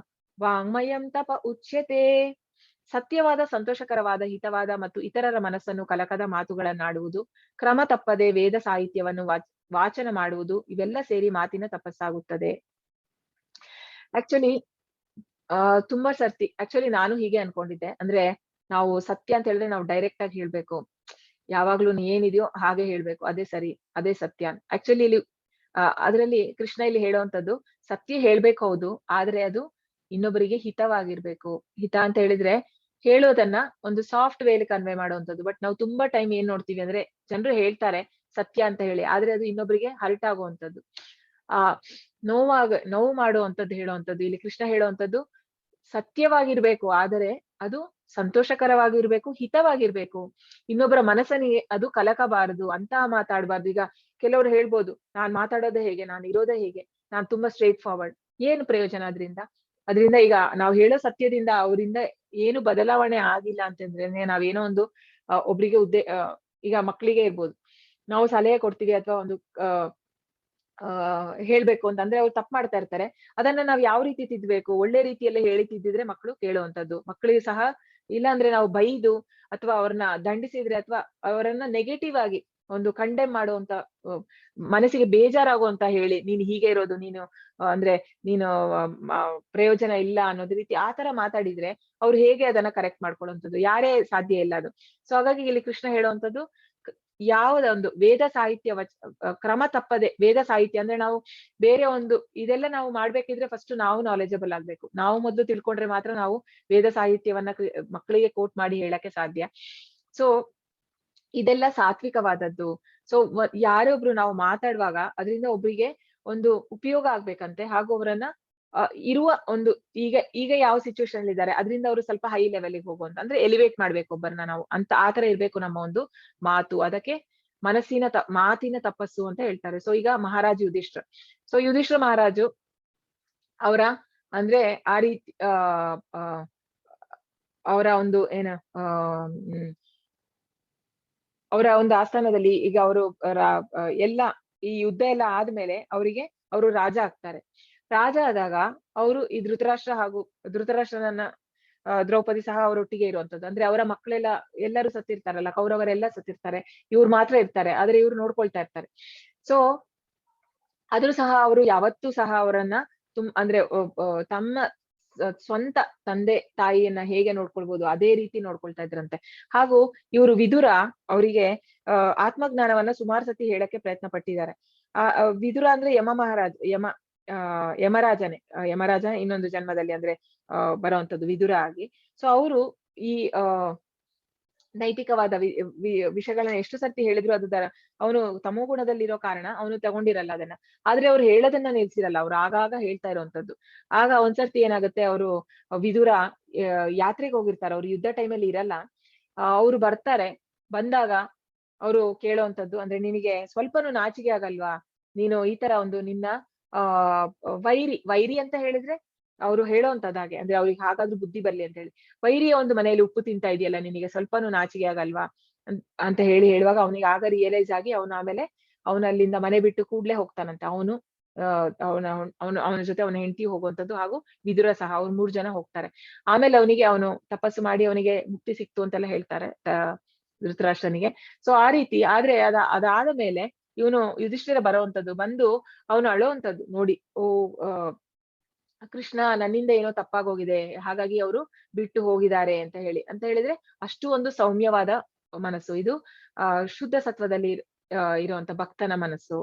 ವಾಂಗ್ಮಯಂ ತಪ ಉಚ್ಯತೆ. ಸತ್ಯವಾದ, ಸಂತೋಷಕರವಾದ, ಹಿತವಾದ ಮತ್ತು ಇತರರ ಮನಸ್ಸನ್ನು ಕಲಕದ ಮಾತುಗಳನ್ನಾಡುವುದು, ಕ್ರಮ ತಪ್ಪದೆ ವೇದ ಸಾಹಿತ್ಯವನ್ನು ವಾಚನ ಮಾಡುವುದು, ಇವೆಲ್ಲ ಸೇರಿ ಮಾತಿನ ತಪಸ್ಸಾಗುತ್ತದೆ. ಆಕ್ಚುಲಿ ತುಂಬಾ ಸರ್ತಿ ನಾನು ಹೀಗೆ ಅನ್ಕೊಂಡಿದ್ದೆ. ಅಂದ್ರೆ ನಾವು ಸತ್ಯ ಅಂತ ಹೇಳಿದ್ರೆ ನಾವು ಡೈರೆಕ್ಟ್ ಆಗಿ ಹೇಳ್ಬೇಕು, ಯಾವಾಗ್ಲೂ ಏನಿದೆಯೋ ಹಾಗೆ ಹೇಳ್ಬೇಕು, ಅದೇ ಸರಿ, ಅದೇ ಸತ್ಯ. ಆಕ್ಚುಲಿ ಇಲ್ಲಿ ಅದರಲ್ಲಿ ಕೃಷ್ಣ ಇಲ್ಲಿ ಹೇಳುವಂತದ್ದು ಸತ್ಯ ಹೇಳ್ಬೇಕು ಹೌದು, ಆದ್ರೆ ಅದು ಇನ್ನೊಬ್ಬರಿಗೆ ಹಿತವಾಗಿರ್ಬೇಕು. ಹಿತ ಅಂತ ಹೇಳಿದ್ರೆ ಹೇಳೋದನ್ನ ಒಂದು ಸಾಫ್ಟ್ ವೇಲಿ ಕನ್ವೆ ಮಾಡುವಂಥದ್ದು. ಬಟ್ ನಾವು ತುಂಬಾ ಟೈಮ್ ಏನ್ ನೋಡ್ತೀವಿ ಅಂದ್ರೆ, ಜನರು ಹೇಳ್ತಾರೆ ಸತ್ಯ ಅಂತ ಹೇಳಿ, ಆದ್ರೆ ಅದು ಇನ್ನೊಬ್ಬರಿಗೆ ಹರ್ಟ್ ಆಗುವಂಥದ್ದು, ನೋವು ಮಾಡುವಂಥದ್ದು ಹೇಳುವಂಥದ್ದು. ಇಲ್ಲಿ ಕೃಷ್ಣ ಹೇಳುವಂಥದ್ದು ಸತ್ಯವಾಗಿರ್ಬೇಕು, ಆದರೆ ಅದು ಸಂತೋಷಕರವಾಗಿರ್ಬೇಕು, ಹಿತವಾಗಿರ್ಬೇಕು, ಇನ್ನೊಬ್ಬರ ಮನಸ್ಸನಿಗೆ ಅದು ಕಲಕಬಾರದು, ಅಂತ ಮಾತಾಡಬಾರ್ದು. ಈಗ ಕೆಲವರು ಹೇಳ್ಬೋದು, ನಾನ್ ಮಾತಾಡೋದೇ ಹೇಗೆ, ನಾನು ಇರೋದೇ ಹೇಗೆ, ನಾನ್ ತುಂಬಾ ಸ್ಟ್ರೇಟ್ ಫಾರ್ವರ್ಡ್. ಏನು ಪ್ರಯೋಜನ ಅದರಿಂದ ಈಗ ನಾವು ಹೇಳೋ ಸತ್ಯದಿಂದ ಅವರಿಂದ ಏನು ಬದಲಾವಣೆ ಆಗಿಲ್ಲ ಅಂತಂದ್ರೆ, ನಾವೇನೋ ಒಂದು ಒಬ್ರಿಗೆ ಈಗ ಮಕ್ಕಳಿಗೆ ಇರ್ಬೋದು, ನಾವು ಸಲಹೆ ಕೊಡ್ತೀವಿ ಅಥವಾ ಒಂದು ಹೇಳ್ಬೇಕು ಅಂತಂದ್ರೆ ಅವ್ರು ತಪ್ಪು ಮಾಡ್ತಾ ಇರ್ತಾರೆ. ಅದನ್ನ ನಾವ್ ಯಾವ ರೀತಿ ತಿದ್ದಬೇಕು, ಒಳ್ಳೆ ರೀತಿಯಲ್ಲೇ ಹೇಳಿ ತಿದ್ದಿದ್ರೆ ಮಕ್ಕಳು ಕೇಳುವಂತದ್ದು. ಮಕ್ಕಳಿಗೆ ಸಹ ಇಲ್ಲ ಅಂದ್ರೆ ನಾವು ಬೈದು ಅಥವಾ ಅವ್ರನ್ನ ದಂಡಿಸಿದ್ರೆ ಅಥವಾ ಅವರನ್ನ ನೆಗೆಟಿವ್ ಆಗಿ ಒಂದು ಕಂಡೆಮ್ ಮಾಡುವಂತ, ಮನಸ್ಸಿಗೆ ಬೇಜಾರಾಗುವಂತ ಹೇಳಿ, ನೀನ್ ಹೀಗೆ ಇರೋದು, ನೀನು ಅಂದ್ರೆ ನೀನು ಪ್ರಯೋಜನ ಇಲ್ಲ ಅನ್ನೋದ್ ರೀತಿ ಆತರ ಮಾತಾಡಿದ್ರೆ ಅವ್ರು ಹೇಗೆ ಅದನ್ನ ಕರೆಕ್ಟ್ ಮಾಡ್ಕೊಳ್ಳುವಂಥದ್ದು, ಯಾರೇ ಸಾಧ್ಯ ಇಲ್ಲ ಅದು. ಸೊ ಹಾಗಾಗಿ ಇಲ್ಲಿ ಕೃಷ್ಣ ಹೇಳುವಂಥದ್ದು ಯಾವುದೊಂದು ವೇದ ಸಾಹಿತ್ಯ ಕ್ರಮ ತಪ್ಪದೆ ವೇದ ಸಾಹಿತ್ಯ ಅಂದ್ರೆ ನಾವು ಬೇರೆ ಒಂದು ಇದೆಲ್ಲ ನಾವು ಮಾಡ್ಬೇಕಿದ್ರೆ ಫಸ್ಟ್ ನಾವು ನಾಲೆಜಬಲ್ ಆಗ್ಬೇಕು. ನಾವು ಮೊದಲು ತಿಳ್ಕೊಂಡ್ರೆ ಮಾತ್ರ ನಾವು ವೇದ ಸಾಹಿತ್ಯವನ್ನ ಮಕ್ಕಳಿಗೆ ಕೋಟ್ ಮಾಡಿ ಹೇಳಕ್ಕೆ ಸಾಧ್ಯ. ಸೊ ಇದೆಲ್ಲ ಸಾತ್ವಿಕವಾದದ್ದು. ಸೊ ಯಾರೊಬ್ರು ನಾವು ಮಾತಾಡುವಾಗ ಅದರಿಂದ ಒಬ್ರಿಗೆ ಒಂದು ಉಪಯೋಗ ಆಗ್ಬೇಕಂತೆ, ಹಾಗೂ ಅವರನ್ನ ಇರುವ ಒಂದು ಈಗ ಯಾವ ಸಿಚುವೇಶನ್ ಅಲ್ಲಿ ಇದ್ದಾರೆ ಅದರಿಂದ ಅವರು ಸ್ವಲ್ಪ ಹೈ ಲೆವೆಲ್ಗೆ ಹೋಗುವಂತ, ಅಂದ್ರೆ ಎಲಿವೇಟ್ ಮಾಡ್ಬೇಕು ಒಬ್ಬರನ್ನ ನಾವು ಅಂತ, ಆತರ ಇರ್ಬೇಕು ನಮ್ಮ ಒಂದು ಮಾತು. ಅದಕ್ಕೆ ಮಾತಿನ ತಪಸ್ಸು ಅಂತ ಹೇಳ್ತಾರೆ. ಸೊ ಈಗ ಮಹಾರಾಜ ಯುಧಿಷ್ಠಿರ ಮಹಾರಾಜು ಅವರ ಅಂದ್ರೆ ಆ ರೀತಿ ಅವರ ಒಂದು ಅವರ ಒಂದು ಆಸ್ಥಾನದಲ್ಲಿ ಈಗ ಅವರು ಎಲ್ಲ ಈ ಯುದ್ಧ ಎಲ್ಲ ಆದ್ಮೇಲೆ ಅವರು ರಾಜ ಆಗ್ತಾರೆ. ರಾಜ ಆದಾಗ ಅವರು ಈ ಧೃತರಾಷ್ಟ್ರನನ್ನ ದ್ರೌಪದಿ ಸಹ ಅವರೊಟ್ಟಿಗೆ ಇರುವಂತದ್ದು. ಅಂದ್ರೆ ಅವರ ಮಕ್ಕಳೆಲ್ಲ ಎಲ್ಲರೂ ಸತ್ತಿರ್ತಾರಲ್ಲ, ಕೌರವರೆಲ್ಲ ಸತ್ತಿರ್ತಾರೆ, ಇವ್ರು ಮಾತ್ರ ಇರ್ತಾರೆ, ಆದ್ರೆ ಇವ್ರು ನೋಡ್ಕೊಳ್ತಾ ಇರ್ತಾರೆ. ಸೊ ಆದ್ರೂ ಸಹ ಅವರು ಯಾವತ್ತೂ ಸಹ ಅವರನ್ನ ಅಂದ್ರೆ ತಮ್ಮ ಸ್ವಂತ ತಂದೆ ತಾಯಿಯನ್ನ ಹೇಗೆ ನೋಡ್ಕೊಳ್ಬಹುದು ಅದೇ ರೀತಿ ನೋಡ್ಕೊಳ್ತಾ ಇದ್ರಂತೆ. ಹಾಗೂ ಇವರು ವಿದುರ ಅವರಿಗೆ ಆತ್ಮಜ್ಞಾನವನ್ನ ಸುಮಾರು ಸತಿ ಹೇಳಕ್ಕೆ ಪ್ರಯತ್ನ ಪಟ್ಟಿದ್ದಾರೆ. ವಿದುರ ಅಂದ್ರೆ ಯಮರಾಜ ಇನ್ನೊಂದು ಜನ್ಮದಲ್ಲಿ ಅಂದ್ರೆ ಬರುವಂತದ್ದು ವಿದುರ ಆಗಿ. ಸೊ ಅವರು ಈ ನೈತಿಕವಾದ ವಿಷಯಗಳನ್ನ ಎಷ್ಟು ಸರ್ತಿ ಹೇಳಿದ್ರು ಅವನು ತಮೋಗುಣದಲ್ಲಿರೋ ಕಾರಣ ಅವನು ತಗೊಂಡಿರಲ್ಲ ಅದನ್ನ. ಆದ್ರೆ ಅವ್ರು ಹೇಳೋದನ್ನ ನಿಲ್ಸಿರಲ್ಲ, ಅವ್ರು ಆಗಾಗ ಹೇಳ್ತಾ ಇರುವಂತದ್ದು. ಆಗ ಒಂದ್ಸರ್ತಿ ಏನಾಗುತ್ತೆ, ಅವರು ವಿದುರ ಯಾತ್ರೆಗೆ ಹೋಗಿರ್ತಾರೆ, ಅವ್ರು ಯುದ್ಧ ಟೈಮಲ್ಲಿ ಇರಲ್ಲ. ಅವ್ರು ಬಂದಾಗ ಅವರು ಕೇಳೋವಂಥದ್ದು, ಅಂದ್ರೆ ನಿನಗೆ ಸ್ವಲ್ಪನೂ ನಾಚಿಕೆ ಆಗಲ್ವಾ, ನೀನು ಈ ತರ ಒಂದು ನಿನ್ನ ವೈರಿ ಅಂತ ಹೇಳಿದ್ರೆ ಅವ್ರು ಹೇಳೋವಂಥದ್ದು ಹಾಗೆ, ಅಂದ್ರೆ ಅವ್ರಿಗೆ ಹಾಗಾದ್ರೂ ಬುದ್ಧಿ ಬರ್ಲಿ ಅಂತ ಹೇಳಿ, ವೈರಿಯ ಒಂದು ಮನೆಯಲ್ಲಿ ಉಪ್ಪು ತಿಂತಾ ಇದೆಯಲ್ಲ, ನಿನಗೆ ಸ್ವಲ್ಪನೂ ನಾಚಿಕೆ ಆಗಲ್ವಾ ಅಂತ ಹೇಳುವಾಗ ಅವನಿಗೆ ಆಗ ರಿಯಲೈಸ್ ಆಗಿ ಅವನು ಅಲ್ಲಿಂದ ಮನೆ ಬಿಟ್ಟು ಕೂಡ್ಲೆ ಹೋಗ್ತಾನಂತೆ. ಅವನು ಅವನ ಜೊತೆ ಅವನ ಹೆಂಡತಿ ಹೋಗುವಂತದ್ದು, ಹಾಗೂ ವಿದುರ ಸಹ, ಅವ್ರು 3 ಜನ ಹೋಗ್ತಾರೆ. ಆಮೇಲೆ ಅವನು ತಪಸ್ಸು ಮಾಡಿ ಅವನಿಗೆ ಮುಕ್ತಿ ಸಿಕ್ತು ಅಂತೆಲ್ಲ ಹೇಳ್ತಾರೆ ಧೃತರಾಷ್ಟ್ರನಿಗೆ. ಸೊ ಆ ರೀತಿ ಆದ್ರೆ ಅದಾದ ಮೇಲೆ ಇವನು ಯುಧಿಷ್ಠಿರ ಬರುವಂತದ್ದು, ಬಂದು ಅವನು ಅಳುವಂತದ್ದು ನೋಡಿ, ಕೃಷ್ಣ ನನ್ನಿಂದ ಏನೋ ತಪ್ಪಾಗೋಗಿದೆ, ಹಾಗಾಗಿ ಅವರು ಬಿಟ್ಟು ಹೋಗಿದ್ದಾರೆ ಅಂತ ಹೇಳಿದ್ರೆ ಅಷ್ಟು ಒಂದು ಸೌಮ್ಯವಾದ ಮನಸ್ಸು ಇದು. ಶುದ್ಧ ಸತ್ವದಲ್ಲಿ ಇರುವಂತ ಭಕ್ತನ ಮನಸ್ಸು.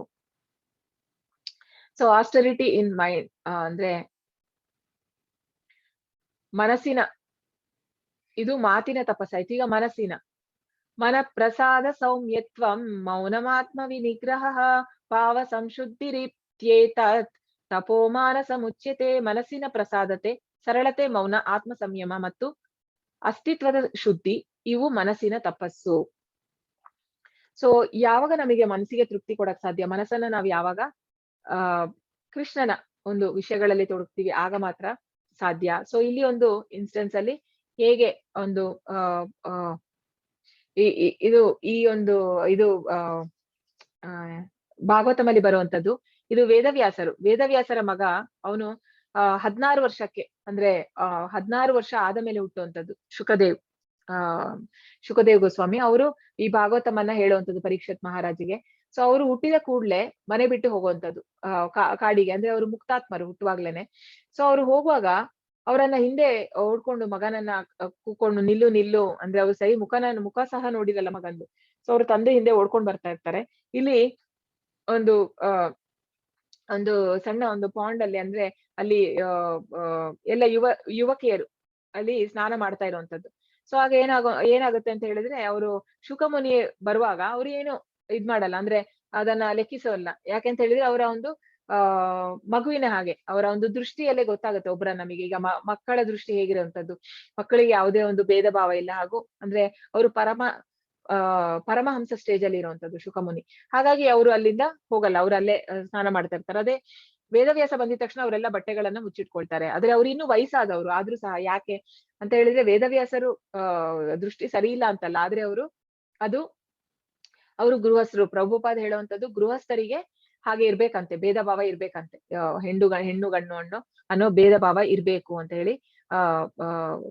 ಸೊ ಆಸ್ಟರಿಟಿ ಇನ್ ಮೈಂಡ್ ಅಂದ್ರೆ ಮನಸ್ಸಿನ, ಇದು ಮಾತಿನ ತಪಸ್ಸಾಯ್ತು. ಈಗ ಮನ ಪ್ರಸಾದ ಸೌಮ್ಯತ್ವಂ ಮೌನಮಾತ್ಮ ವಿನಿಗ್ರಹ ಭಾವ ಸಂಶುದ್ಧಿರಿತ್ಯೇತತ್ ತಪೋಮಾನಸ ಮುಚ್ಯತೆ. ಮನಸ್ಸಿನ ಪ್ರಸಾದತೆ, ಸರಳತೆ, ಮೌನ, ಆತ್ಮ ಸಂಯಮ ಮತ್ತು ಅಸ್ತಿತ್ವದ ಶುದ್ಧಿ, ಇವು ಮನಸ್ಸಿನ ತಪಸ್ಸು. ಸೊ ಯಾವಾಗ ನಮಗೆ ಮನಸ್ಸಿಗೆ ತೃಪ್ತಿ ಕೊಡಕ್ ಸಾಧ್ಯ? ಮನಸ್ಸನ್ನ ನಾವು ಯಾವಾಗ ಕೃಷ್ಣನ ಒಂದು ವಿಷಯಗಳಲ್ಲಿ ತೊಡಗ್ತೀವಿ, ಆಗ ಮಾತ್ರ ಸಾಧ್ಯ. ಸೊ ಇಲ್ಲಿ ಒಂದು ಇನ್ಸ್ಟೆನ್ಸ್ ಅಲ್ಲಿ ಹೇಗೆ ಒಂದು ಇದು ಭಾಗವತಮಲ್ಲಿ ಬರುವಂತದ್ದು. ಇದು ವೇದವ್ಯಾಸರ ಮಗ. ಅವನು 16 ವರ್ಷಕ್ಕೆ, ಅಂದ್ರೆ 16 ವರ್ಷ ಆದ ಮೇಲೆ ಹುಟ್ಟುವಂತದ್ದು ಶುಕದೇವ್ ಗೋಸ್ವಾಮಿ. ಅವರು ಈ ಭಾಗವತಮನ್ನ ಹೇಳುವಂತದ್ದು ಪರೀಕ್ಷಿತ್ ಮಹಾರಾಜಿಗೆ. ಸೊ ಅವರು ಹುಟ್ಟಿದ ಕೂಡ್ಲೆ ಮನೆ ಬಿಟ್ಟು ಹೋಗುವಂತದ್ದು ಕಾಡಿಗೆ. ಅಂದ್ರೆ ಅವರು ಮುಕ್ತಾತ್ಮರು ಹುಟ್ಟುವಾಗ್ಲೇನೆ. ಸೊ ಅವ್ರು ಹೋಗುವಾಗ ಅವರನ್ನ ಹಿಂದೆ ಓಡ್ಕೊಂಡು ಮಗನನ್ನ ಕೂಕೊಂಡು ನಿಲ್ಲು ಅಂದ್ರೆ ಅವ್ರು ಸರಿ ಮುಖ ಸಹ ನೋಡಿರಲ್ಲ ಮಗಂದು. ಸೊ ಅವ್ರ ತಂದೆ ಹಿಂದೆ ಓಡ್ಕೊಂಡ್ ಬರ್ತಾ ಇರ್ತಾರೆ. ಇಲ್ಲಿ ಒಂದು ಸಣ್ಣ ಒಂದು ಪಾಂಡ್ ಅಲ್ಲಿ, ಅಂದ್ರೆ ಅಲ್ಲಿ ಎಲ್ಲ ಯುವಕಿಯರು ಅಲ್ಲಿ ಸ್ನಾನ ಮಾಡ್ತಾ ಇರುವಂತದ್ದು. ಸೊ ಆಗ ಏನಾಗುತ್ತೆ ಅಂತ ಹೇಳಿದ್ರೆ, ಅವರು ಶುಕಮುನಿ ಬರುವಾಗ ಅವ್ರು ಏನು ಇದ್ ಮಾಡಲ್ಲ, ಅಂದ್ರೆ ಅದನ್ನ ಲೆಕ್ಕಿಸೋಲ್ಲ. ಯಾಕೆಂತ ಹೇಳಿದ್ರೆ ಅವರ ಒಂದು ಮಗುವಿನ ಹಾಗೆ ಅವರ ಒಂದು ದೃಷ್ಟಿಯಲ್ಲೇ ಗೊತ್ತಾಗುತ್ತೆ ಒಬ್ಬರ ನಮಗೆ. ಈಗ ಮಕ್ಕಳ ದೃಷ್ಟಿ ಹೇಗಿರುವಂತದ್ದು, ಮಕ್ಕಳಿಗೆ ಯಾವುದೇ ಒಂದು ಭೇದ ಭಾವ ಇಲ್ಲ. ಹಾಗೂ ಅಂದ್ರೆ ಅವರು ಪರಮಹಂಸ ಸ್ಟೇಜ್ ಅಲ್ಲಿ ಇರುವಂತದ್ದು ಶುಕಮುನಿ. ಹಾಗಾಗಿ ಅವರು ಅಲ್ಲಿಂದ ಹೋಗಲ್ಲ, ಅವ್ರು ಅಲ್ಲೇ ಸ್ನಾನ ಮಾಡ್ತಾ ಇರ್ತಾರೆ. ಅದೇ ವೇದವ್ಯಾಸ ಬಂದಿದ ತಕ್ಷಣ ಅವರೆಲ್ಲ ಬಟ್ಟೆಗಳನ್ನ ಮುಚ್ಚಿಟ್ಕೊಳ್ತಾರೆ. ಆದ್ರೆ ಅವ್ರು ಇನ್ನೂ ವಯಸ್ಸಾದವರು ಆದ್ರೂ ಸಹ, ಯಾಕೆ ಅಂತ ಹೇಳಿದ್ರೆ ವೇದವ್ಯಾಸರು ದೃಷ್ಟಿ ಸರಿ ಇಲ್ಲ ಅಂತಲ್ಲ, ಆದ್ರೆ ಅವರು ಗೃಹಸ್ಥರು. ಪ್ರಭುಪಾದ ಹೇಳುವಂತದ್ದು ಗೃಹಸ್ಥರಿಗೆ ಹಾಗೆ ಇರ್ಬೇಕಂತೆ, ಭೇದ ಭಾವ ಇರ್ಬೇಕಂತೆ. ಹೆಣ್ಣು ಗಣ್ಣು ಅನ್ನೋ ಭೇದ ಭಾವ ಇರ್ಬೇಕು ಅಂತ ಹೇಳಿ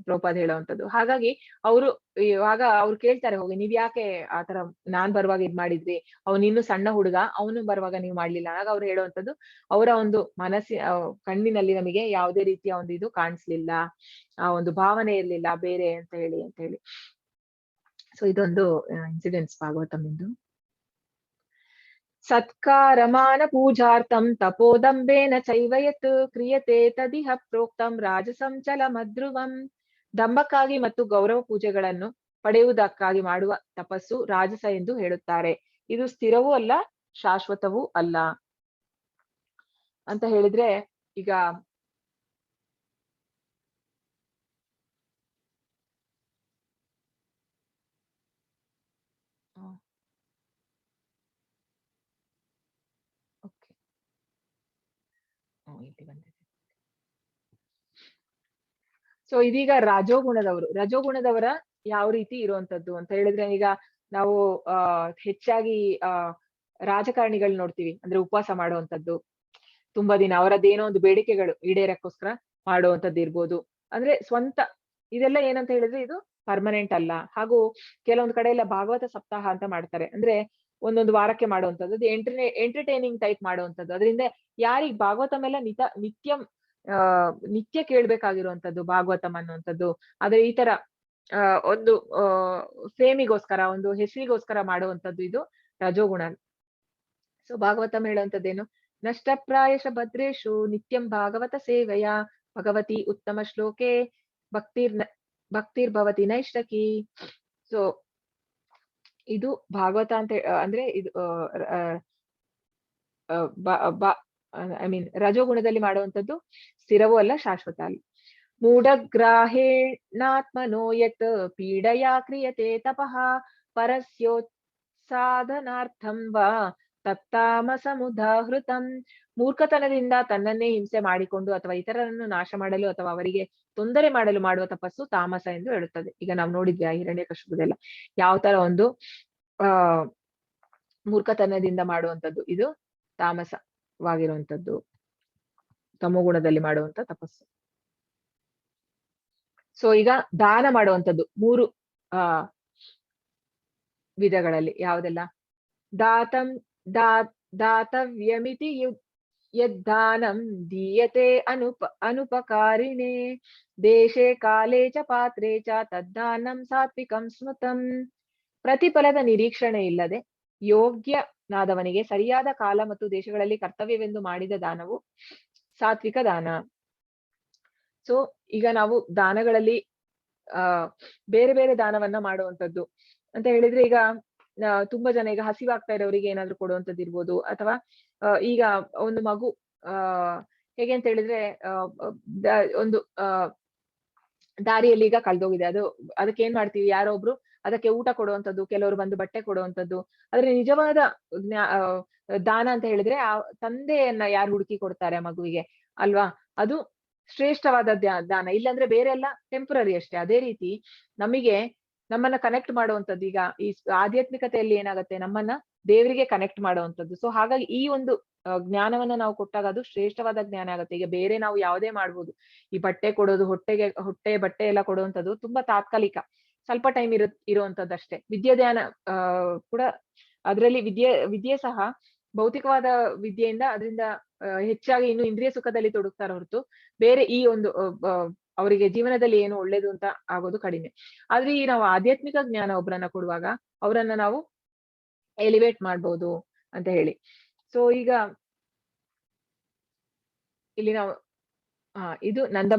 ಪ್ರಭುಪಾದ ಹೇಳುವಂತದ್ದು. ಹಾಗಾಗಿ ಇವಾಗ ಅವ್ರು ಕೇಳ್ತಾರೆ, ಹೋಗಿ ನೀವ್ ಯಾಕೆ ಆತರ ನಾನ್ ಬರುವಾಗ ಇದ್ ಮಾಡಿದ್ರಿ, ಅವ್ನು ಇನ್ನು ಸಣ್ಣ ಹುಡುಗ, ಅವನು ಬರುವಾಗ ನೀವ್ ಮಾಡ್ಲಿಲ್ಲ. ಆಗ ಅವ್ರು ಹೇಳುವಂತದ್ದು, ಅವರ ಒಂದು ಕಣ್ಣಿನಲ್ಲಿ ನಮಗೆ ಯಾವುದೇ ರೀತಿಯ ಒಂದು ಇದು ಕಾಣಿಸ್ಲಿಲ್ಲ, ಆ ಒಂದು ಭಾವನೆ ಇರ್ಲಿಲ್ಲ ಬೇರೆ ಅಂತ ಹೇಳಿ. ಸೊ ಇದೊಂದು ಇನ್ಸಿಡೆಂಟ್ಸ್ ಭಾಗವತಮಿಂದು. ಸತ್ಕಾರಮಾನ ಪೂಜಾರ್ಥಂ ತಪೋದಂಬೇನ ಚೈವಯತ್ ಕ್ರಿಯತೆ ತದಿಹ ಪ್ರೋಕ್ತಂ ರಾಜಸಂ ಚಲಮಧ್ರುವಂ. ದಂಭಕ್ಕಾಗಿ ಮತ್ತು ಗೌರವ ಪೂಜೆಗಳನ್ನು ಪಡೆಯುವುದಕ್ಕಾಗಿ ಮಾಡುವ ತಪಸ್ಸು ರಾಜಸ ಎಂದು ಹೇಳುತ್ತಾರೆ. ಇದು ಸ್ಥಿರವೂ ಅಲ್ಲ, ಶಾಶ್ವತವೂ ಅಲ್ಲ ಅಂತ ಹೇಳಿದ್ರೆ, ಈಗ ಇಲ್ಲಿ ಬಂದಿದೆ. ಸೊ ಇದೀಗ ರಜೋಗುಣದವರ ಯಾವ ರೀತಿ ಇರುವಂತದ್ದು ಅಂತ ಹೇಳಿದ್ರೆ, ಈಗ ನಾವು ಹೆಚ್ಚಾಗಿ ರಾಜಕಾರಣಿಗಳು ನೋಡ್ತೀವಿ, ಅಂದ್ರೆ ಉಪವಾಸ ಮಾಡುವಂತದ್ದು ತುಂಬಾ ದಿನ, ಅವರದ್ದೇನೋ ಒಂದು ಬೇಡಿಕೆಗಳು ಈಡೇರಕ್ಕೋಸ್ಕರ ಮಾಡುವಂತದ್ದು ಇರ್ಬೋದು. ಅಂದ್ರೆ ಸ್ವಂತ ಇದೆಲ್ಲ ಏನಂತ ಹೇಳಿದ್ರೆ ಇದು ಪರ್ಮನೆಂಟ್ ಅಲ್ಲ. ಹಾಗೂ ಕೆಲವೊಂದು ಕಡೆ ಎಲ್ಲ ಭಾಗವತ ಸಪ್ತಾಹ ಅಂತ ಮಾಡ್ತಾರೆ, ಅಂದ್ರೆ ಒಂದೊಂದು ವಾರಕ್ಕೆ ಮಾಡುವಂತದ್ದು. ಅದು ಎಂಟರ್ಟೈನಿಂಗ್ ಟೈಪ್ ಮಾಡುವಂತದ್ದು. ಅದರಿಂದ ಯಾರಿಗ್ ಭಾಗವತಂ ಎಲ್ಲ ನಿತ್ಯ ಕೇಳ್ಬೇಕಾಗಿರುವಂತದ್ದು ಭಾಗವತಂ ಅನ್ನುವಂಥದ್ದು. ಆದ್ರೆ ಈ ತರ ಒಂದು ಫೇಮಿಗೋಸ್ಕರ, ಒಂದು ಹೆಸರಿಗೋಸ್ಕರ ಮಾಡುವಂತದ್ದು ಇದು ರಜೋಗುಣ. ಸೊ ಭಾಗವತಂ ಹೇಳುವಂತದ್ದೇನು, ನಷ್ಟಪ್ರಾಯಶ ಭದ್ರೇಶು ನಿತ್ಯಂ ಭಾಗವತ ಸೇವೆಯ ಭಗವತಿ ಉತ್ತಮ ಶ್ಲೋಕೆ ಭಕ್ತಿರ್ಭವತಿ ನೈಷ್ಟಕಿ. ಸೊ ಇದು ಭಾಗವತ ಅಂತ ಅಂದ್ರೆ ಇದು ರಜೋಗುಣದಲ್ಲಿ ಮಾಡುವಂತದ್ದು ಸ್ಥಿರವೂ ಅಲ್ಲ, ಶಾಶ್ವತ ಅಲ್ಲ. ಮೂಢಗ್ರಾಹೇಣಾತ್ಮನೋ ಯತ್ ಪೀಡಯಾ ಕ್ರಿಯತೆ ತಪಃ ಪರಸ್ಯೋತ್ಸಾಧನಾರ್ಥಂ ವಾ ತತ್ತಾಮಸಮುದಾಹೃತಂ. ಮೂರ್ಖತನದಿಂದ ತನ್ನನ್ನೇ ಹಿಂಸೆ ಮಾಡಿಕೊಂಡು ಅಥವಾ ಇತರರನ್ನು ನಾಶ ಮಾಡಲು ಅಥವಾ ಅವರಿಗೆ ತೊಂದರೆ ಮಾಡಲು ಮಾಡುವ ತಪಸ್ಸು ತಾಮಸ ಎಂದು ಹೇಳುತ್ತದೆ. ಈಗ ನಾವು ನೋಡಿದ್ವಿ ಆ ಹಿರಣ್ಯಕಶಿಪುದೆಲ್ಲ ಯಾವ ತರ ಒಂದು ಮೂರ್ಖತನದಿಂದ ಮಾಡುವಂತದ್ದು, ಇದು ತಾಮಸ. ವಾಗಿರುವಂತದ್ದು, ತಮೋಗುಣದಲ್ಲಿ ಮಾಡುವಂತ ತಪಸ್ಸು. ಸೊ ಈಗ ದಾನ ಮಾಡುವಂತದ್ದು 3 ಆ ವಿಧಗಳಲ್ಲಿ ಯಾವುದೆಲ್ಲ? ದಾತಂ ದಾ ದಾತವ್ಯಮಿತಿ ಯದ್ದಾನಂ ದೀಯತೆ ಅನುಪಕಾರಿಣೇ ದೇಶೇ ಕಾಲೇ ಚ ಪಾತ್ರೇ ಚ ತದ್ದಾನಂ ಸಾತ್ವಿಕಂ ಸ್ಮೃತಂ. ಪ್ರತಿಫಲದ ನಿರೀಕ್ಷಣೆ ಇಲ್ಲದೆ ಯೋಗ್ಯನಾದವನಿಗೆ ಸರಿಯಾದ ಕಾಲ ಮತ್ತು ದೇಶಗಳಲ್ಲಿ ಕರ್ತವ್ಯವೆಂದು ಮಾಡಿದ ದಾನವು ಸಾತ್ವಿಕ ದಾನ. ಸೊ ಈಗ ನಾವು ದಾನಗಳಲ್ಲಿ ಬೇರೆ ಬೇರೆ ದಾನವನ್ನ ಮಾಡುವಂತದ್ದು ಅಂತ ಹೇಳಿದ್ರೆ, ಈಗ ತುಂಬಾ ಜನ ಈಗ ಹಸಿವಾಗ್ತಾ ಇರೋರಿಗೆ ಏನಾದ್ರು ಕೊಡುವಂತದ್ದು ಇರ್ಬೋದು, ಅಥವಾ ಈಗ ಒಂದು ಮಗು ಹೇಗೆ ಅಂತ ಹೇಳಿದ್ರೆ ಒಂದು ದಾರಿಯಲ್ಲಿ ಈಗ ಕಳ್ದೋಗಿದೆ, ಅದಕ್ಕೆ ಏನ್ ಮಾಡ್ತೀವಿ, ಯಾರೋ ಒಬ್ರು ಅದಕ್ಕೆ ಊಟ ಕೊಡುವಂತದ್ದು, ಕೆಲವರು ಬಂದು ಬಟ್ಟೆ ಕೊಡುವಂತದ್ದು. ಆದ್ರೆ ನಿಜವಾದ ದಾನ ಅಂತ ಹೇಳಿದ್ರೆ ಆ ತಂದೆಯನ್ನ ಯಾರು ಹುಡುಕಿ ಕೊಡ್ತಾರೆ ಆ ಮಗುವಿಗೆ ಅಲ್ವಾ, ಅದು ಶ್ರೇಷ್ಠವಾದ ದಾನ. ಇಲ್ಲಾಂದ್ರೆ ಬೇರೆ ಎಲ್ಲ ಟೆಂಪರರಿ ಅಷ್ಟೇ. ಅದೇ ರೀತಿ ನಮ್ಮನ್ನ ಕನೆಕ್ಟ್ ಮಾಡುವಂತದ್ದು, ಈಗ ಈ ಆಧ್ಯಾತ್ಮಿಕತೆಯಲ್ಲಿ ಏನಾಗುತ್ತೆ, ನಮ್ಮನ್ನ ದೇವರಿಗೆ ಕನೆಕ್ಟ್ ಮಾಡುವಂತದ್ದು. ಸೊ ಹಾಗಾಗಿ ಈ ಒಂದು ಜ್ಞಾನವನ್ನ ನಾವು ಕೊಟ್ಟಾಗ ಅದು ಶ್ರೇಷ್ಠವಾದ ಜ್ಞಾನ ಆಗುತ್ತೆ. ಈಗ ಬೇರೆ ನಾವು ಯಾವುದೇ ಮಾಡ್ಬೋದು, ಈ ಬಟ್ಟೆ ಕೊಡೋದು, ಹೊಟ್ಟೆ ಬಟ್ಟೆ ಎಲ್ಲ ಕೊಡುವಂತದ್ದು ತುಂಬಾ ತಾತ್ಕಾಲಿಕ, ಸ್ವಲ್ಪ ಟೈಮ್ ಇರುವಂತದ್ದಷ್ಟೇ. ವಿದ್ಯಾದಾನ ಕೂಡ ಅದರಲ್ಲಿ ವಿದ್ಯೆ ಸಹ ಭೌತಿಕವಾದ ವಿದ್ಯೆಯಿಂದ ಅದರಿಂದ ಹೆಚ್ಚಾಗಿ ಇನ್ನು ಇಂದ್ರಿಯ ಸುಖದಲ್ಲಿ ತೊಡಗ್ತಾರ ಹೊರತು ಬೇರೆ ಈ ಒಂದು ಅವರಿಗೆ ಜೀವನದಲ್ಲಿ ಏನು ಒಳ್ಳೇದು ಅಂತ ಆಗೋದು ಕಡಿಮೆ. ಆದ್ರೆ ಈ ನಾವು ಆಧ್ಯಾತ್ಮಿಕ ಜ್ಞಾನ ಒಬ್ಬರನ್ನ ಕೊಡುವಾಗ ಅವರನ್ನ ನಾವು ಎಲಿವೇಟ್ ಮಾಡ್ಬೋದು ಅಂತ ಹೇಳಿ. ಸೊ ಈಗ ಇಲ್ಲಿ ನಾವು ಇದು ನಂದ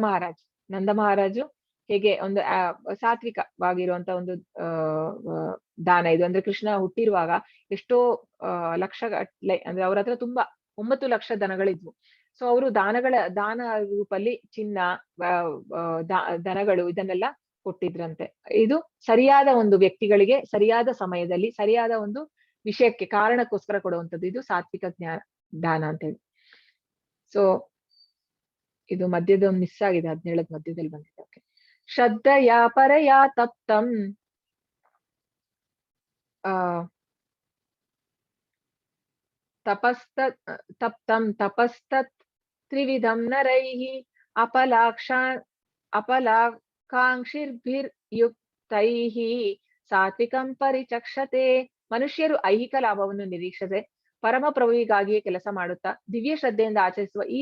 ಮಹಾರಾಜು ಹೇಗೆ ಒಂದು ಸಾತ್ವಿಕವಾಗಿರುವಂತ ಒಂದು ದಾನ ಇದು. ಅಂದ್ರೆ ಕೃಷ್ಣ ಹುಟ್ಟಿರುವಾಗ ಎಷ್ಟೋ ಲಕ್ಷಗಟ್ಲೆ, ಅಂದ್ರೆ ಅವ್ರ ಹತ್ರ ತುಂಬಾ 9 ಲಕ್ಷ ದನಗಳಿದ್ವು. ಸೊ ಅವರು ದಾನ ರೂಪಲ್ಲಿ ಚಿನ್ನ, ದನಗಳು ಇದನ್ನೆಲ್ಲ ಕೊಟ್ಟಿದ್ರಂತೆ. ಇದು ಸರಿಯಾದ ಒಂದು ವ್ಯಕ್ತಿಗಳಿಗೆ ಸರಿಯಾದ ಸಮಯದಲ್ಲಿ ಸರಿಯಾದ ಒಂದು ವಿಷಯಕ್ಕೆ ಕಾರಣಕ್ಕೋಸ್ಕರ ಕೊಡುವಂಥದ್ದು, ಇದು ಸಾತ್ವಿಕ ದಾನ ಅಂತ ಹೇಳಿ. ಸೊ ಇದು ಮಧ್ಯದ ಮಿಸ್ ಆಗಿದೆ, 17 ಮಧ್ಯದಲ್ಲಿ ಬಂದಿದೆ. ಓಕೆ. ಶ್ರದ್ಧೆಯ ಪರಯ ತಪ್ತಂ ತಪಸ್ತತ್ ತ್ರಿವಿಧಂ ನರೈಃ ಅಪಲಾಕಾಂಕ್ಷಿರ್ಭಿರ್ಯುಕ್ತೈಃ ಸಾತ್ವಿಕಂ ಪರಿಚಕ್ಷತೆ. ಮನುಷ್ಯರು ಐಹಿಕ ಲಾಭವನ್ನು ನಿರೀಕ್ಷಿಸದೆ ಪರಮ ಪ್ರಭುವಿಗಾಗಿಯೇ ಕೆಲಸ ಮಾಡುತ್ತಾ ದಿವ್ಯ ಶ್ರದ್ಧೆಯಿಂದ ಆಚರಿಸುವ ಈ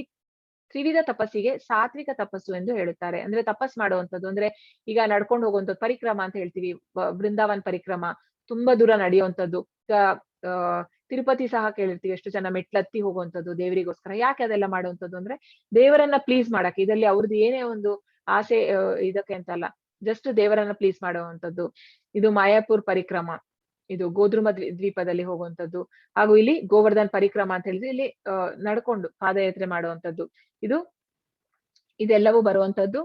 ತ್ರಿವಿಧ ತಪಸ್ಸಿಗೆ ಸಾತ್ವಿಕ ತಪಸ್ಸು ಎಂದು ಹೇಳುತ್ತಾರೆ. ಅಂದ್ರೆ ತಪಸ್ ಮಾಡುವಂಥದ್ದು ಅಂದ್ರೆ ಈಗ ನಡ್ಕೊಂಡು ಹೋಗುವಂಥದ್ದು, ಪರಿಕ್ರಮ ಅಂತ ಹೇಳ್ತೀವಿ, ಬೃಂದಾವನ್ ಪರಿಕ್ರಮ, ತುಂಬಾ ದೂರ ನಡೆಯುವಂಥದ್ದು. ತಿರುಪತಿ ಸಹ ಕೇಳಿರ್ತೀವಿ, ಎಷ್ಟು ಜನ ಮೆಟ್ಲತ್ತಿ ಹೋಗುವಂಥದ್ದು ದೇವರಿಗೋಸ್ಕರ. ಯಾಕೆ ಅದೆಲ್ಲ ಮಾಡುವಂಥದ್ದು ಅಂದ್ರೆ ದೇವರನ್ನ ಪ್ಲೀಸ್ ಮಾಡಕ್ಕೆ. ಇದರಲ್ಲಿ ಅವ್ರದ್ದು ಏನೇ ಒಂದು ಆಸೆ ಇದಕ್ಕೆ ಅಂತಲ್ಲ, ಜಸ್ಟ್ ದೇವರನ್ನ ಪ್ಲೀಸ್ ಮಾಡುವಂಥದ್ದು. ಇದು ಮಾಯಾಪುರ್ ಪರಿಕ್ರಮ, ಇದು ಗೋಧ್ರುಮ ದ್ವೀಪದಲ್ಲಿ ಹೋಗುವಂಥದ್ದು. ಹಾಗೂ ಇಲ್ಲಿ ಗೋವರ್ಧನ್ ಪರಿಕ್ರಮ ಅಂತ ಹೇಳಿದ್ರೆ ಇಲ್ಲಿ ನಡ್ಕೊಂಡು ಪಾದಯಾತ್ರೆ ಮಾಡುವಂಥದ್ದು. ಇದೆಲ್ಲವೂ ಬರುವಂತದ್ದು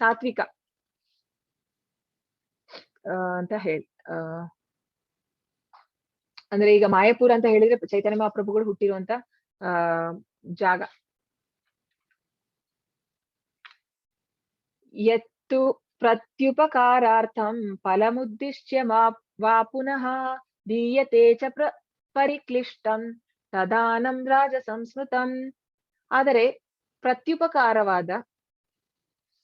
ಸಾತ್ವಿಕ ಅಂತ ಹೇಳಿ. ಅಂದ್ರೆ ಈಗ ಮಾಯಾಪುರ ಅಂತ ಹೇಳಿದ್ರೆ ಚೈತನ್ಯ ಮಹಾಪ್ರಭುಗಳು ಹುಟ್ಟಿರುವಂತ ಜಾಗ. ಯತ್ತು ಪ್ರತ್ಯುಪಕಾರಾರ್ಥಂ ಫಲಮುದ್ದಿಶ್ಯ ವಾ ಪುನಃ ದೀಯತೆ ಚ ಪರಿಕ್ಲಿಷ್ಟಂ ತದಾನಂ ರಾಜ ಸಂಸ್ಮೃತಂ. ಆದರೆ ಪ್ರತ್ಯುಪಕಾರವಾದ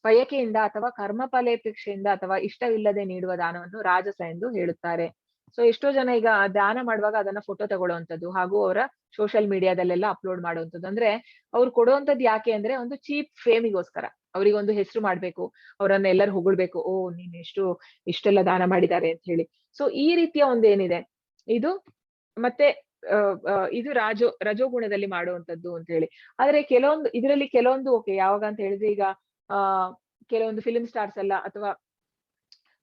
ಬಯಕೆಯಿಂದ ಅಥವಾ ಕರ್ಮ ಫಲೇಪೇಕ್ಷೆಯಿಂದ ಅಥವಾ ಇಷ್ಟವಿಲ್ಲದೆ ನೀಡುವ ದಾನವನ್ನು ರಾಜಸ ಎಂದು ಹೇಳುತ್ತಾರೆ. ಸೊ ಎಷ್ಟೋ ಜನ ಈಗ ದಾನ ಮಾಡುವಾಗ ಅದನ್ನ ಫೋಟೋ ತಗೊಳ್ಳುವಂಥದ್ದು ಹಾಗೂ ಅವರ ಸೋಷಿಯಲ್ ಮೀಡಿಯಾದಲ್ಲೆಲ್ಲ ಅಪ್ಲೋಡ್ ಮಾಡುವಂಥದ್ದು. ಅಂದ್ರೆ ಅವ್ರು ಕೊಡುವಂಥದ್ದು ಯಾಕೆ ಅಂದ್ರೆ ಒಂದು ಚೀಪ್ ಫೇಮಿಗೋಸ್ಕರ, ಅವ್ರಿಗೆ ಒಂದು ಹೆಸರು ಮಾಡ್ಬೇಕು, ಅವರನ್ನ ಎಲ್ಲರೂ ಹೊಗಳ್ಬೇಕು, ಓ ನೀನ್ ಇಷ್ಟೆಲ್ಲ ದಾನ ಮಾಡಿದ್ದಾರೆ ಅಂತ ಹೇಳಿ. ಸೊ ಈ ರೀತಿಯ ಒಂದೇನಿದೆ ಇದು ಮತ್ತೆ ಇದು ರಜೋಗುಣದಲ್ಲಿ ಮಾಡುವಂಥದ್ದು ಅಂತ ಹೇಳಿ. ಆದ್ರೆ ಇದರಲ್ಲಿ ಕೆಲವೊಂದು ಓಕೆ, ಯಾವಾಗ ಅಂತ ಹೇಳಿದ್ರೆ ಈಗ ಕೆಲವೊಂದು ಫಿಲ್ಮ್ ಸ್ಟಾರ್ಸ್ ಎಲ್ಲ ಅಥವಾ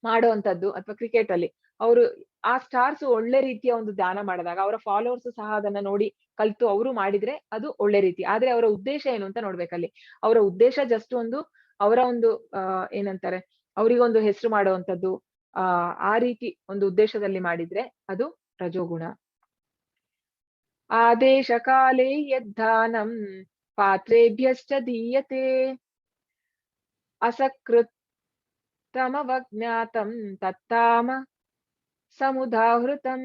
ಮಾಡುವಂಥದ್ದು, ಅಥವಾ ಕ್ರಿಕೆಟ್ ಅಲ್ಲಿ ಅವರು ಆ ಸ್ಟಾರ್ಸ್ ಒಳ್ಳೆ ರೀತಿಯ ಒಂದು ದಾನ ಮಾಡಿದಾಗ ಅವರ ಫಾಲೋವರ್ಸ್ ಸಹ ಅದನ್ನ ನೋಡಿ ಕಲ್ತು ಅವರು ಮಾಡಿದ್ರೆ ಅದು ಒಳ್ಳೆ ರೀತಿ. ಆದ್ರೆ ಅವರ ಉದ್ದೇಶ ಏನು ಅಂತ ನೋಡ್ಬೇಕಲ್ಲಿ. ಅವರ ಉದ್ದೇಶ ಜಸ್ಟ್ ಅವರ ಒಂದು ಏನಂತಾರೆ, ಅವರಿಗೊಂದು ಹೆಸರು ಮಾಡುವಂಥದ್ದು, ಆ ರೀತಿ ಒಂದು ಉದ್ದೇಶದಲ್ಲಿ ಮಾಡಿದ್ರೆ ಅದು ರಜೋಗುಣ. ಆದೇಶ ಕಾಲೇ ಯದ್ದಾನಂ ಪಾತ್ರೇಭ್ಯಶ್ಚ ದೀಯತೆ ಅಸಕೃತ್ತಮವಜ್ಞಾತಂ ತತ್ತಾಮ ಸಮುದಾಹೃತಂ.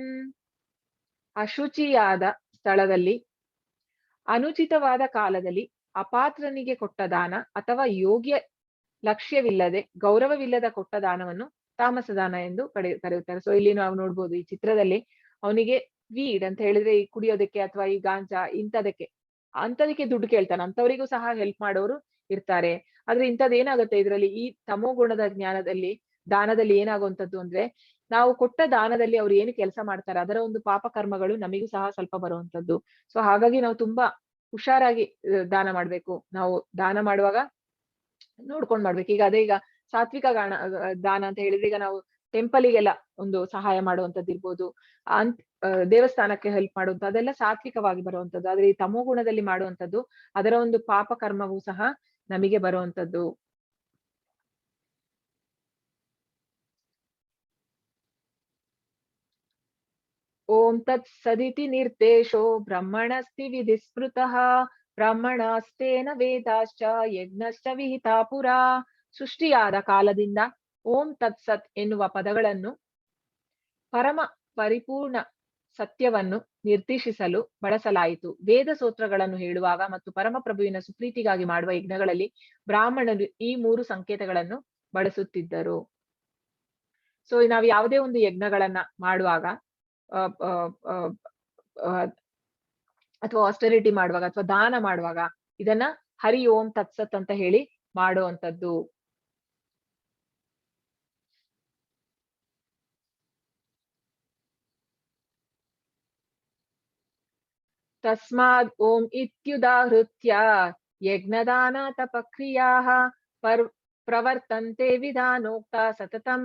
ಅಶುಚಿಯಾದ ಸ್ಥಳದಲ್ಲಿ ಅನುಚಿತವಾದ ಕಾಲದಲ್ಲಿ ಅಪಾತ್ರನಿಗೆ ಕೊಟ್ಟ ದಾನ ಅಥವಾ ಯೋಗ್ಯ ಲಕ್ಷ್ಯವಿಲ್ಲದೆ ಗೌರವವಿಲ್ಲದ ಕೊಟ್ಟ ದಾನವನ್ನು ತಾಮಸ ದಾನ ಎಂದು ಕರೆಯುತ್ತಾರೆ. ಸೊ ಇಲ್ಲಿ ನಾವು ನೋಡ್ಬೋದು ಈ ಚಿತ್ರದಲ್ಲಿ ಅವನಿಗೆ ವೀಡ್ ಅಂತ ಹೇಳಿದ್ರೆ ಈ ಕುಡಿಯೋದಕ್ಕೆ ಅಥವಾ ಈ ಗಾಂಜಾ ಅಂತದಕ್ಕೆ ದುಡ್ಡು ಕೇಳ್ತಾನೆ. ಅಂತವರಿಗೂ ಸಹ ಹೆಲ್ಪ್ ಮಾಡೋರು ಇರ್ತಾರೆ. ಆದ್ರೆ ಇಂಥದ್ದು ಏನಾಗುತ್ತೆ ಇದ್ರಲ್ಲಿ, ಈ ತಮೋ ಗುಣದ ದಾನದಲ್ಲಿ ಏನಾಗುವಂಥದ್ದು ಅಂದ್ರೆ, ನಾವು ಕೊಟ್ಟ ದಾನದಲ್ಲಿ ಅವ್ರು ಏನು ಕೆಲಸ ಮಾಡ್ತಾರೆ ಅದರ ಒಂದು ಪಾಪ ಕರ್ಮಗಳು ನಮಿಗೂ ಸಹ ಸ್ವಲ್ಪ ಬರುವಂತದ್ದು. ಸೊ ಹಾಗಾಗಿ ನಾವು ತುಂಬಾ ಹುಷಾರಾಗಿ ದಾನ ಮಾಡ್ಬೇಕು. ನಾವು ದಾನ ಮಾಡುವಾಗ ನೋಡ್ಕೊಂಡ್ ಮಾಡ್ಬೇಕು. ಈಗ ಸಾತ್ವಿಕ ದಾನ ಅಂತ ಹೇಳಿದ್ರೆ, ಈಗ ನಾವು ಟೆಂಪಲಿಗೆಲ್ಲ ಒಂದು ಸಹಾಯ ಮಾಡುವಂತದ್ದು ಇರ್ಬೋದು, ದೇವಸ್ಥಾನಕ್ಕೆ ಹೆಲ್ಪ್ ಮಾಡುವಂತ, ಅದೆಲ್ಲ ಸಾತ್ವಿಕವಾಗಿ ಬರುವಂತದ್ದು. ಆದ್ರೆ ಈ ತಮೋ ಗುಣದಲ್ಲಿ ಮಾಡುವಂತದ್ದು ಅದರ ಒಂದು ಪಾಪ ಕರ್ಮವೂ ಸಹ ನಮಗೆ ಬರುವಂತದ್ದು. ಓಂ ತತ್ ಸದಿತಿ ನಿರ್ದೇಶೋ ಬ್ರಹ್ಮಣಸ್ತಿ ವಿಧಿಸ್ಮೃತಃ ಬ್ರಾಹ್ಮಣಾಸ್ತೇನ ವೇದಾಶ್ಚ ಯಜ್ಞಶ್ಚ ವಿಹಿತಾ ಪುರಾ. ಸೃಷ್ಟಿಯಾದ ಕಾಲದಿಂದ ಓಂ ತತ್ಸತ್ ಎನ್ನುವ ಪದಗಳನ್ನು ಪರಮ ಪರಿಪೂರ್ಣ ಸತ್ಯವನ್ನು ನಿರ್ದೇಶಿಸಲು ಬಳಸಲಾಯಿತು. ವೇದ ಸೂತ್ರಗಳನ್ನು ಹೇಳುವಾಗ ಮತ್ತು ಪರಮಪ್ರಭುವಿನ ಸುಪ್ರೀತಿಗಾಗಿ ಮಾಡುವ ಯಜ್ಞಗಳಲ್ಲಿ ಬ್ರಾಹ್ಮಣರು ಈ 3 ಸಂಕೇತಗಳನ್ನು ಬಳಸುತ್ತಿದ್ದರು. ಸೊ ನಾವು ಯಾವುದೇ ಒಂದು ಯಜ್ಞಗಳನ್ನ ಮಾಡುವಾಗ ಅಥವಾ ಆಸ್ಟೆರಿಟಿ ಮಾಡುವಾಗ ಅಥವಾ ದಾನ ಮಾಡುವಾಗ ಇದನ್ನ ಹರಿ ಓಂ ತತ್ಸತ್ ಅಂತ ಹೇಳಿ ಮಾಡುವಂತದ್ದು. ತಸ್ಮಾದ್ ಓಂ ಇತ್ಯುದಾಹೃತ್ಯ ಯಜ್ಞದಾನ ತಪಕ್ರಿಯಾಃ ಪ್ರವರ್ತಂತೆ ವಿಧಾನೋಕ್ತ ಸತತಂ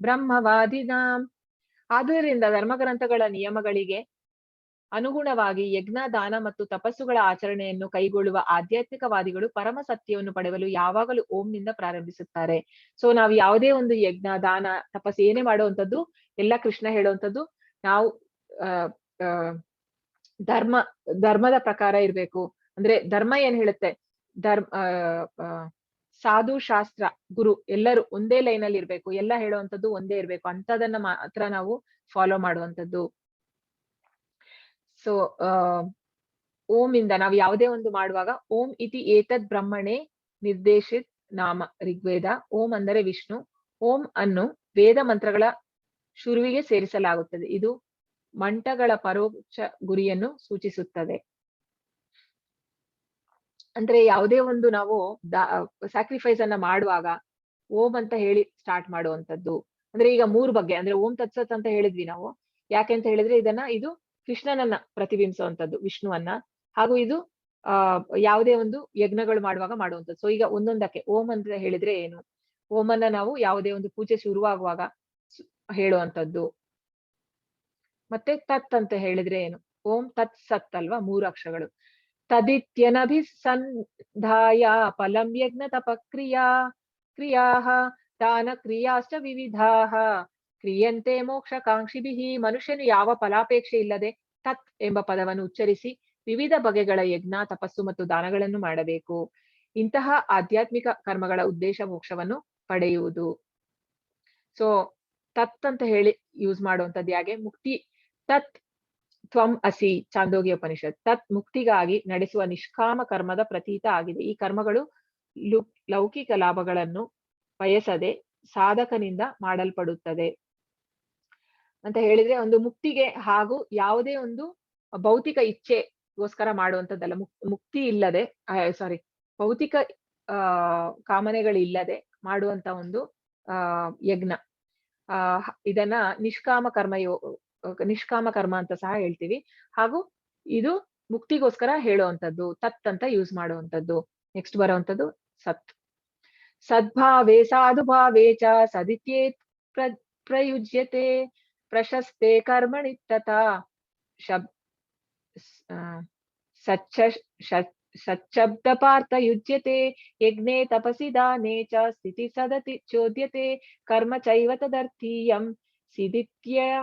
ಬ್ರಹ್ಮವಾದಿನಾಂ. ಆದ್ದರಿಂದ ಧರ್ಮಗ್ರಂಥಗಳ ನಿಯಮಗಳಿಗೆ ಅನುಗುಣವಾಗಿ ಯಜ್ಞ, ದಾನ ಮತ್ತು ತಪಸ್ಸುಗಳ ಆಚರಣೆಯನ್ನು ಕೈಗೊಳ್ಳುವ ಆಧ್ಯಾತ್ಮಿಕವಾದಿಗಳು ಪರಮ ಸತ್ಯವನ್ನು ಪಡೆಯಲು ಯಾವಾಗಲೂ ಓಂನಿಂದ ಪ್ರಾರಂಭಿಸುತ್ತಾರೆ. ಸೊ ನಾವು ಯಾವುದೇ ಒಂದು ಯಜ್ಞ, ದಾನ, ತಪಸ್ಸು ಏನೇ ಮಾಡುವಂಥದ್ದು ಎಲ್ಲ ಕೃಷ್ಣ ಹೇಳುವಂಥದ್ದು ನಾವು ಧರ್ಮದ ಪ್ರಕಾರ ಇರ್ಬೇಕು. ಅಂದ್ರೆ ಧರ್ಮ ಏನ್ ಹೇಳುತ್ತೆ, ಸಾಧು, ಶಾಸ್ತ್ರ, ಗುರು ಎಲ್ಲರೂ ಒಂದೇ ಲೈನ್ ಅಲ್ಲಿ ಇರ್ಬೇಕು, ಎಲ್ಲ ಹೇಳುವಂಥದ್ದು ಒಂದೇ ಇರ್ಬೇಕು, ಅಂತದನ್ನ ಮಾತ್ರ ನಾವು ಫಾಲೋ ಮಾಡುವಂಥದ್ದು. ಸೊ ಓಂ ಇಂದ ನಾವು ಯಾವುದೇ ಒಂದು ಮಾಡುವಾಗ ಓಂ ಇತಿ ಏತದ್ ಬ್ರಹ್ಮಣೆ ನಿರ್ದೇಶಿತ್ ನಾಮ ಋಗ್ವೇದ. ಓಂ ಅಂದರೆ ವಿಷ್ಣು. ಓಂ ಅನ್ನು ವೇದ ಮಂತ್ರಗಳ ಶುರುವಿಗೆ ಸೇರಿಸಲಾಗುತ್ತದೆ. ಇದು ಮಂಟಗಳ ಪರೋಕ್ಷ ಗುರಿಯನ್ನು ಸೂಚಿಸುತ್ತದೆ. ಅಂದ್ರೆ ಯಾವುದೇ ಒಂದು ನಾವು ಸ್ಯಾಕ್ರಿಫೈಸ್ ಅನ್ನ ಮಾಡುವಾಗ ಓಂ ಅಂತ ಹೇಳಿ ಸ್ಟಾರ್ಟ್ ಮಾಡುವಂತದ್ದು. ಅಂದ್ರೆ ಈಗ 3 ಬಗ್ಗೆ, ಅಂದ್ರೆ ಓಂ ತತ್ಸತ್ ಅಂತ ಹೇಳಿದ್ವಿ ನಾವು. ಯಾಕೆ ಅಂತ ಹೇಳಿದ್ರೆ ಇದು ಕೃಷ್ಣನನ್ನ ಪ್ರತಿಬಿಂಬಿಸುವಂತದ್ದು, ವಿಷ್ಣುವನ್ನ. ಹಾಗೂ ಇದು ಯಾವುದೇ ಒಂದು ಯಜ್ಞಗಳು ಮಾಡುವಾಗ ಮಾಡುವಂಥದ್ದು. ಸೊ ಈಗ ಒಂದೊಂದಕ್ಕೆ ಓಂ ಅಂತ ಹೇಳಿದ್ರೆ ಏನು, ಓಮನ್ನ ನಾವು ಯಾವುದೇ ಒಂದು ಪೂಜೆ ಶುರುವಾಗುವಾಗ ಹೇಳುವಂಥದ್ದು. ಮತ್ತೆ ತತ್ ಅಂತ ಹೇಳಿದ್ರೆ ಏನು, ಓಂ ತತ್ ಸತ್ ಅಲ್ವಾ, 3 ಅಕ್ಷರಗಳು. ತದಿತ್ಯನಭಿಸಂಧಾಯ ಫಲಂ ಯಜ್ಞ ಕ್ರಿಯಾಃ ದಾನ ಕ್ರಿಯಾಶ್ಚ ವಿವಿಧಾಃ ಕ್ರಿಯಂತೆ ಮೋಕ್ಷಕಾಂಕ್ಷಿಭಿಃ. ಮನುಷ್ಯನು ಯಾವ ಫಲಾಪೇಕ್ಷೆ ಇಲ್ಲದೆ ತತ್ ಎಂಬ ಪದವನ್ನು ಉಚ್ಚರಿಸಿ ವಿವಿಧ ಬಗೆಗಳ ಯಜ್ಞ, ತಪಸ್ಸು ಮತ್ತು ದಾನಗಳನ್ನು ಮಾಡಬೇಕು. ಇಂತಹ ಆಧ್ಯಾತ್ಮಿಕ ಕರ್ಮಗಳ ಉದ್ದೇಶ ಮೋಕ್ಷವನ್ನು ಪಡೆಯುವುದು. ಸೊ ತತ್ ಅಂತ ಹೇಳಿ ಯೂಸ್ ಮಾಡುವಂಥದ್ದು ಯಾಕೆ, ಮುಕ್ತಿ. ತತ್ ತ್ವಂ ಅಸಿ, ಚಾಂದೋಗ್ಯ ಉಪನಿಷತ್. ತತ್ ಮುಕ್ತಿಗಾಗಿ ನಡೆಸುವ ನಿಷ್ಕಾಮ ಕರ್ಮದ ಪ್ರತೀತ ಆಗಿದೆ. ಈ ಕರ್ಮಗಳು ಲೌಕಿಕ ಲಾಭಗಳನ್ನು ಬಯಸದೆ ಸಾಧಕನಿಂದ ಮಾಡಲ್ಪಡುತ್ತದೆ ಅಂತ ಹೇಳಿದ್ರೆ, ಒಂದು ಮುಕ್ತಿಗೆ ಹಾಗೂ ಯಾವುದೇ ಒಂದು ಭೌತಿಕ ಇಚ್ಛೆಗೋಸ್ಕರ ಮಾಡುವಂಥದ್ದಲ್ಲ. ಮುಕ್ತಿ ಇಲ್ಲದೆ ಭೌತಿಕ ಕಾಮನೆಗಳಿಲ್ಲದೆ ಮಾಡುವಂತ ಒಂದು ಯಜ್ಞ. ಇದನ್ನ ನಿಷ್ಕಾಮ ಕರ್ಮ ಅಂತ ಸಹ ಹೇಳ್ತೀವಿ. ಹಾಗೂ ಇದು ಮುಕ್ತಿಗೋಸ್ಕರ ಹೇಳುವಂಥದ್ದು, ತತ್ ಅಂತ ಯೂಸ್ ಮಾಡುವಂಥದ್ದು. ನೆಕ್ಸ್ಟ್ ಬರುವಂಥದ್ದು ಸತ್. ಸದ್ಭಾವೇ ಸಾಧುಭಾವೇ ಚ ಸದಿತ್ಯೇ ಪ್ರಯುಜ್ಯತೆ ಪ್ರಶಸ್ತೆ ಕರ್ಮಣಿ ತಥಾ ಸಚ್ಶಬ್ದ ಪಾರ್ಥ ಯುಜ್ಯತೆ ಯಜ್ಞೆ ತಪಸಿ ದಾನೆ ಚ ಸ್ಥಿತಿ ಸದತಿ ಚೋದ್ಯತೆ ಕರ್ಮ ಚೈವ ತದರ್ಥೀಯಂ ಸಿದಿತ್ಯೇವಾಭಿಧೀಯತೆ.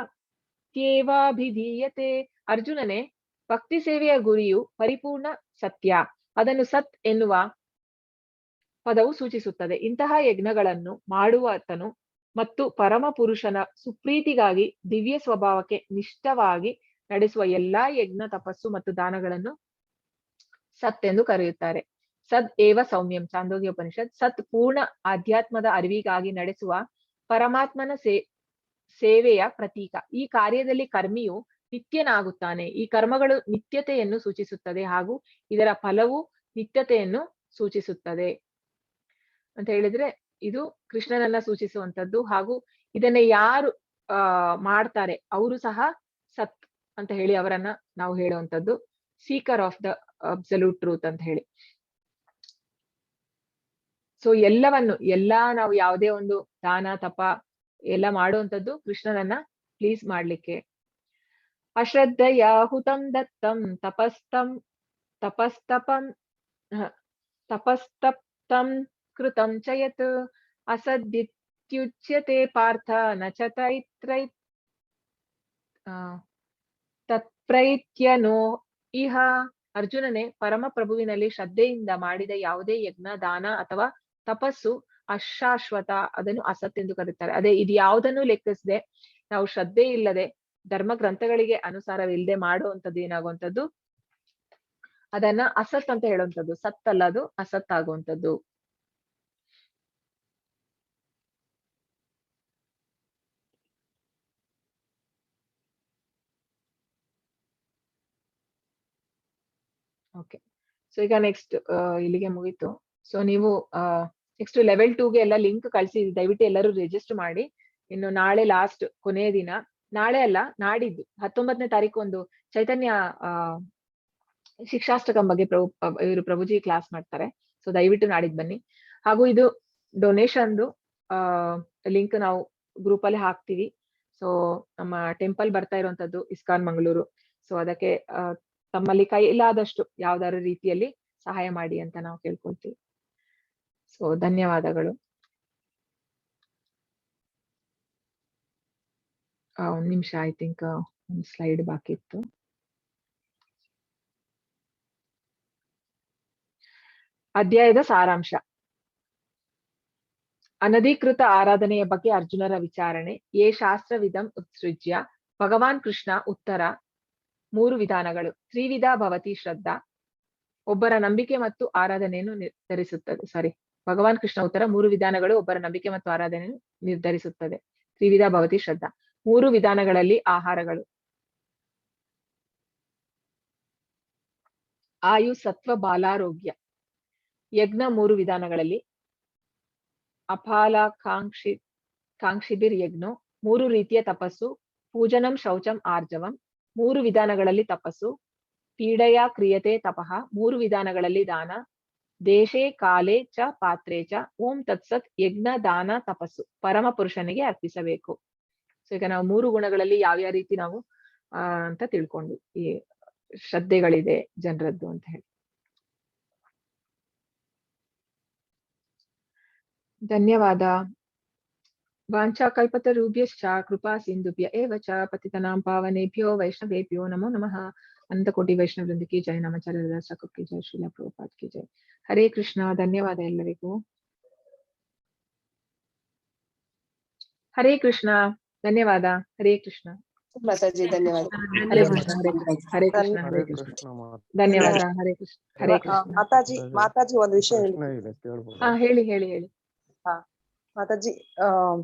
ಅರ್ಜುನನೇ, ಭಕ್ತಿ ಸೇವೆಯ ಗುರಿಯು ಪರಿಪೂರ್ಣ ಸತ್ಯ. ಅದನ್ನು ಸತ್ ಎನ್ನುವ ಪದವು ಸೂಚಿಸುತ್ತದೆ. ಇಂತಹ ಯಜ್ಞಗಳನ್ನು ಮಾಡುವಾತನು ಮತ್ತು ಪರಮ ಪುರುಷನ ಸುಪ್ರೀತಿಗಾಗಿ ದಿವ್ಯ ಸ್ವಭಾವಕ್ಕೆ ನಿಷ್ಠವಾಗಿ ನಡೆಸುವ ಎಲ್ಲಾ ಯಜ್ಞ ತಪಸ್ಸು ಮತ್ತು ದಾನಗಳನ್ನು ಸತ್ ಎಂದು ಕರೆಯುತ್ತಾರೆ. ಸದ್ ಏವ ಸೌಮ್ಯಂ ಚಾಂದೋಗ್ಯ ಉಪನಿಷತ್. ಸತ್ ಪೂರ್ಣ ಆಧ್ಯಾತ್ಮದ ಅರಿವಿಗಾಗಿ ನಡೆಸುವ ಪರಮಾತ್ಮನ ಸೇವೆಯ ಪ್ರತೀಕ. ಈ ಕಾರ್ಯದಲ್ಲಿ ಕರ್ಮಿಯು ನಿತ್ಯನಾಗುತ್ತಾನೆ. ಈ ಕರ್ಮಗಳು ನಿತ್ಯತೆಯನ್ನು ಸೂಚಿಸುತ್ತದೆ ಹಾಗೂ ಇದರ ಫಲವು ನಿತ್ಯತೆಯನ್ನು ಸೂಚಿಸುತ್ತದೆ ಅಂತ ಹೇಳಿದ್ರೆ ಇದು ಕೃಷ್ಣನನ್ನ ಸೂಚಿಸುವಂತದ್ದು. ಹಾಗೂ ಇದನ್ನ ಯಾರು ಮಾಡ್ತಾರೆ ಅವರು ಸಹ ಸತ್ ಅಂತ ಹೇಳಿ ಅವರನ್ನ ನಾವು ಹೇಳುವಂತದ್ದು. Seeker of the absolute truth ಅಂತ ಹೇಳಿ. ಸೊ ಎಲ್ಲಾ ನಾವು ಯಾವುದೇ ಒಂದು ದಾನ ತಪ ಎಲ್ಲ ಮಾಡುವಂತದ್ದು ಕೃಷ್ಣನನ್ನ ಪ್ಲೀಸ್ ಮಾಡ್ಲಿಕ್ಕೆ. ಅಶ್ರದ್ಧಯ ಹುತಂ ದತ್ತಂ ತಪಸ್ತಪ್ತಂ ಕೃತಂ ಚ ಯತ್ ಅಸದ್ದಿತ್ಯುಚ್ಯತೆ ಪಾರ್ಥ ನ ಚ ತತ್ಪ್ರೈತ್ಯನೋ ಇಹ. ಅರ್ಜುನನೇ, ಪರಮ ಪ್ರಭುವಿನಲ್ಲಿ ಶ್ರದ್ಧೆಯಿಂದ ಮಾಡಿದ ಯಾವುದೇ ಯಜ್ಞ ದಾನ ಅಥವಾ ತಪಸ್ಸು ಅಶಾಶ್ವತ, ಅದನ್ನು ಅಸತ್ ಎಂದು ಕರೀತಾರೆ. ಅದೇ ಇದು ಯಾವುದನ್ನು ಲೆಕ್ಕಿಸದೆ ನಾವು ಶ್ರದ್ಧೆ ಇಲ್ಲದೆ ಧರ್ಮ ಗ್ರಂಥಗಳಿಗೆ ಅನುಸಾರವಿಲ್ಲದೆ ಮಾಡುವಂಥದ್ದು ಏನಾಗುವಂಥದ್ದು ಅದನ್ನ ಅಸತ್ ಅಂತ ಹೇಳುವಂಥದ್ದು. ಸತ್ ಅಲ್ಲ, ಅದು ಅಸತ್ ಆಗುವಂಥದ್ದು. ಓಕೆ, ಸೊ ಈಗ ನೆಕ್ಸ್ಟ್ ಇಲ್ಲಿಗೆ ಮುಗೀತು. ಸೊ ನೀವು ನೆಕ್ಸ್ಟ್ ಲೆವೆಲ್ 2ಗೆ ಎಲ್ಲ ಲಿಂಕ್ ಕಳಿಸಿ, ದಯವಿಟ್ಟು ಎಲ್ಲರೂ ರಿಜಿಸ್ಟರ್ ಮಾಡಿ. ಇನ್ನು ನಾಳೆ ಲಾಸ್ಟ್ ಕೊನೆಯ ದಿನ, ನಾಳೆ ಅಲ್ಲ ನಾಡಿದ್ದು 19ನೇ ತಾರೀಕು ಒಂದು ಚೈತನ್ಯ ಶಿಕ್ಷಾಷ್ಟಕಂ ಬಗ್ಗೆ ಇವರು ಪ್ರಭುಜಿ ಕ್ಲಾಸ್ ಮಾಡ್ತಾರೆ. ಸೊ ದಯವಿಟ್ಟು ನಾಡಿದ್ದು ಬನ್ನಿ. ಹಾಗೂ ಇದು ಡೊನೇಷನ್ದು ಲಿಂಕ್ ನಾವು ಗ್ರೂಪ್ ಅಲ್ಲಿ ಹಾಕ್ತಿವಿ. ಸೊ ನಮ್ಮ ಟೆಂಪಲ್ ಬರ್ತಾ ಇರುವಂತದ್ದು ಇಸ್ಕಾನ್ ಮಂಗಳೂರು. ಸೊ ಅದಕ್ಕೆ ತಮ್ಮಲ್ಲಿ ಕೈಲಾದಷ್ಟು ಯಾವ್ದಾದ್ರು ರೀತಿಯಲ್ಲಿ ಸಹಾಯ ಮಾಡಿ ಅಂತ ನಾವು ಕೇಳ್ಕೊಳ್ತೀವಿ. ಸೊ ಧನ್ಯವಾದಗಳು. ಒಂದ್ ನಿಮಿಷ, ಐ ಥಿಂಕ್ ಒಂದು ಸ್ಲೈಡ್ ಬಾಕಿ ಇತ್ತು. ಅಧ್ಯಾಯದ ಸಾರಾಂಶ. ಅನಧಿಕೃತ ಆರಾಧನೆಯ ಬಗ್ಗೆ ಅರ್ಜುನರ ವಿಚಾರಣೆ. ಯೇ ಶಾಸ್ತ್ರವಿದಂ ಉತ್ಸೃಜ್ಯ. ಭಗವಾನ್ ಕೃಷ್ಣ ಉತ್ತರ 3 ವಿಧಾನಗಳು. ತ್ರಿವಿಧ ಭವತಿ ಶ್ರದ್ಧಾ. ಒಬ್ಬರ ನಂಬಿಕೆ ಮತ್ತು ಆರಾಧನೆಯನ್ನು ನಿರ್ಧರಿಸುತ್ತದೆ. ಭಗವಾನ್ ಕೃಷ್ಣ ಉತ್ತರ 3 ವಿಧಾನಗಳು ಒಬ್ಬರ ನಂಬಿಕೆ ಮತ್ತು ಆರಾಧನೆಯನ್ನು ನಿರ್ಧರಿಸುತ್ತದೆ. ತ್ರಿವಿಧ ಭವತಿ ಶ್ರದ್ಧಾ. 3 ವಿಧಾನಗಳಲ್ಲಿ ಆಹಾರಗಳು. ಆಯು ಸತ್ವ ಬಾಲಾರೋಗ್ಯ. ಯಜ್ಞ 3 ವಿಧಾನಗಳಲ್ಲಿ. ಕಾಂಕ್ಷಿಬಿರ್ ಯಜ್ಞೋ. 3 ರೀತಿಯ ತಪಸ್ಸು. ಪೂಜನಂ ಶೌಚಂ ಆರ್ಜವಂ. 3 ವಿಧಾನಗಳಲ್ಲಿ ತಪಸ್ಸು. ಪೀಡೆಯ ಕ್ರಿಯತೆ ತಪಃ. 3 ವಿಧಾನಗಳಲ್ಲಿ ದಾನ. ದೇಶೇ ಕಾಲೇ ಚ ಪಾತ್ರೇ ಚ. ಓಂ ತತ್ಸತ್. ಯಜ್ಞ ದಾನ ತಪಸ್ಸು ಪರಮ ಪುರುಷನಿಗೆ ಅರ್ಪಿಸಬೇಕು. ಸೊ ಈಗ ನಾವು 3 ಗುಣಗಳಲ್ಲಿ ಯಾವ್ಯಾವ ರೀತಿ ನಾವು ಅಂತ ತಿಳ್ಕೊಂಡು ಈ ಶ್ರದ್ಧೆಗಳಿದೆ ಜನರದ್ದು ಅಂತ ಹೇಳಿ. ಧನ್ಯವಾದ. ವಾಂಛಾ ಕಲ್ಪತರುಭ್ಯಶ್ಚ ಕೃಪಾ ಸಿಂಧುಭ್ಯ ಏವ ಚ ಪತಿತನಾಂ ಪಾವನೇಭ್ಯೋ ವೈಷ್ಣವೇಭ್ಯೋ ನಮೋ ನಮಃ. ಅನಂತ ಕೋಟಿ ವೈಷ್ಣವ ವೃಂದ ಕಿ ಜೈ. ನಮಾಚಾರ್ಯ ಸಾಕು ಕಿ ಜೈ. ಶ್ರೀಲ ಪ್ರಭುಪಾದ್ ಕಿ ಜೈ. ಹರೇ ಕೃಷ್ಣ. ಧನ್ಯವಾದ ಎಲ್ಲರಿಗೂ. ಹರೇ ಕೃಷ್ಣ. ಧನ್ಯವಾದ. ಹರೇ ಕೃಷ್ಣ ಮಾತಾಜಿ, ಧನ್ಯವಾದ. ಹರೇ ಕೃಷ್ಣ. ಹರೇ ಕೃಷ್ಣ. ಹರೇ ಕೃಷ್ಣ. ಧನ್ಯವಾದ. ಹರೇ ಕೃಷ್ಣ. ಹರೇ ಕೃಷ್ಣ. ಮಾತಾಜಿ ಒಂದು ವಿಷಯ ಹೇಳಿ. ಹೇಳಿ ಹೇಳಿ ಹೇಳಿ. ಮಾತಾಜಿ,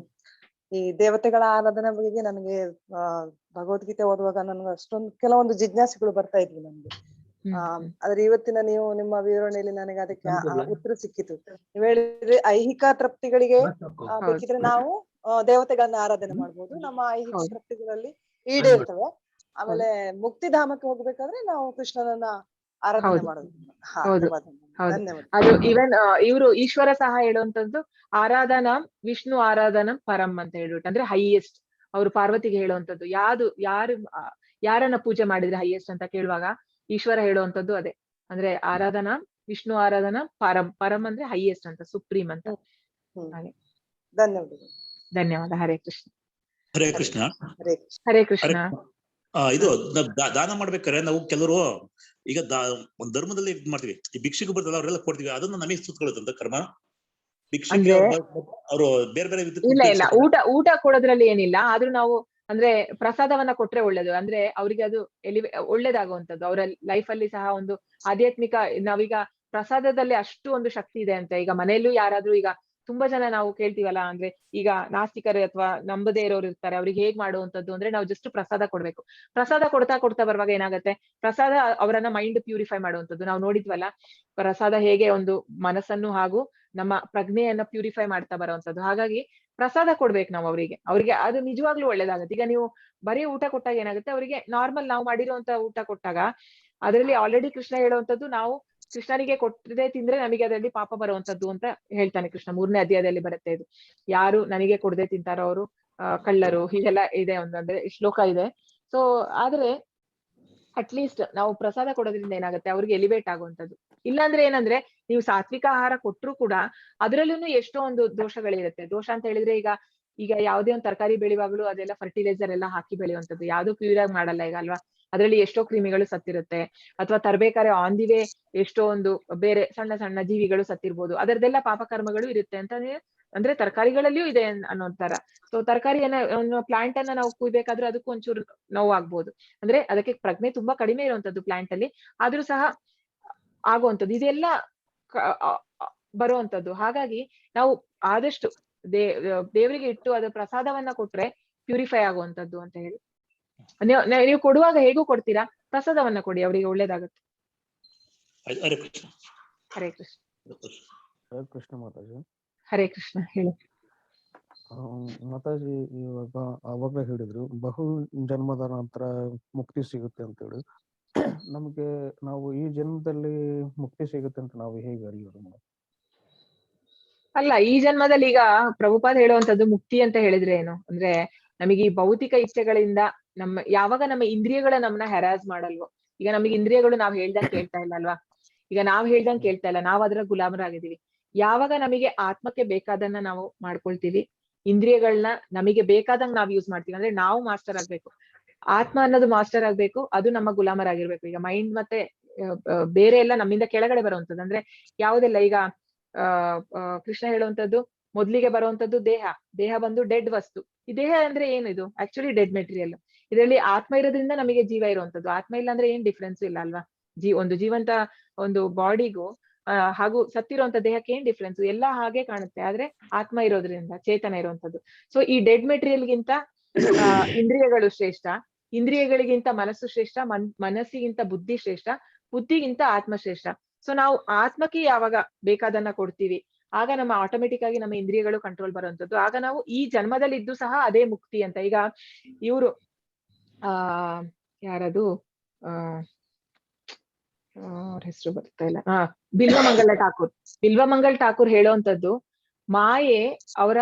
ಈ ದೇವತೆಗಳ ಆರಾಧನೆ ಬಗ್ಗೆ ನನಗೆ ಭಗವದ್ಗೀತೆ ಓದುವಾಗ ನನಗೆ ಅಷ್ಟೊಂದು ಕೆಲವೊಂದು ಜಿಜ್ಞಾಸೆಗಳು ಬರ್ತಾ ಇದ್ವಿ ನಮ್ಗೆ. ಆದ್ರೆ ಇವತ್ತಿನ ನೀವು ನಿಮ್ಮ ವಿವರಣೆಯಲ್ಲಿ ನನಗೆ ಅದಕ್ಕೆ ಉತ್ತರ ಸಿಕ್ಕಿತು. ನೀವ್ ಹೇಳಿದ್ರೆ ಐಹಿಕ ತೃಪ್ತಿಗಳಿಗೆ ಬೇಕಿದ್ರೆ ನಾವು ದೇವತೆಗಳನ್ನ ಆರಾಧನೆ ಮಾಡ್ಬೋದು, ನಮ್ಮ ಐಹಿಕ ತೃಪ್ತಿಗಳಲ್ಲಿ ಈಡೇರ್ತವೆ. ಆಮೇಲೆ ಮುಕ್ತಿಧಾಮಕ್ಕೆ ಹೋಗ್ಬೇಕಾದ್ರೆ ನಾವು ಕೃಷ್ಣನನ್ನ ಆರಾಧನೆ ಮಾಡೋದು. ಧನ್ಯವಾದ. ಅದು ಈವನ್ ಇವರು ಈಶ್ವರ ಸಹ ಹೇಳುವಂತದ್ದು ಆರಾಧನಾ ವಿಷ್ಣು ಆರಾಧನಾ ಪರಂ ಅಂತ ಹೇಳ್ಬಿಟ್ಟು, ಅಂದ್ರೆ ಹೈಯೆಸ್ಟ್. ಅವರು ಪಾರ್ವತಿಗೆ ಹೇಳುವಂತದ್ದು ಯಾರನ್ನ ಪೂಜೆ ಮಾಡಿದ್ರೆ ಹೈಯೆಸ್ಟ್ ಅಂತ ಕೇಳುವಾಗ ಈಶ್ವರ ಹೇಳುವಂತದ್ದು ಅದೇ. ಅಂದ್ರೆ ಆರಾಧನಾ ವಿಷ್ಣು ಆರಾಧನಾ ಪರಂ ಅಂದ್ರೆ ಹೈಯೆಸ್ಟ್ ಅಂತ, ಸುಪ್ರೀಂ ಅಂತ. ಹಾಗೆ ಧನ್ಯವಾದ. ಹರೇ ಕೃಷ್ಣ. ಹರೇ ಕೃಷ್ಣ. ಹರೇ ಕೃಷ್ಣ. ಇದು ದಾನ ಮಾಡ್ಬೇಕಾದ್ರೆ ನಾವು ಕೆಲವರು ಈಗ ಒಂದ್ ಧರ್ಮದಲ್ಲಿ ಇದ್ ಮಾಡ್ತೀವಿ, ಈ ಭಿಕ್ಷೆಗೆ ಬರ್ತಲ್ಲ ಅವರೆಲ್ಲ ಕೊಡ್ತೀವಿ, ಅದನ್ನ ನಮಗೆ ಸುತ್ತಕೊಳ್ಳುತ್ತಂತ ಕರ್ಮ. ಭಿಕ್ಷೆಗೆ ಅವರು ಬೇರೆ ಬೇರೆ ಇಲ್ಲ ಊಟ ಕೊಡೋದ್ರಲ್ಲಿ ಏನಿಲ್ಲ. ಆದ್ರೂ ನಾವು ಅಂದ್ರೆ ಪ್ರಸಾದವನ್ನ ಕೊಟ್ರೆ ಒಳ್ಳೇದು. ಅಂದ್ರೆ ಅವ್ರಿಗೆ ಅದು ಒಳ್ಳೇದಾಗುವಂತದ್ದು. ಅವರ ಲೈಫ್ ಅಲ್ಲಿ ಸಹ ಒಂದು ಆಧ್ಯಾತ್ಮಿಕ, ನಾವೀಗ ಪ್ರಸಾದದಲ್ಲಿ ಅಷ್ಟು ಒಂದು ಶಕ್ತಿ ಇದೆ ಅಂತ. ಈಗ ಮನೆಯಲ್ಲೂ ಯಾರಾದ್ರೂ ಈಗ ತುಂಬಾ ಜನ ನಾವು ಕೇಳ್ತೀವಲ್ಲ, ಅಂದ್ರೆ ಈಗ ನಾಸ್ತಿಕರು ಅಥವಾ ನಂಬದೇ ಇರೋರು ಇರ್ತಾರೆ, ಅವ್ರಿಗೆ ಹೇಗ್ ಮಾಡುವಂತದ್ದು ಅಂದ್ರೆ ನಾವು ಜಸ್ಟ್ ಪ್ರಸಾದ ಕೊಡ್ಬೇಕು. ಪ್ರಸಾದ ಕೊಡ್ತಾ ಕೊಡ್ತಾ ಬರುವಾಗ ಏನಾಗುತ್ತೆ, ಪ್ರಸಾದ ಅವರನ್ನ ಮೈಂಡ್ ಪ್ಯೂರಿಫೈ ಮಾಡುವಂತದ್ದು. ನಾವು ನೋಡಿದ್ವಲ್ಲ, ಪ್ರಸಾದ ಹೇಗೆ ಒಂದು ಮನಸ್ಸನ್ನು ಹಾಗೂ ನಮ್ಮ ಪ್ರಜ್ಞೆಯನ್ನ ಪ್ಯೂರಿಫೈ ಮಾಡ್ತಾ ಬರುವಂತದ್ದು. ಹಾಗಾಗಿ ಪ್ರಸಾದ ಕೊಡ್ಬೇಕು ನಾವು ಅವ್ರಿಗೆ ಅದು ನಿಜವಾಗ್ಲೂ ಒಳ್ಳೇದಾಗುತ್ತೆ. ಈಗ ನೀವು ಬರೀ ಊಟ ಕೊಟ್ಟಾಗ ಏನಾಗುತ್ತೆ, ಅವರಿಗೆ ನಾರ್ಮಲ್ ನಾವು ಮಾಡಿರುವಂತ ಊಟ ಕೊಟ್ಟಾಗ ಅದರಲ್ಲಿ ಆಲ್ರೆಡಿ ಕೃಷ್ಣ ಹೇಳುವಂತದ್ದು, ನಾವು ಕೃಷ್ಣನಿಗೆ ಕೊಟ್ಟದೆ ತಿಂದ್ರೆ ನಮಗೆ ಅದರಲ್ಲಿ ಪಾಪ ಬರುವಂತದ್ದು ಅಂತ ಹೇಳ್ತಾನೆ ಕೃಷ್ಣ. 3ನೇ ಅಧ್ಯಾಯದಲ್ಲಿ ಬರುತ್ತೆ ಇದು. ಯಾರು ನನಗೆ ಕೊಡದೆ ತಿಂತಾರೋ ಅವರು ಕಳ್ಳರು, ಹೀಗೆಲ್ಲ ಇದೆ ಒಂದಂದ್ರೆ ಶ್ಲೋಕ ಇದೆ. ಸೊ ಆದ್ರೆ ಅಟ್ಲೀಸ್ಟ್ ನಾವು ಪ್ರಸಾದ ಕೊಡೋದ್ರಿಂದ ಏನಾಗುತ್ತೆ, ಅವ್ರಿಗೆ ಎಲಿವೇಟ್ ಆಗುವಂತದ್ದು. ಇಲ್ಲಾಂದ್ರೆ ಏನಂದ್ರೆ, ನೀವು ಸಾತ್ವಿಕ ಆಹಾರ ಕೊಟ್ರು ಕೂಡ ಅದ್ರಲ್ಲೂ ಎಷ್ಟೋ ಒಂದು ದೋಷಗಳಿರುತ್ತೆ. ದೋಷ ಅಂತ ಹೇಳಿದ್ರೆ, ಈಗ ಯಾವುದೇ ಒಂದು ತರಕಾರಿ ಬೆಳೆಯುವಾಗ್ಲೂ ಅದೆಲ್ಲ ಫರ್ಟಿಲೈಸರ್ ಎಲ್ಲ ಹಾಕಿ ಬೆಳೆಯುವಂತದ್ದು, ಯಾವ್ದು ಪ್ಯೂರ್ ಆಗಿ ಮಾಡಲ್ಲ ಈಗ ಅಲ್ವಾ. ಅದ್ರಲ್ಲಿ ಎಷ್ಟೋ ಕ್ರಿಮಿಗಳು ಸತ್ತಿರುತ್ತೆ. ಅಥವಾ ತರ್ಬೇಕಾದ್ರೆ ಆನ್ ದಿ ವೇ ಎಷ್ಟೋ ಒಂದು ಬೇರೆ ಸಣ್ಣ ಸಣ್ಣ ಜೀವಿಗಳು ಸತ್ತಿರ್ಬೋದು. ಅದರದೆಲ್ಲ ಪಾಪಕರ್ಮಗಳು ಇರುತ್ತೆ ಅಂತ ಅಂದ್ರೆ ತರಕಾರಿಗಳಲ್ಲಿಯೂ ಇದೆ ಅನ್ನೋಂತರ. ಸೊ ತರಕಾರಿಯನ್ನ ಪ್ಲಾಂಟ್ ಅನ್ನ ನಾವು ಕುಯ್ಬೇಕಾದ್ರೆ ಅದಕ್ಕೂ ಒಂಚೂರು ನೋವಾಗ್ಬೋದು. ಅಂದ್ರೆ ಅದಕ್ಕೆ ಪ್ರಜ್ಞೆ ತುಂಬಾ ಕಡಿಮೆ ಇರುವಂತದ್ದು ಪ್ಲಾಂಟ್ ಅಲ್ಲಿ, ಆದ್ರೂ ಸಹ ಆಗುವಂಥದ್ದು ಇದೆಲ್ಲ ಬರುವಂತದ್ದು. ಹಾಗಾಗಿ ನಾವು ಆದಷ್ಟು ದೇವರಿಗೆ ಇಟ್ಟು ಅದು ಪ್ರಸಾದವನ್ನ ಕೊಟ್ರೆ ಪ್ಯೂರಿಫೈ ಆಗುವಂತದ್ದು ಅಂತ ಹೇಳಿ. ನೀವು ಕೊಡುವಾಗ ಹೇಗೂ ಕೊಡ್ತೀರಾ, ಪ್ರಸಾದವನ್ನ ಕೊಡಿ, ಅವರಿಗೆ ಒಳ್ಳೇದಾಗುತ್ತೆ. ಹರೇ ಕೃಷ್ಣ. ಹರೇ ಕೃಷ್ಣ. ಹರೇ ಕೃಷ್ಣ ಮಾತಾಜಿ. ಹರೇ ಕೃಷ್ಣ. ಹೇಳಿ ಮಾತಾಜಿ. ಇವಾಗ ಅವಾಗಲೇ ಹೇಳಿದ್ರು ಬಹು ಜನ್ಮದ ನಂತರ ಮುಕ್ತಿ ಸಿಗುತ್ತೆ ಅಂತ ಹೇಳಿ. ನಮ್ಗೆ ನಾವು ಈ ಜನ್ಮದಲ್ಲಿ ಮುಕ್ತಿ ಸಿಗುತ್ತೆ ಅಂತ ನಾವು ಹೇಗೆ ಅರಿಯೋದು? ಅಲ್ಲ, ಈ ಜನ್ಮದಲ್ಲಿ ಈಗ ಪ್ರಭುಪಾದ ಹೇಳುವಂತದ್ದು ಮುಕ್ತಿ ಅಂತ ಹೇಳಿದ್ರೆ ಏನು ಅಂದ್ರೆ, ನಮಗೆ ಈ ಭೌತಿಕ ಇಚ್ಛೆಗಳಿಂದ ಯಾವಾಗ ನಮ್ಮ ಇಂದ್ರಿಯಗಳ ನಮ್ಮನ್ನ ಹೆರಾಸ್ ಮಾಡಲ್ವೋ. ಈಗ ನಮಗೆ ಇಂದ್ರಿಯಗಳು ನಾವ್ ಹೇಳ್ದಂಗ್ ಕೇಳ್ತಾ ಇಲ್ಲ ಅಲ್ವಾ. ಈಗ ನಾವ್ ಹೇಳ್ದಂಗ್ ಕೇಳ್ತಾ ಇಲ್ಲ, ನಾವ್ ಅದರ ಗುಲಾಮರಾಗಿದ್ದೀವಿ. ಯಾವಾಗ ನಮಗೆ ಆತ್ಮಕ್ಕೆ ಬೇಕಾದನ್ನ ನಾವು ಮಾಡ್ಕೊಳ್ತೀವಿ, ಇಂದ್ರಿಯಗಳನ್ನ ನಮಗೆ ಬೇಕಾದಂಗ್ ನಾವ್ ಯೂಸ್ ಮಾಡ್ತೀವಿ, ಅಂದ್ರೆ ನಾವು ಮಾಸ್ಟರ್ ಆಗ್ಬೇಕು. ಆತ್ಮ ಅನ್ನೋದು ಮಾಸ್ಟರ್ ಆಗ್ಬೇಕು, ಅದು ನಮ್ಮ ಗುಲಾಮರಾಗಿರ್ಬೇಕು. ಈಗ ಮೈಂಡ್ ಮತ್ತೆ ಬೇರೆ ಎಲ್ಲ ನಮ್ಮಿಂದ ಕೆಳಗಡೆ ಬರುವಂತದ್ದು. ಅಂದ್ರೆ ಯಾವುದೆಲ್ಲ ಈಗ ಕೃಷ್ಣ ಹೇಳುವಂತದ್ದು, ಮೊದ್ಲಿಗೆ ಬರುವಂತದ್ದು ದೇಹ ಬಂದು ಡೆಡ್ ವಸ್ತು. ಈ ದೇಹ ಅಂದ್ರೆ ಏನಿದು, ಆಕ್ಚುಲಿ ಡೆಡ್ ಮೆಟೀರಿಯಲ್. ಇದರಲ್ಲಿ ಆತ್ಮ ಇರೋದ್ರಿಂದ ನಮಗೆ ಜೀವ ಇರುವಂತದ್ದು. ಆತ್ಮ ಇಲ್ಲ ಅಂದ್ರೆ ಏನ್ ಡಿಫ್ರೆನ್ಸ್ ಇಲ್ಲ ಅಲ್ವಾ. ಒಂದು ಜೀವಂತ ಒಂದು ಬಾಡಿಗೂ ಹಾಗೂ ಸತ್ತಿರುವಂತ ದೇಹಕ್ಕೆ ಏನ್ ಡಿಫ್ರೆನ್ಸ್, ಎಲ್ಲ ಹಾಗೆ ಕಾಣುತ್ತೆ. ಆದ್ರೆ ಆತ್ಮ ಇರೋದ್ರಿಂದ ಚೇತನ ಇರುವಂತದ್ದು. ಸೊ ಈ ಡೆಡ್ ಮೆಟೀರಿಯಲ್ಗಿಂತ ಇಂದ್ರಿಯಗಳು ಶ್ರೇಷ್ಠ, ಇಂದ್ರಿಯಗಳಿಗಿಂತ ಮನಸ್ಸು ಶ್ರೇಷ್ಠ, ಮನಸ್ಸಿಗಿಂತ ಬುದ್ಧಿ ಶ್ರೇಷ್ಠ, ಬುದ್ಧಿಗಿಂತ ಆತ್ಮ ಶ್ರೇಷ್ಠ. ಸೊ ನಾವು ಆತ್ಮಕ್ಕೆ ಯಾವಾಗ ಬೇಕಾದನ್ನ ಕೊಡ್ತೀವಿ, ಆಗ ನಮ್ಮ ಆಟೋಮೆಟಿಕ್ ಆಗಿ ನಮ್ಮ ಇಂದ್ರಿಯಗಳು ಕಂಟ್ರೋಲ್ ಬರುವಂತದ್ದು. ಆಗ ನಾವು ಈ ಜನ್ಮದಲ್ಲಿ ಇದ್ದು ಸಹ ಅದೇ ಮುಕ್ತಿ ಅಂತ. ಈಗ ಇವರು ಯಾರದು ಅವ್ರ ಹೆಸರು ಬರ್ತಾ ಇಲ್ಲ, ಬಿಲ್ವಮಂಗಲ್ ಠಾಕೂರ್ ಹೇಳುವಂತದ್ದು, ಮಾಯೆ ಅವರ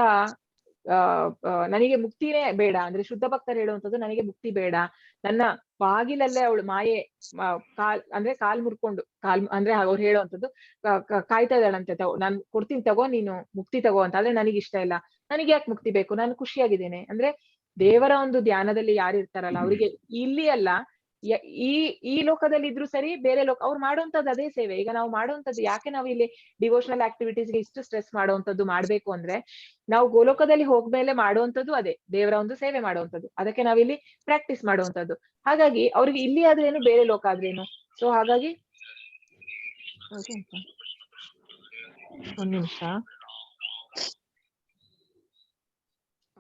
ನನಗೆ ಮುಕ್ತಿನೇ ಬೇಡ ಅಂದ್ರೆ, ಶುದ್ಧ ಭಕ್ತರು ಹೇಳುವಂತದ್ದು, ನನಗೆ ಮುಕ್ತಿ ಬೇಡ, ನನ್ನ ಬಾಗಿಲಲ್ಲೇ ಅವಳು ಮಾಯೆ ಕಾಲ್ ಮುರ್ಕೊಂಡು ಅಂದ್ರೆ ಅವ್ರು ಹೇಳುವಂತದ್ದು ಕಾಯ್ತಾ ಇದ್ದಾಳಂತೆ, ನಾನ್ ಕೊಡ್ತೀನಿ ತಗೋ, ನೀನು ಮುಕ್ತಿ ತಗೋ ಅಂತ. ಆದ್ರೆ ನನಗೆ ಇಷ್ಟ ಇಲ್ಲ, ನನಗೆ ಯಾಕೆ ಮುಕ್ತಿ ಬೇಕು, ನಾನು ಖುಷಿಯಾಗಿದ್ದೇನೆ. ಅಂದ್ರೆ ದೇವರ ಒಂದು ಧ್ಯಾನದಲ್ಲಿ ಯಾರು ಇರ್ತಾರಲ್ಲ ಅವ್ರಿಗೆ ಇಲ್ಲಿ ಅಲ್ಲ, ಈ ಲೋಕದಲ್ಲಿ ಇದ್ರು ಸರಿ, ಬೇರೆ ಲೋಕ ಅವ್ರು ಮಾಡುವಂತದ್ದು ಅದೇ ಸೇವೆ. ಈಗ ನಾವು ಮಾಡುವಂತದ್ದು ಯಾಕೆ ನಾವು ಇಲ್ಲಿ ಡಿವೋಷನಲ್ ಆಕ್ಟಿವಿಟೀಸ್ಗೆ ಇಷ್ಟು ಸ್ಟ್ರೆಸ್ ಮಾಡುವಂತದ್ದು ಮಾಡ್ಬೇಕು ಅಂದ್ರೆ, ನಾವು ಗೋಲೋಕದಲ್ಲಿ ಹೋಗ್ಮೇಲೆ ಮಾಡುವಂತದ್ದು ಅದೇ ದೇವರ ಒಂದು ಸೇವೆ ಮಾಡುವಂತದ್ದು. ಅದಕ್ಕೆ ನಾವಿಲ್ಲಿ ಪ್ರಾಕ್ಟೀಸ್ ಮಾಡುವಂತದ್ದು. ಹಾಗಾಗಿ ಅವ್ರಿಗೆ ಇಲ್ಲಿ ಆದ್ರೇನು, ಬೇರೆ ಲೋಕ ಆದ್ರೇನು. ಸೊ ಹಾಗಾಗಿ ಒಂದ್ ನಿಮಿಷ.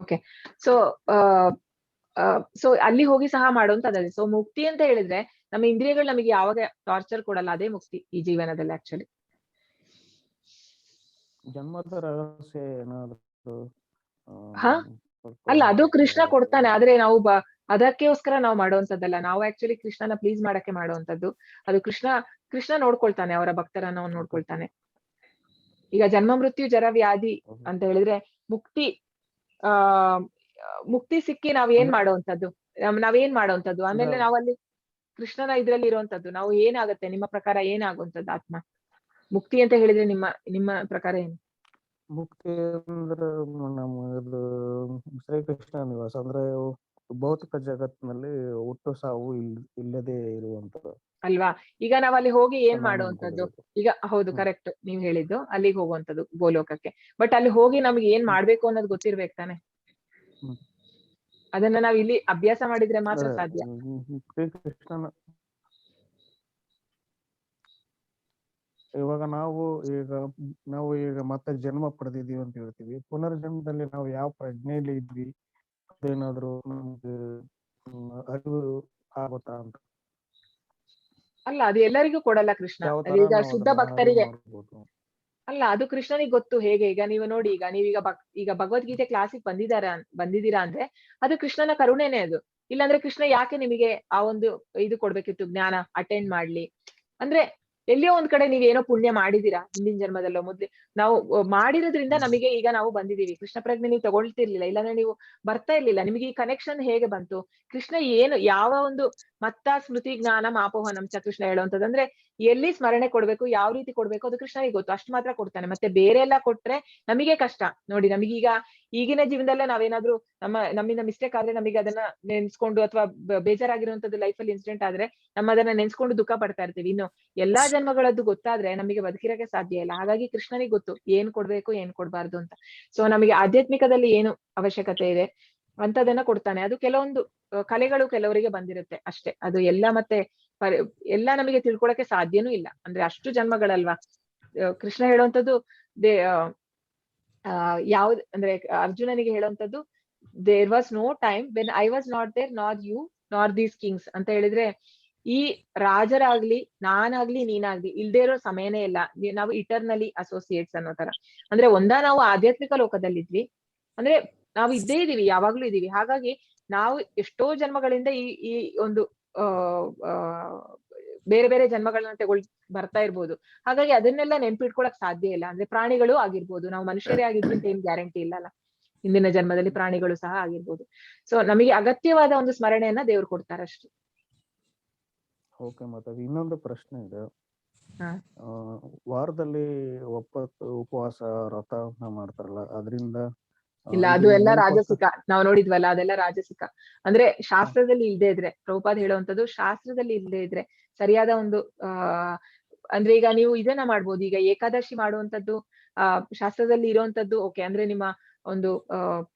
ಓಕೆ. ಸೊ ಅಲ್ಲಿ ಹೋಗಿ ಸಹ ಮಾಡುವಂತದ್ದು. ಸೊ ಮುಕ್ತಿ ಅಂತ ಹೇಳಿದ್ರೆ ನಮ್ಮ ಇಂದ್ರಿಯಗಳು ನಮಗೆ ಯಾವಾಗ ಟಾರ್ಚರ್ ಕೊಡಲ್ಲ, ಅದೇ ಮುಕ್ತಿ ಈ ಜೀವನದಲ್ಲಿ ಆಕ್ಚುಲಿ. ಜನ್ಮದ ರಹಸ್ಯ ಏನಾದ್ರು ಅಲ್ಲ, ಅದು ಕೃಷ್ಣ ಕೊಡ್ತಾನೆ. ಆದ್ರೆ ನಾವು ಅದಕ್ಕೋಸ್ಕರ ನಾವು ಮಾಡುವಂತದ್ದಲ್ಲ. ನಾವು ಆಕ್ಚುಲಿ ಕೃಷ್ಣನ ಪ್ಲೀಸ್ ಮಾಡಕ್ಕೆ ಮಾಡುವಂತದ್ದು. ಅದು ಕೃಷ್ಣ ನೋಡ್ಕೊಳ್ತಾನೆ, ಅವರ ಭಕ್ತರನ್ನ ಅವ್ನು ನೋಡ್ಕೊಳ್ತಾನೆ. ಈಗ ಜನ್ಮ ಮೃತ್ಯು ಜರ ವ್ಯಾಧಿ ಅಂತ ಹೇಳಿದ್ರೆ ಮುಕ್ತಿ ಮುಕ್ತಿ ಸಿಕ್ಕಿ ನಾವೇನ್ ಮಾಡುವಂತದ್ದು, ಆಮೇಲೆ ನಾವಲ್ಲಿ ಕೃಷ್ಣನ ಇದ್ರಲ್ಲಿ ಇರುವಂತದ್ದು. ನಾವು ಏನಾಗುತ್ತೆ, ನಿಮ್ಮ ಪ್ರಕಾರ ಏನಾಗುವಂತದ್ದು ಆತ್ಮ ಮುಕ್ತಿ ಅಂತ ಹೇಳಿದ್ರೆ ನಿಮ್ಮ ಪ್ರಕಾರ ಏನು? ಮುಕ್ತಿ ಅಂದ್ರೆ ನಮ್ಮದು ಶ್ರೀಕೃಷ್ಣ ನಿವಾಸ, ಅಂದ್ರೆ ಭೌತಿಕ ಜಗತ್ತಿನಲ್ಲಿ ಹುಟ್ಟು ಸಾವು ಇಲ್ಲದೆ ಇರುವಂತದ್ದು ಅಲ್ವಾ. ಈಗ ನಾವ್ ಅಲ್ಲಿ ಹೋಗಿ ಏನ್ ಮಾಡುವಂತದ್ದು, ಈಗ ಹೌದು ಕರೆಕ್ಟ್ ನೀವ್ ಹೇಳಿದ್ದು, ಅಲ್ಲಿಗೆ ಹೋಗುವಂತದ್ದು ಗೋಲೋಕಕ್ಕೆ. ಬಟ್ ಅಲ್ಲಿ ಹೋಗಿ ನಮ್ಗೆ ಏನ್ ಮಾಡ್ಬೇಕು ಅನ್ನೋದು ಗೊತ್ತಿರ್ಬೇಕು ತಾನೆ. ಅದನ್ನ ನಾವ್ ಇಲ್ಲಿ ಅಭ್ಯಾಸ ಮಾಡಿದ್ರೆ ಮಾತ್ರ ಅದೇ ಸಾಧ್ಯ. ಶ್ರೀಕೃಷ್ಣನ ಇವಾಗ ನಾವು ಈಗ ಮತ್ತೆ ಜನ್ಮ ಪಡೆದಿದ್ದೀವಿ ಅಂತ ಹೇಳ್ತೀವಿ. ಪುನರ್ಜನ್ಮದಲ್ಲಿ ನಾವು ಯಾವ ಪ್ರಜ್ಞೆಯಲ್ಲಿ ಇದ್ವಿ ಅದೇನಾದ್ರೂ ನಮ್ಗೆ ಅರಿವು ಆಗುತ್ತಾ ಅಂತ? ಅಲ್ಲ, ಅದು ಎಲ್ಲರಿಗೂ ಕೊಡಲ್ಲ ಕೃಷ್ಣ. ಯಾವ ಅದು ತರ ಈಗ ನಾವು ಶುದ್ಧ ಅದನ್ನ ಅರಿವು ಭಕ್ತರಿಗೆ ಮಾಡ್ಬೋದು? ಅಲ್ಲ, ಅದು ಕೃಷ್ಣನಿಗೆ ಗೊತ್ತು ಹೇಗೆ. ಈಗ ನೀವು ನೋಡಿ, ಈಗ ನೀವೀಗ ಈಗ ಭಗವದ್ಗೀತೆ ಕ್ಲಾಸಿಗೆ ಬಂದಿದ್ದೀರಾ ಅಂದ್ರೆ ಅದು ಕೃಷ್ಣನ ಕರುಣೆನೆ ಅದು. ಇಲ್ಲಾಂದ್ರೆ ಕೃಷ್ಣ ಯಾಕೆ ನಿಮಗೆ ಆ ಒಂದು ಇದು ಕೊಡ್ಬೇಕಿತ್ತು, ಜ್ಞಾನ ಅಟೆಂಡ್ ಮಾಡ್ಲಿ ಅಂದ್ರೆ? ಎಲ್ಲಿಯೋ ಒಂದ್ ಕಡೆ ನೀವೇನೋ ಪುಣ್ಯ ಮಾಡಿದೀರಾ ಹಿಂದಿನ ಜನ್ಮದಲ್ಲೋ ಮೊದ್ಲು. ನಾವು ಮಾಡಿರೋದ್ರಿಂದ ನಮಗೆ ಈಗ ನಾವು ಬಂದಿದೀವಿ. ಕೃಷ್ಣ ಪ್ರಜ್ಞೆ ನೀವು ತಗೊಳ್ತಿರ್ಲಿಲ್ಲ, ಇಲ್ಲಾಂದ್ರೆ ನೀವು ಬರ್ತಾ ಇರ್ಲಿಲ್ಲ. ನಿಮಗೆ ಈ ಕನೆಕ್ಷನ್ ಹೇಗೆ ಬಂತು? ಕೃಷ್ಣ ಏನು ಯಾವ ಒಂದು ಮತ್ತ ಸ್ಮೃತಿ ಜ್ಞಾನಂ ಆಪೋಹನಂ ಚ ಕೃಷ್ಣ ಹೇಳುವಂತದ್ದು. ಅಂದ್ರೆ ಎಲ್ಲಿ ಸ್ಮರಣೆ ಕೊಡ್ಬೇಕು, ಯಾವ ರೀತಿ ಕೊಡ್ಬೇಕು ಅದು ಕೃಷ್ಣನಿಗೆ ಗೊತ್ತು. ಅಷ್ಟು ಮಾತ್ರ ಕೊಡ್ತಾನೆ. ಮತ್ತೆ ಬೇರೆ ಎಲ್ಲ ಕೊಟ್ರೆ ನಮಗೆ ಕಷ್ಟ. ನೋಡಿ, ನಮಗೀಗ ಈಗಿನ ಜೀವನದಲ್ಲೇ ನಾವೇನಾದ್ರೂ ನಮ್ಮಿಂದ ಮಿಸ್ಟೇಕ್ ಆದ್ರೆ ನಮಗೆ ಅದನ್ನ ನೆನ್ಸ್ಕೊಂಡು, ಅಥವಾ ಬೇಜಾರಾಗಿರುವಂತದ್ದು ಲೈಫಲ್ಲಿ ಇನ್ಸಿಡೆಂಟ್ ಆದ್ರೆ ಅದನ್ನ ನೆನ್ಸ್ಕೊಂಡು ದುಃಖ ಪಡ್ತಾ ಇರ್ತೀವಿ. ಇನ್ನು ಎಲ್ಲಾ ಜನ್ಮಗಳದ್ದು ಗೊತ್ತಾದ್ರೆ ನಮಗೆ ಬದುಕಿರಕ್ಕೆ ಸಾಧ್ಯ ಇಲ್ಲ. ಹಾಗಾಗಿ ಕೃಷ್ಣನಿಗೆ ಗೊತ್ತು ಏನ್ ಕೊಡ್ಬೇಕು ಏನ್ ಕೊಡ್ಬಾರ್ದು ಅಂತ. ಸೊ ನಮಗೆ ಆಧ್ಯಾತ್ಮಿಕದಲ್ಲಿ ಏನು ಅವಶ್ಯಕತೆ ಇದೆ ಅಂತದನ್ನ ಕೊಡ್ತಾನೆ. ಅದು ಕೆಲವೊಂದು ಕಲೆಗಳು ಕೆಲವರಿಗೆ ಬಂದಿರುತ್ತೆ ಅಷ್ಟೇ. ಅದು ಎಲ್ಲ ಮತ್ತೆ ಎಲ್ಲ ನಮಗೆ ತಿಳ್ಕೊಳಕ್ಕೆ ಸಾಧ್ಯನೂ ಇಲ್ಲ. ಅಂದ್ರೆ ಅಷ್ಟು ಜನ್ಮಗಳಲ್ವಾ. ಕೃಷ್ಣ ಹೇಳುವಂತದ್ದು ಯಾವ್ದ್ ಅಂದ್ರೆ ಅರ್ಜುನನಿಗೆ ಹೇಳುವಂತದ್ದು, there was no time when I was not there nor you nor these kings ಅಂತ ಹೇಳಿದ್ರೆ, ಈ ರಾಜರಾಗ್ಲಿ ನಾನಾಗ್ಲಿ ನೀನಾಗ್ಲಿ ಇಲ್ದೇ ಇರೋ ಸಮಯನೇ ಇಲ್ಲ. ನಾವು ಇಟರ್ನಲಿ ಅಸೋಸಿಯೇಟ್ಸ್ ಅನ್ನೋ ತರ. ಅಂದ್ರೆ ನಾವು ಆಧ್ಯಾತ್ಮಿಕ ಲೋಕದಲ್ಲಿದ್ವಿ, ಅಂದ್ರೆ ನಾವು ಇದ್ದೇ ಇದೀವಿ, ಯಾವಾಗ್ಲೂ ಇದೀವಿ. ಹಾಗಾಗಿ ನಾವು ಎಷ್ಟೋ ಜನ್ಮಗಳಿಂದ ಈ ಒಂದು ಬೇರೆ ಬೇರೆ ಜನ್ಮಗಳನ್ನ ಬರ್ತಾ ಇರ್ಬೋದು. ಹಾಗಾಗಿ ಅದನ್ನೆಲ್ಲ ನೆನ್ಪಿಟ್ಕೊಳಕ್ ಸಾಧ್ಯ ಇಲ್ಲ. ಅಂದ್ರೆ ಪ್ರಾಣಿಗಳು ಆಗಿರ್ಬೋದು, ನಾವು ಮನುಷ್ಯರೇ ಆಗಿದ್ವಿ ಅಂತ ಏನ್ ಗ್ಯಾರಂಟಿ ಇಲ್ಲಲ್ಲ. ಹಿಂದಿನ ಜನ್ಮದಲ್ಲಿ ಪ್ರಾಣಿಗಳು ಸಹ ಆಗಿರ್ಬೋದು. ಸೊ ನಮಗೆ ಅಗತ್ಯವಾದ ಒಂದು ಸ್ಮರಣೆಯನ್ನ ದೇವ್ರು ಕೊಡ್ತಾರಷ್ಟೇ. ಓಕೆ. ಮತ್ತೆ ಇನ್ನೊಂದು ಪ್ರಶ್ನೆ ಇದೆ. ಹಾ. ವಾರದಲ್ಲಿ ಉಪವಾಸ ವ್ರತ ಮಾಡ್ತಾರಲ್ಲ, ಅದರಿಂದ ಇಲ್ಲ, ಅದು ಎಲ್ಲ ರಾಜಸಿಕ. ನಾವು ನೋಡಿದ್ವಲ್ಲ, ಅದೆಲ್ಲ ರಾಜಸಿಕ. ಅಂದ್ರೆ ಶಾಸ್ತ್ರದಲ್ಲಿ ಇಲ್ದೇ ಇದ್ರೆ, ಪ್ರಭುಪಾದ್ ಹೇಳುವಂತದ್ದು ಶಾಸ್ತ್ರದಲ್ಲಿ ಇಲ್ದೇ ಇದ್ರೆ ಸರಿಯಾದ ಒಂದು ಅಂದ್ರೆ ಈಗ ನೀವು ಇದನ್ನ ಮಾಡ್ಬೋದು. ಈಗ ಏಕಾದಶಿ ಮಾಡುವಂತದ್ದು ಶಾಸ್ತ್ರದಲ್ಲಿ ಇರುವಂತದ್ದು ಓಕೆ. ಅಂದ್ರೆ ನಿಮ್ಮ ಒಂದು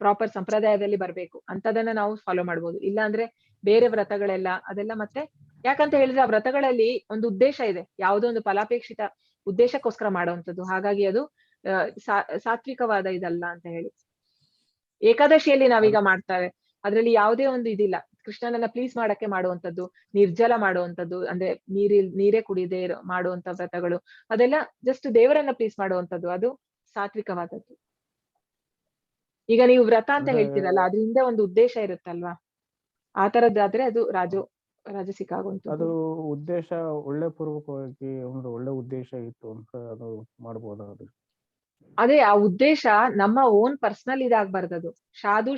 ಪ್ರಾಪರ್ ಸಂಪ್ರದಾಯದಲ್ಲಿ ಬರ್ಬೇಕು ಅಂತದನ್ನ ನಾವು ಫಾಲೋ ಮಾಡ್ಬೋದು. ಇಲ್ಲ ಅಂದ್ರೆ ಬೇರೆ ವ್ರತಗಳೆಲ್ಲ ಅದೆಲ್ಲ ಮತ್ತೆ ಯಾಕಂತ ಹೇಳಿದ್ರೆ ಆ ವ್ರತಗಳಲ್ಲಿ ಒಂದು ಉದ್ದೇಶ ಇದೆ, ಯಾವುದೋ ಒಂದು ಫಲಾಪೇಕ್ಷಿತ ಉದ್ದೇಶಕ್ಕೋಸ್ಕರ ಮಾಡುವಂತದ್ದು. ಹಾಗಾಗಿ ಅದು ಸಾತ್ವಿಕವಾದ ಇದಲ್ಲ ಅಂತ ಹೇಳಿ. ಏಕಾದಶಿಯಲ್ಲಿ ನಾವೀಗ ಮಾಡ್ತಾರೆ, ಅದ್ರಲ್ಲಿ ಯಾವುದೇ ಒಂದು ಇದಿಲ್ಲ. ಕೃಷ್ಣನನ್ನ ಪ್ಲೀಸ್ ಮಾಡಕ್ಕೆ ಮಾಡುವಂತದ್ದು, ನಿರ್ಜಲ ಮಾಡುವಂತದ್ದು, ಅಂದ್ರೆ ನೀರೇ ಕುಡಿದೇ ಮಾಡುವಂತ ವ್ರತಗಳು, ಅದೆಲ್ಲ ಜಸ್ಟ್ ದೇವರನ್ನ ಪ್ಲೀಸ್ ಮಾಡುವಂತದ್ದು. ಅದು ಸಾತ್ವಿಕವಾದದ್ದು. ಈಗ ನೀವು ವ್ರತ ಅಂತ ಹೇಳ್ತೀರಲ್ಲ, ಅದ್ರ ಹಿಂದೆ ಒಂದು ಉದ್ದೇಶ ಇರುತ್ತಲ್ವಾ, ಆ ತರದ್ದಾದ್ರೆ ಅದು ರಾಜಸಿಕ ಆಗುವಂತದ್ದು. ಅದು ಉದ್ದೇಶ ಒಳ್ಳೆ ಪೂರ್ವಕವಾಗಿ ಒಂದು ಒಳ್ಳೆ ಉದ್ದೇಶ ಇತ್ತು ಅಂತ ಅದು ಮಾಡ್ಬೋದಾದ್ರೆ? ಅದೇ ಆ ಉದ್ದೇಶ ನಮ್ಮ ಓನ್ ಪರ್ಸನಲ್ ಇದಾಗಬಾರ್ದು. ಅದು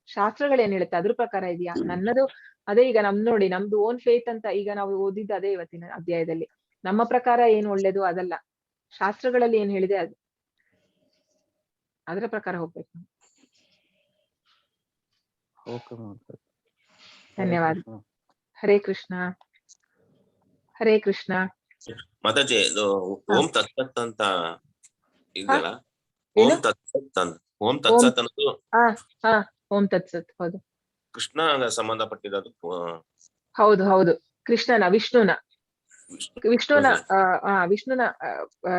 ಶಾಸ್ತ್ರಗಳು ಏನ್ ಹೇಳುತ್ತೆ ಅದ್ರ ಪ್ರಕಾರ ಇದೆಯಾ ನನ್ನದು. ಅದೇ ಈಗ ನೋಡಿ, ನಮ್ದು ಓನ್ ಫೇತ್ ಅಂತ ಈಗ ನಾವು ಓದಿದ್ದು ಅದೇ ಇವತ್ತಿನ ಅಧ್ಯಾಯದಲ್ಲಿ. ನಮ್ಮ ಪ್ರಕಾರ ಏನು ಒಳ್ಳೇದು ಅದಲ್ಲ, ಶಾಸ್ತ್ರಗಳಲ್ಲಿ ಏನ್ ಹೇಳಿದೆ ಅದು ಅದರ ಪ್ರಕಾರ ಹೋಗ್ಬೇಕು. ಧನ್ಯವಾದ. ಹರೇ ಕೃಷ್ಣ. ಹರೇ ಕೃಷ್ಣ. ಮಾತಾಜಿ, ಇದು ಓಂ ತತ್ಸತ್ ಅಂತ ಇದೆಯಲ್ಲ, ಓಂ ತತ್ಸತ್ ಅನ್ನೋದು ಓಂ ತತ್ಸತ್ ಹೌದು, ಕೃಷ್ಣ ಸಂಬಂಧಪಟ್ಟಿದ್ದು. ಹೌದು ಕೃಷ್ಣನ ವಿಷ್ಣುನ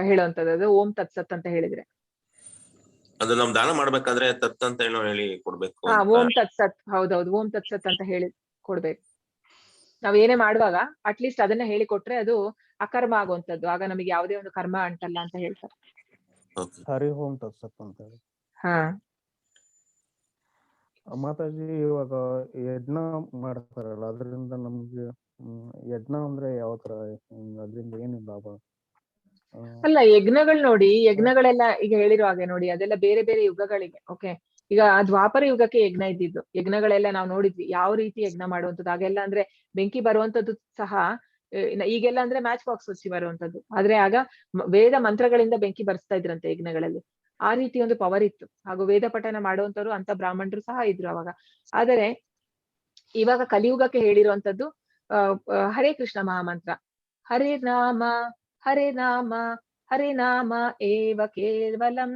ಹೇಳುವಂತದ್ದು ಅದು ಓಂ ತತ್ಸತ್ ಅಂತ ಹೇಳಿದ್ರೆ. ಅದು ನಮ್ ದಾನ ಮಾಡ್ಬೇಕಾದ್ರೆ ತತ್ ಅಂತ ಏನೋ ಹೇಳಿ ಕೊಡ್ಬೇಕು. ಓಂ ತತ್ಸತ್, ಹೌದೌದು, ಓಂ ತತ್ಸತ್ ಅಂತ ಹೇಳಿ ಕೊಡ್ಬೇಕು. ನಾವ್ ಏನೇ ಮಾಡುವಾಗ ಅಟ್ಲೀಸ್ಟ್ ಅದನ್ನ ಹೇಳಿ ಕೊಟ್ರೆ ಅದು ಅಕರ್ಮ ಆಗುವಂತದ್ದು. ಆಗ ನಮಗೆ ಯಾವುದೇ ಒಂದು ಕರ್ಮ ಅಂಟಲ್ಲ ಅಂತ ಹೇಳ್ತಾರೆ. ಹರಿ ಓಂ ತತ್ಸತ್ ಅಂತ ಹೇಳಿ. ಮಾತಾಜಿ, ಇವಾಗ ಯಜ್ಞ ಮಾಡ್ತಾರಲ್ಲ, ಅದರಿಂದ ನಮ್ಗೆ ಯಜ್ಞ ಅಂದ್ರೆ ಯಾವ ತರ, ಅದರಿಂದ ಏನು ಲಾಭ? ಅಲ್ಲ, ಯಜ್ಞಗಳು ನೋಡಿ, ಯಜ್ಞಗಳೆಲ್ಲ ಈಗ ಹೇಳಿರೋ ಹಾಗೆ ನೋಡಿ, ಅದೆಲ್ಲ ಬೇರೆ ಬೇರೆ ಯುಗಗಳಿಗೆ. ಓಕೆ, ಈಗ ದ್ವಾಪರ ಯುಗಕ್ಕೆ ಯಜ್ಞ ಇದ್ದಿದ್ದು. ಯಜ್ಞಗಳೆಲ್ಲ ನಾವು ನೋಡಿದ್ವಿ ಯಾವ ರೀತಿ ಯಜ್ಞ ಮಾಡುವಂಥದ್ದು. ಆಗೆಲ್ಲ ಅಂದ್ರೆ ಬೆಂಕಿ ಬರುವಂತದ್ದು ಸಹ ಈಗೆಲ್ಲ ಅಂದ್ರೆ ಮ್ಯಾಚ್ ಬಾಕ್ಸ್ ಹಚ್ಚಿ ಬರುವಂತದ್ದು. ಆದ್ರೆ ಆಗ ವೇದ ಮಂತ್ರಗಳಿಂದ ಬೆಂಕಿ ಬರ್ಸ್ತಾ ಇದ್ರಂತೆ ಯಜ್ಞಗಳಲ್ಲಿ. ಆ ರೀತಿ ಒಂದು ಪವರ್ ಇತ್ತು. ಹಾಗೂ ವೇದ ಪಠನ ಮಾಡುವಂತವ್ರು ಅಂತ ಬ್ರಾಹ್ಮಣರು ಸಹ ಇದ್ರು ಅವಾಗ. ಆದರೆ ಇವಾಗ ಕಲಿಯುಗಕ್ಕೆ ಹೇಳಿರುವಂತದ್ದು ಹರೇ ಕೃಷ್ಣ ಮಹಾಮಂತ್ರ. ಹರೇ ನಾಮ ಹರೇ ನಾಮ ಹರೇ ನಾಮ ಏವ ಕೇವಲಂ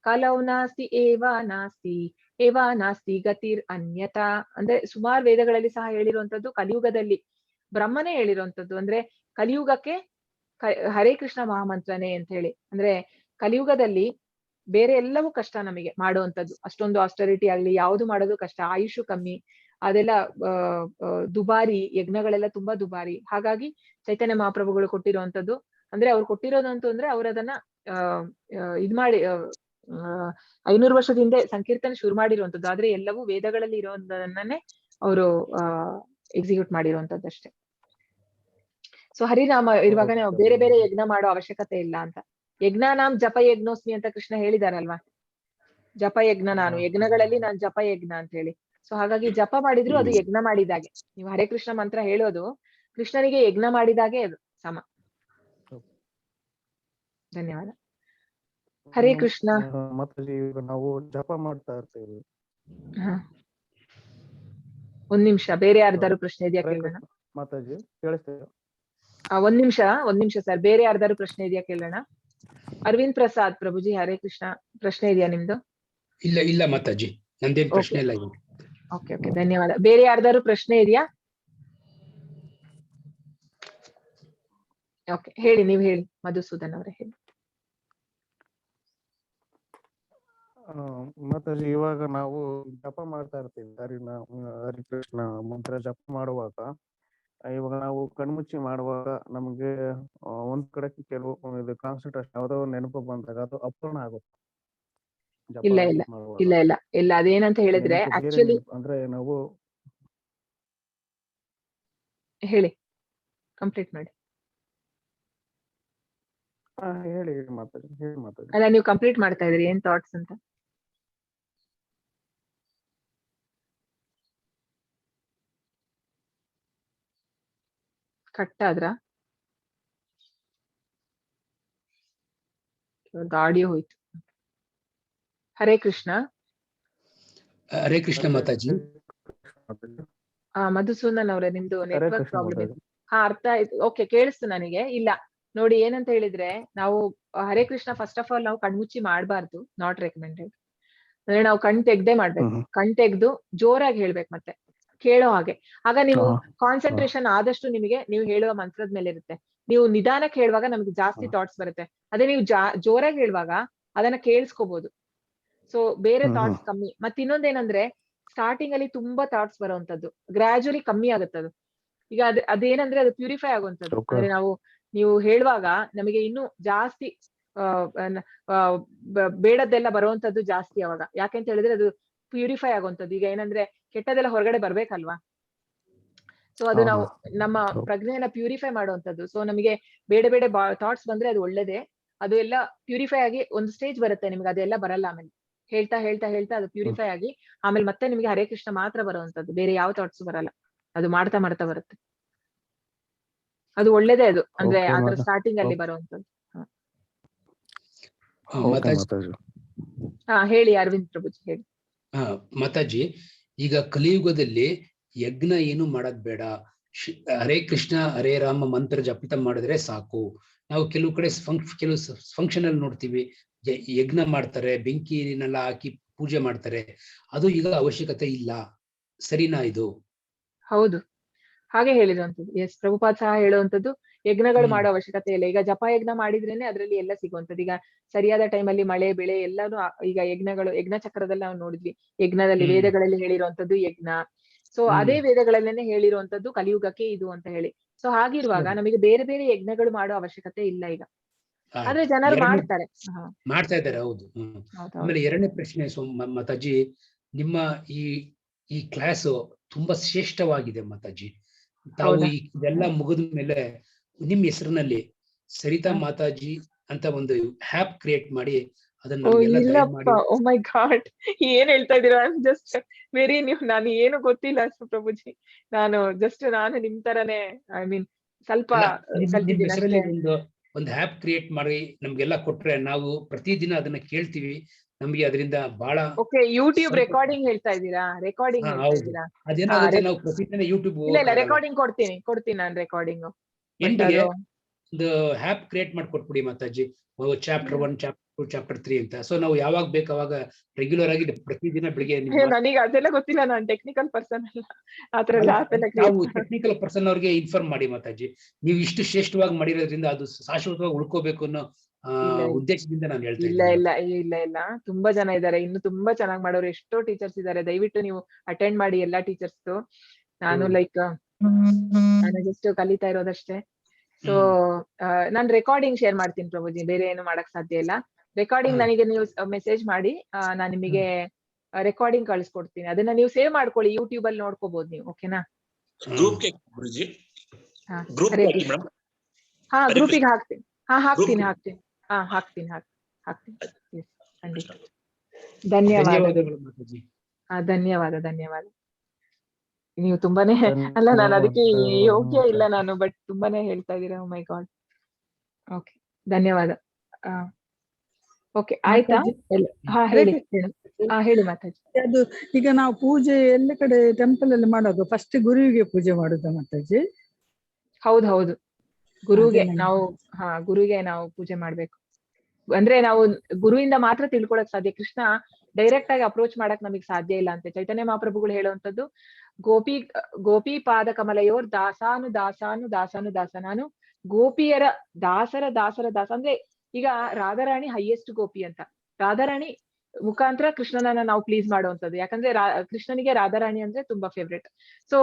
ಕಲೌ ನಾಸ್ತಿ ಏವ ನಾಸ್ತಿ ಏವ ನಾಸ್ತಿ ಗತಿರ್ ಅನ್ಯತಾ ಅಂದ್ರೆ ಸುಮಾರು ವೇದಗಳಲ್ಲಿ ಸಹ ಹೇಳಿರುವಂತದ್ದು, ಕಲಿಯುಗದಲ್ಲಿ ಬ್ರಹ್ಮನೇ ಹೇಳಿರುವಂತದ್ದು. ಅಂದ್ರೆ ಕಲಿಯುಗಕ್ಕೆ ಹರೇ ಕೃಷ್ಣ ಮಹಾಮಂತ್ರನೇ ಅಂತ ಹೇಳಿ. ಅಂದ್ರೆ ಕಲಿಯುಗದಲ್ಲಿ ಬೇರೆ ಎಲ್ಲವೂ ಕಷ್ಟ ನಮಗೆ ಮಾಡುವಂತದ್ದು. ಅಷ್ಟೊಂದು ಆಸ್ಟರಿಟಿ ಆಗ್ಲಿ ಯಾವ್ದು ಮಾಡೋದು ಕಷ್ಟ, ಆಯುಷು ಕಮ್ಮಿ, ಅದೆಲ್ಲ ದುಬಾರಿ, ಯಜ್ಞಗಳೆಲ್ಲ ತುಂಬಾ ದುಬಾರಿ. ಹಾಗಾಗಿ ಚೈತನ್ಯ ಮಹಾಪ್ರಭುಗಳು ಕೊಟ್ಟಿರುವಂತದ್ದು, ಅಂದ್ರೆ ಅವ್ರು ಕೊಟ್ಟಿರೋದಂತೂ ಅಂದ್ರೆ ಅವ್ರು ಅದನ್ನ ಇದ್ ಮಾಡಿ 500 ವರ್ಷದ ಹಿಂದೆ ಸಂಕೀರ್ತನೆ ಶುರು ಮಾಡಿರುವಂತದ್ದು. ಆದ್ರೆ ಎಲ್ಲವೂ ವೇದಗಳಲ್ಲಿ ಇರೋದನ್ನೇ ಅವರು ಎಕ್ಸಿಕ್ಯೂಟ್ ಮಾಡಿರುವಂತದ್ದಷ್ಟೇ. ಸೊ ಹರಿನಾಮ ಇರುವಾಗ ನಾವು ಬೇರೆ ಬೇರೆ ಯಜ್ಞ ಮಾಡೋ ಅವಶ್ಯಕತೆ ಇಲ್ಲ ಅಂತ. ಯಜ್ಞ ನಾಮ್ ಜಪ ಯಜ್ಞೋಸ್ಮಿ ಅಂತ ಕೃಷ್ಣ ಹೇಳಿದಾರಲ್ವಾ, ಜಪ ಯಜ್ಞ ನಾನು, ಯಜ್ಞಗಳಲ್ಲಿ ನಾನು ಜಪ ಯಜ್ಞ ಅಂತ ಹೇಳಿ. ಸೊ ಹಾಗಾಗಿ ಜಪ ಮಾಡಿದ್ರು ಅದು ಯಜ್ಞ ಮಾಡಿದಾಗೆ. ನೀವು ಹರೇ ಕೃಷ್ಣ ಮಂತ್ರ ಹೇಳೋದು ಕೃಷ್ಣನಿಗೆ ಯಜ್ಞ ಮಾಡಿದಾಗೆ ಅದು ಸಮ. ಧನ್ಯವಾದ. ಹರೇ ಕೃಷ್ಣ. ಮಾತಾಜಿ, ಈಗ ನಾವು ಜಪ ಮಾಡ್ತಾ ಇರ್ತೀವಿ. ಒಂದ್ ನಿಮಿಷ, ಬೇರೆ ಯಾರ್ದಾರು ಪ್ರಶ್ನೆ ಇದೆಯಾ ಕೇಳೋಣ. ಮಾತಾಜಿ ಕೇಳಿಸ್ತೀರಾ? ಒಂದ್ ನಿಮಿಷ ಸರ್, ಬೇರೆ ಯಾರ್ದಾರು ಪ್ರಶ್ನೆ ಇದೆಯಾ ಕೇಳೋಣ. ಅರವಿಂದ್ ಪ್ರಸಾದ್ ಪ್ರಭುಜಿ, ಹರೇ ಕೃಷ್ಣ, ಪ್ರಶ್ನೆ ಇದೆಯಾ ನಿಮ್ದು? ಇಲ್ಲ ಮಾತಾಜಿ, ನಂದೇನ್ ಪ್ರಶ್ನೆ ಇಲ್ಲ. ಓಕೆ, ಧನ್ಯವಾದ. ಬೇರೆ ಯಾರ್ದಾರು ಪ್ರಶ್ನೆ ಇದೆಯಾ? ಓಕೆ, ಹೇಳಿ, ನೀವ್ ಹೇಳಿ ಮಧುಸೂದನ್ ಅವರೇ ಹೇಳಿ. ಮಾತಾಜಿ, ಇವಾಗ ನಾವು ಜಪ ಮಾಡ್ತಾ ಇರ್ತೀವಿ, ಹರಿಕೃಷ್ಣ ಮಂತ್ರ ಜಪ ಮಾಡುವಾಗ, ಇವಾಗ ನಾವು ಕಣ್ಮುಚ್ಚಿ ಮಾಡುವಾಗ ನಮ್ಗೆ ಒಂದ್ ಕಡೆ ಕೆಲವು ಇದು ಕಾನ್ಸಂಟ್ರೇಷನ್ ಯಾವ್ದೋ ನೆನಪು ಬಂದಾಗ ಅದು ಅಪೂರ್ಣ ಆಗುತ್ತೆ. ಇಲ್ಲ ಅದೇನಂತ ಹೇಳಿದ್ರೆ ಆಕ್ಚುಲಿ ಅಂದ್ರೆ ನಾವು ಹೇಳಿ, ಕಂಪ್ಲೀಟ್ ಮಾಡಿ. ಹೇಳಿ ಮಾತಾಡಿ. ಅಲ್ಲ, ನೀವು ಕಂಪ್ಲೀಟ್ ಮಾಡ್ತಾ ಇದ್ರಿ, ಏನ್ ಥಾಟ್ಸ್ ಅಂತ. ಕಟ್ ಆದ್ರ ಆಡಿಯೋ ಹೋಯ್ತು. ಹರೇ ಕೃಷ್ಣ. ಹರೇ ಕೃಷ್ಣ ಮಾತಾಜಿ. ಮಧುಸೂದನ್ ಅವರೇ, ನಿಮ್ದು ನೆಟ್ವರ್ಕ್ ಪ್ರಾಬ್ಲಮ್ ಇದೆ. ಅರ್ಥ ಆಯ್ತು. ಓಕೆ, ಕೇಳಿಸ್ತು ನನಗೆ. ಇಲ್ಲ ನೋಡಿ, ಏನಂತ ಹೇಳಿದ್ರೆ ನಾವು Hare Krishna first of all ನಾವು ಕಣ್ಮುಚ್ಚಿ ಮಾಡ್ಬಾರ್ದು, ನಾಟ್ ರೆಕಮೆಂಡೆಡ್. ಅಂದ್ರೆ ನಾವು ಕಣ್ ತೆಗ್ದೇ ಮಾಡ್ಬೇಕು. ಕಣ್ ತೆಗ್ದು ಜೋರಾಗಿ ಹೇಳ್ಬೇಕು, ಮತ್ತೆ ಕೇಳೋ ಹಾಗೆ. ಆಗ ನೀವು ಕಾನ್ಸಂಟ್ರೇಷನ್ ಆದಷ್ಟು ನಿಮಗೆ ನೀವು ಹೇಳುವ ಮಂತ್ರದ ಮೇಲೆ ಇರುತ್ತೆ. ನೀವು ನಿಧಾನಕ್ಕೆ ಹೇಳುವಾಗ ನಮ್ಗೆ ಜಾಸ್ತಿ ಥಾಟ್ಸ್ ಬರುತ್ತೆ. ಅದೇ ನೀವು ಜೋರಾಗಿ ಹೇಳುವಾಗ ಅದನ್ನ ಕೇಳಿಸ್ಕೋಬಹುದು. ಸೊ ಬೇರೆ ಥಾಟ್ಸ್ ಕಮ್ಮಿ. ಮತ್ತೆ ಇನ್ನೊಂದೇನಂದ್ರೆ ಸ್ಟಾರ್ಟಿಂಗ್ ಅಲ್ಲಿ ತುಂಬಾ ಥಾಟ್ಸ್ ಬರುವಂತದ್ದು, ಗ್ರಾಜುಯಲಿ ಕಮ್ಮಿ ಆಗುತ್ತೆ ಅದು. ಈಗ ಅದೇನಂದ್ರೆ ಅದು ಪ್ಯೂರಿಫೈ ಆಗುವಂತದ್ದು. ಅಂದ್ರೆ ನೀವು ಹೇಳುವಾಗ ನಮಗೆ ಇನ್ನೂ ಜಾಸ್ತಿ ಬೇಡದ್ದೆಲ್ಲ ಬರುವಂತದ್ದು ಜಾಸ್ತಿ ಅವಾಗ. ಯಾಕೆಂತ ಹೇಳಿದ್ರೆ ಅದು ಪ್ಯೂರಿಫೈ ಆಗುವಂತದ್ದು. ಈಗ ಏನಂದ್ರೆ ಕೆಟ್ಟದೆಲ್ಲ ಹೊರಗಡೆ ಬರ್ಬೇಕಲ್ವಾ. ಸೊ ಅದು ನಾವು ನಮ್ಮ ಪ್ರಜ್ಞೆಯನ್ನ ಪ್ಯೂರಿಫೈ ಮಾಡುವಂತದ್ದು. ಸೊ ನಮಗೆ ಬೇಡ ಥಾಟ್ಸ್ ಬಂದ್ರೆ ಅದು ಒಳ್ಳೇದೇ. ಅದು ಎಲ್ಲ ಪ್ಯೂರಿಫೈ ಆಗಿ ಒಂದು ಸ್ಟೇಜ್ ಬರುತ್ತೆ ನಿಮ್ಗೆ, ಅದೆಲ್ಲ ಬರಲ್ಲ. ಆಮೇಲೆ ಹೇಳ್ತಾ ಅದು ಪ್ಯೂರಿಫೈ ಆಗಿ ಆಮೇಲೆ ಮತ್ತೆ ನಿಮ್ಗೆ ಹರೇ ಕೃಷ್ಣ ಮಾತ್ರ ಬರುವಂತದ್ದು, ಬೇರೆ ಯಾವ ಥಾಟ್ಸ್ ಬರಲ್ಲ. ಅದು ಮಾಡ್ತಾ ಬರುತ್ತೆ. ಅದು ಒಳ್ಳೇದೇ ಅದು. ಅಂದ್ರೆ ಅದ್ರ ಸ್ಟಾರ್ಟಿಂಗ್ ಅಲ್ಲಿ ಬರುವಂತದ್ದು. ಹೇಳಿ ಅರವಿಂದ್ ಪ್ರಭುಜಿ, ಹೇಳಿ. ಮಾತಾಜಿ, ಈಗ ಕಲಿಯುಗದಲ್ಲಿ ಯಜ್ಞ ಏನು ಮಾಡದ್ ಬೇಡ, ಹರೇ ಕೃಷ್ಣ ಹರೇ ರಾಮ ಮಂತ್ರ ಜಪಿತ ಮಾಡಿದ್ರೆ ಸಾಕು. ನಾವು ಕೆಲವು ಕಡೆ ಕೆಲವು ಫಂಕ್ಷನ್ ಅಲ್ಲಿ ನೋಡ್ತೀವಿ, ಯಜ್ಞ ಮಾಡ್ತಾರೆ, ಬೆಂಕಿನೆಲ್ಲ ಹಾಕಿ ಪೂಜೆ ಮಾಡ್ತಾರೆ. ಅದು ಈಗ ಅವಶ್ಯಕತೆ ಇಲ್ಲ, ಸರಿನಾ ಇದು? ಹೌದು, ಹಾಗೆ ಹೇಳಿರುವಂತದ್ದು. ಎಸ್, ಪ್ರಭುಪಾದ್ ಸಹ ಹೇಳುವಂತದ್ದು, ಯಜ್ಞಗಳು ಮಾಡೋ ಅವಶ್ಯಕತೆ ಇಲ್ಲ. ಈಗ ಜಪ ಯಜ್ಞ ಮಾಡಿದ್ರೇನೆ ಅದ್ರಲ್ಲಿ ಎಲ್ಲ ಸಿಗುವಂತದ್ದು. ಈಗ ಸರಿಯಾದ ಟೈಮಲ್ಲಿ ಮಳೆ ಬೆಳೆ ಎಲ್ಲಾನು ಈಗ ಯಜ್ಞ ಚಕ್ರದಲ್ಲಿ ನಾವು ನೋಡಿದ್ವಿ. ಯಜ್ಞದಲ್ಲಿ ವೇದಗಳಲ್ಲಿ ಹೇಳಿರುವಂತದ್ದು ಯಜ್ಞ. ಸೊ ಅದೇ ವೇದಗಳಲ್ಲೇನೆ ಹೇಳಿರುವಂತದ್ದು ಕಲಿಯುಗಕ್ಕೆ ಇದು ಅಂತ ಹೇಳಿ. ಸೊ ಹಾಗಿರುವಾಗ ನಮಗೆ ಬೇರೆ ಬೇರೆ ಯಜ್ಞಗಳು ಮಾಡೋ ಅವಶ್ಯಕತೆ ಇಲ್ಲ ಈಗ. ಆದ್ರೆ ಜನರು ಮಾಡ್ತಾ ಇದ್ದಾರೆ. ಹೌದು. ಆಮೇಲೆ ಎರಡನೇ ಪ್ರಶ್ನೆ ಮಾತಾಜಿ, ನಿಮ್ಮ ಈ ಕ್ಲಾಸ್ ತುಂಬಾ ಶ್ರೇಷ್ಠವಾಗಿದೆ ಮಾತಾಜಿ. ತಾವು ಇದೆಲ್ಲ ಮುಗಿದ ಮೇಲೆ ನಿಮ್ ಹೆಸರಿನಲ್ಲಿ ಸರಿತಾ ಮಾತಾಜಿ ಅಂತ ಒಂದು ಆಪ್ ಕ್ರಿಯೇಟ್ ಮಾಡಿ ಅದನ್ನ ಓ ಮೈ ಗಾಡ್, ಏನ್ ಹೇಳ್ತಾ ಇದೀರಾ? ಜಸ್ಟ್ ವೆರಿ ನ್ಯೂ, ನಾನು ಏನು ಗೊತ್ತಿಲ್ಲ ಪ್ರಭುಜಿ. ನಾನು ನಿಮ್ ತರನೇ, ಐ ಮೀನ್ ಸ್ವಲ್ಪ ಒಂದು ಆಪ್ ಕ್ರಿಯೇಟ್ ಮಾಡಿ ನಮ್ಗೆಲ್ಲ ಕೊಟ್ರೆ ನಾವು ಪ್ರತಿದಿನ ಅದನ್ನ ಕೇಳ್ತೀವಿ. ನಮ್ಗೆ ಅದರಿಂದ ಬಹಳ ಯೂಟ್ಯೂಬ್ ರೆಕಾರ್ಡಿಂಗ್ ಹೇಳ್ತಾ ಇದ್ದೀರಾ? ರೆಕಾರ್ಡಿಂಗ್ ಅದೇನಾಗುತ್ತೆ, ನಾವು ಪ್ರತಿದಿನ ಯೂಟ್ಯೂಬ್ ಇಲ್ಲ ರೆಕಾರ್ಡಿಂಗ್ ಕೊಡ್ತೀನಿ ನಾನು ರೆಕಾರ್ಡಿಂಗ್. ಒಂದು ಆ್ಯಪ್ ಕ್ರಿಯೇಟ್ ಮಾಡ್ಕೊಟ್ಬಿಡಿ ಮಾತಾಜಿ, ಚಾಪ್ಟರ್ 1, ಚಾಪ್ಟರ್ 2, ಚಾಪ್ಟರ್ 3 ಅಂತ. ಸೊ ನಾವು ಯಾವಾಗ ಬೇಕು ಅವಾಗ ರೆಗ್ಯುಲರ್ ಆಗಿ ಪ್ರತಿದಿನ ಬೆಳಿಗ್ಗೆ ನನಗೆ ಅದೆಲ್ಲ ಗೊತ್ತಿಲ್ಲ, ನಾನು ಟೆಕ್ನಿಕಲ್ ಪರ್ಸನ್ ಅಲ್ಲ, ಆತರ ನಾವು ಟೆಕ್ನಿಕಲ್ ಪರ್ಸನ್ ಅವ್ರಿಗೆ ಇನ್ಫಾರ್ಮ್ ಮಾಡಿ ಮಾತಾಜಿ. ನೀವು ಇಷ್ಟು ಶ್ರೇಷ್ಠವಾಗಿ ಮಾಡಿರೋದ್ರಿಂದ ಅದು ಶಾಶ್ವತವಾಗಿ ಉಳ್ಕೋಬೇಕು ಅನ್ನೋ ಉದ್ದೇಶದಿಂದ ನಾನು ಹೇಳ್ತಾ ಇಲ್ಲ ಇಲ್ಲ ಇಲ್ಲ ಇಲ್ಲ ತುಂಬಾ ಜನ ಇದ್ದಾರೆ, ಇನ್ನು ತುಂಬಾ ಚೆನ್ನಾಗಿ ಮಾಡೋರು, ಎಷ್ಟೋ ಟೀಚರ್ಸ್ ಇದ್ದಾರೆ. ದಯವಿಟ್ಟು ನೀವು ಅಟೆಂಡ್ ಮಾಡಿ ಎಲ್ಲಾ ಟೀಚರ್ಸ್. ನಾನು ಲೈಕ್ ನಾನು ಜಸ್ಟ್ ಕಲಿತಾ ಇರೋದಷ್ಟೇ. ಸೊ ನಾನು ರೆಕಾರ್ಡಿಂಗ್ ಶೇರ್ ಮಾಡ್ತೀನಿ ಪ್ರಭುಜಿ, ಬೇರೆ ಏನು ಮಾಡಕ್ ಸಾಧ್ಯ ಇಲ್ಲ. ರೆಕಾರ್ಡಿಂಗ್ ನನಗೆ ನೀವು ಮೆಸೇಜ್ ಮಾಡಿ, ನಾನು ನಿಮಗೆ ರೆಕಾರ್ಡಿಂಗ್ ಕಳಿಸ್ಕೊಡ್ತೀನಿ. ಅದನ್ನ ನೀವು ಸೇವ್ ಮಾಡ್ಕೊಳ್ಳಿ, ಯೂಟ್ಯೂಬ್ ಅಲ್ಲಿ ನೋಡ್ಕೋಬಹುದು ನೀವು. ಓಕೆನಾ? ಹಾ ಗ್ರೂಪಿಗೆ ಹಾಕ್ತೀನಿ. ಹಾಕ್ತೀನಿ. ಖಂಡಿತ. ಧನ್ಯವಾದಗಳು ಮಾತಾಜಿ. ಧನ್ಯವಾದ. ನೀವು ತುಂಬಾನೇ ಅಲ್ಲ, ನಾನು ಅದಕ್ಕೆ ಯೋಗ್ಯ ಇಲ್ಲ ನಾನು, ಬಟ್ ತುಂಬಾನೇ ಹೇಳ್ತಾ ಇದ್ದೀರಾ. ಮೈ ಗಾಡ್. ಓಕೆ, ಧನ್ಯವಾದ. ಓಕೆ, ಆಯ್ತಾ? ಹೇಳಿ ಮಾತಾಜಿ. ಅದು ಈಗ ನಾವು ಪೂಜೆ ಎಲ್ಲ ಕಡೆ ಟೆಂಪಲ್ ಅಲ್ಲಿ ಮಾಡೋದು, ಫಸ್ಟ್ ಗುರುವಿಗೆ ಪೂಜೆ ಮಾಡುದ ಮಾತಾಜಿ? ಹೌದು, ಗುರುವಿಗೆ ನಾವು ಪೂಜೆ ಮಾಡ್ಬೇಕು. ಅಂದ್ರೆ ನಾವು ಗುರುವಿಂದ ಮಾತ್ರ ತಿಳ್ಕೊಳಕ್ ಸಾಧ್ಯ. ಕೃಷ್ಣ ಡೈರೆಕ್ಟ್ ಆಗಿ ಅಪ್ರೋಚ್ ಮಾಡಕ್ ನಮಗ್ ಸಾಧ್ಯ ಇಲ್ಲ ಅಂತ ಚೈತನ್ಯ ಮಹಾಪ್ರಭುಗಳು ಹೇಳುವಂತದ್ದು. ಗೋಪಿ ಪಾದ ಕಮಲಯೋರ್ ದಾಸಾನು ದಾಸ. ನಾನು ಗೋಪಿಯರ ದಾಸ ಅಂದ್ರೆ ಈಗ ರಾಧಾರಾಣಿ ಹೈಯೆಸ್ಟ್ ಗೋಪಿ ಅಂತ. ರಾಧಾರಾಣಿ ಮುಖಾಂತರ ಕೃಷ್ಣನನ್ನ ನಾವು ಪ್ಲೀಸ್ ಮಾಡುವಂತದ್ದು. ಯಾಕಂದ್ರೆ ಕೃಷ್ಣನಿಗೆ ರಾಧಾರಾಣಿ ಅಂದ್ರೆ ತುಂಬಾ ಫೇವ್ರೇಟ್. ಸೊ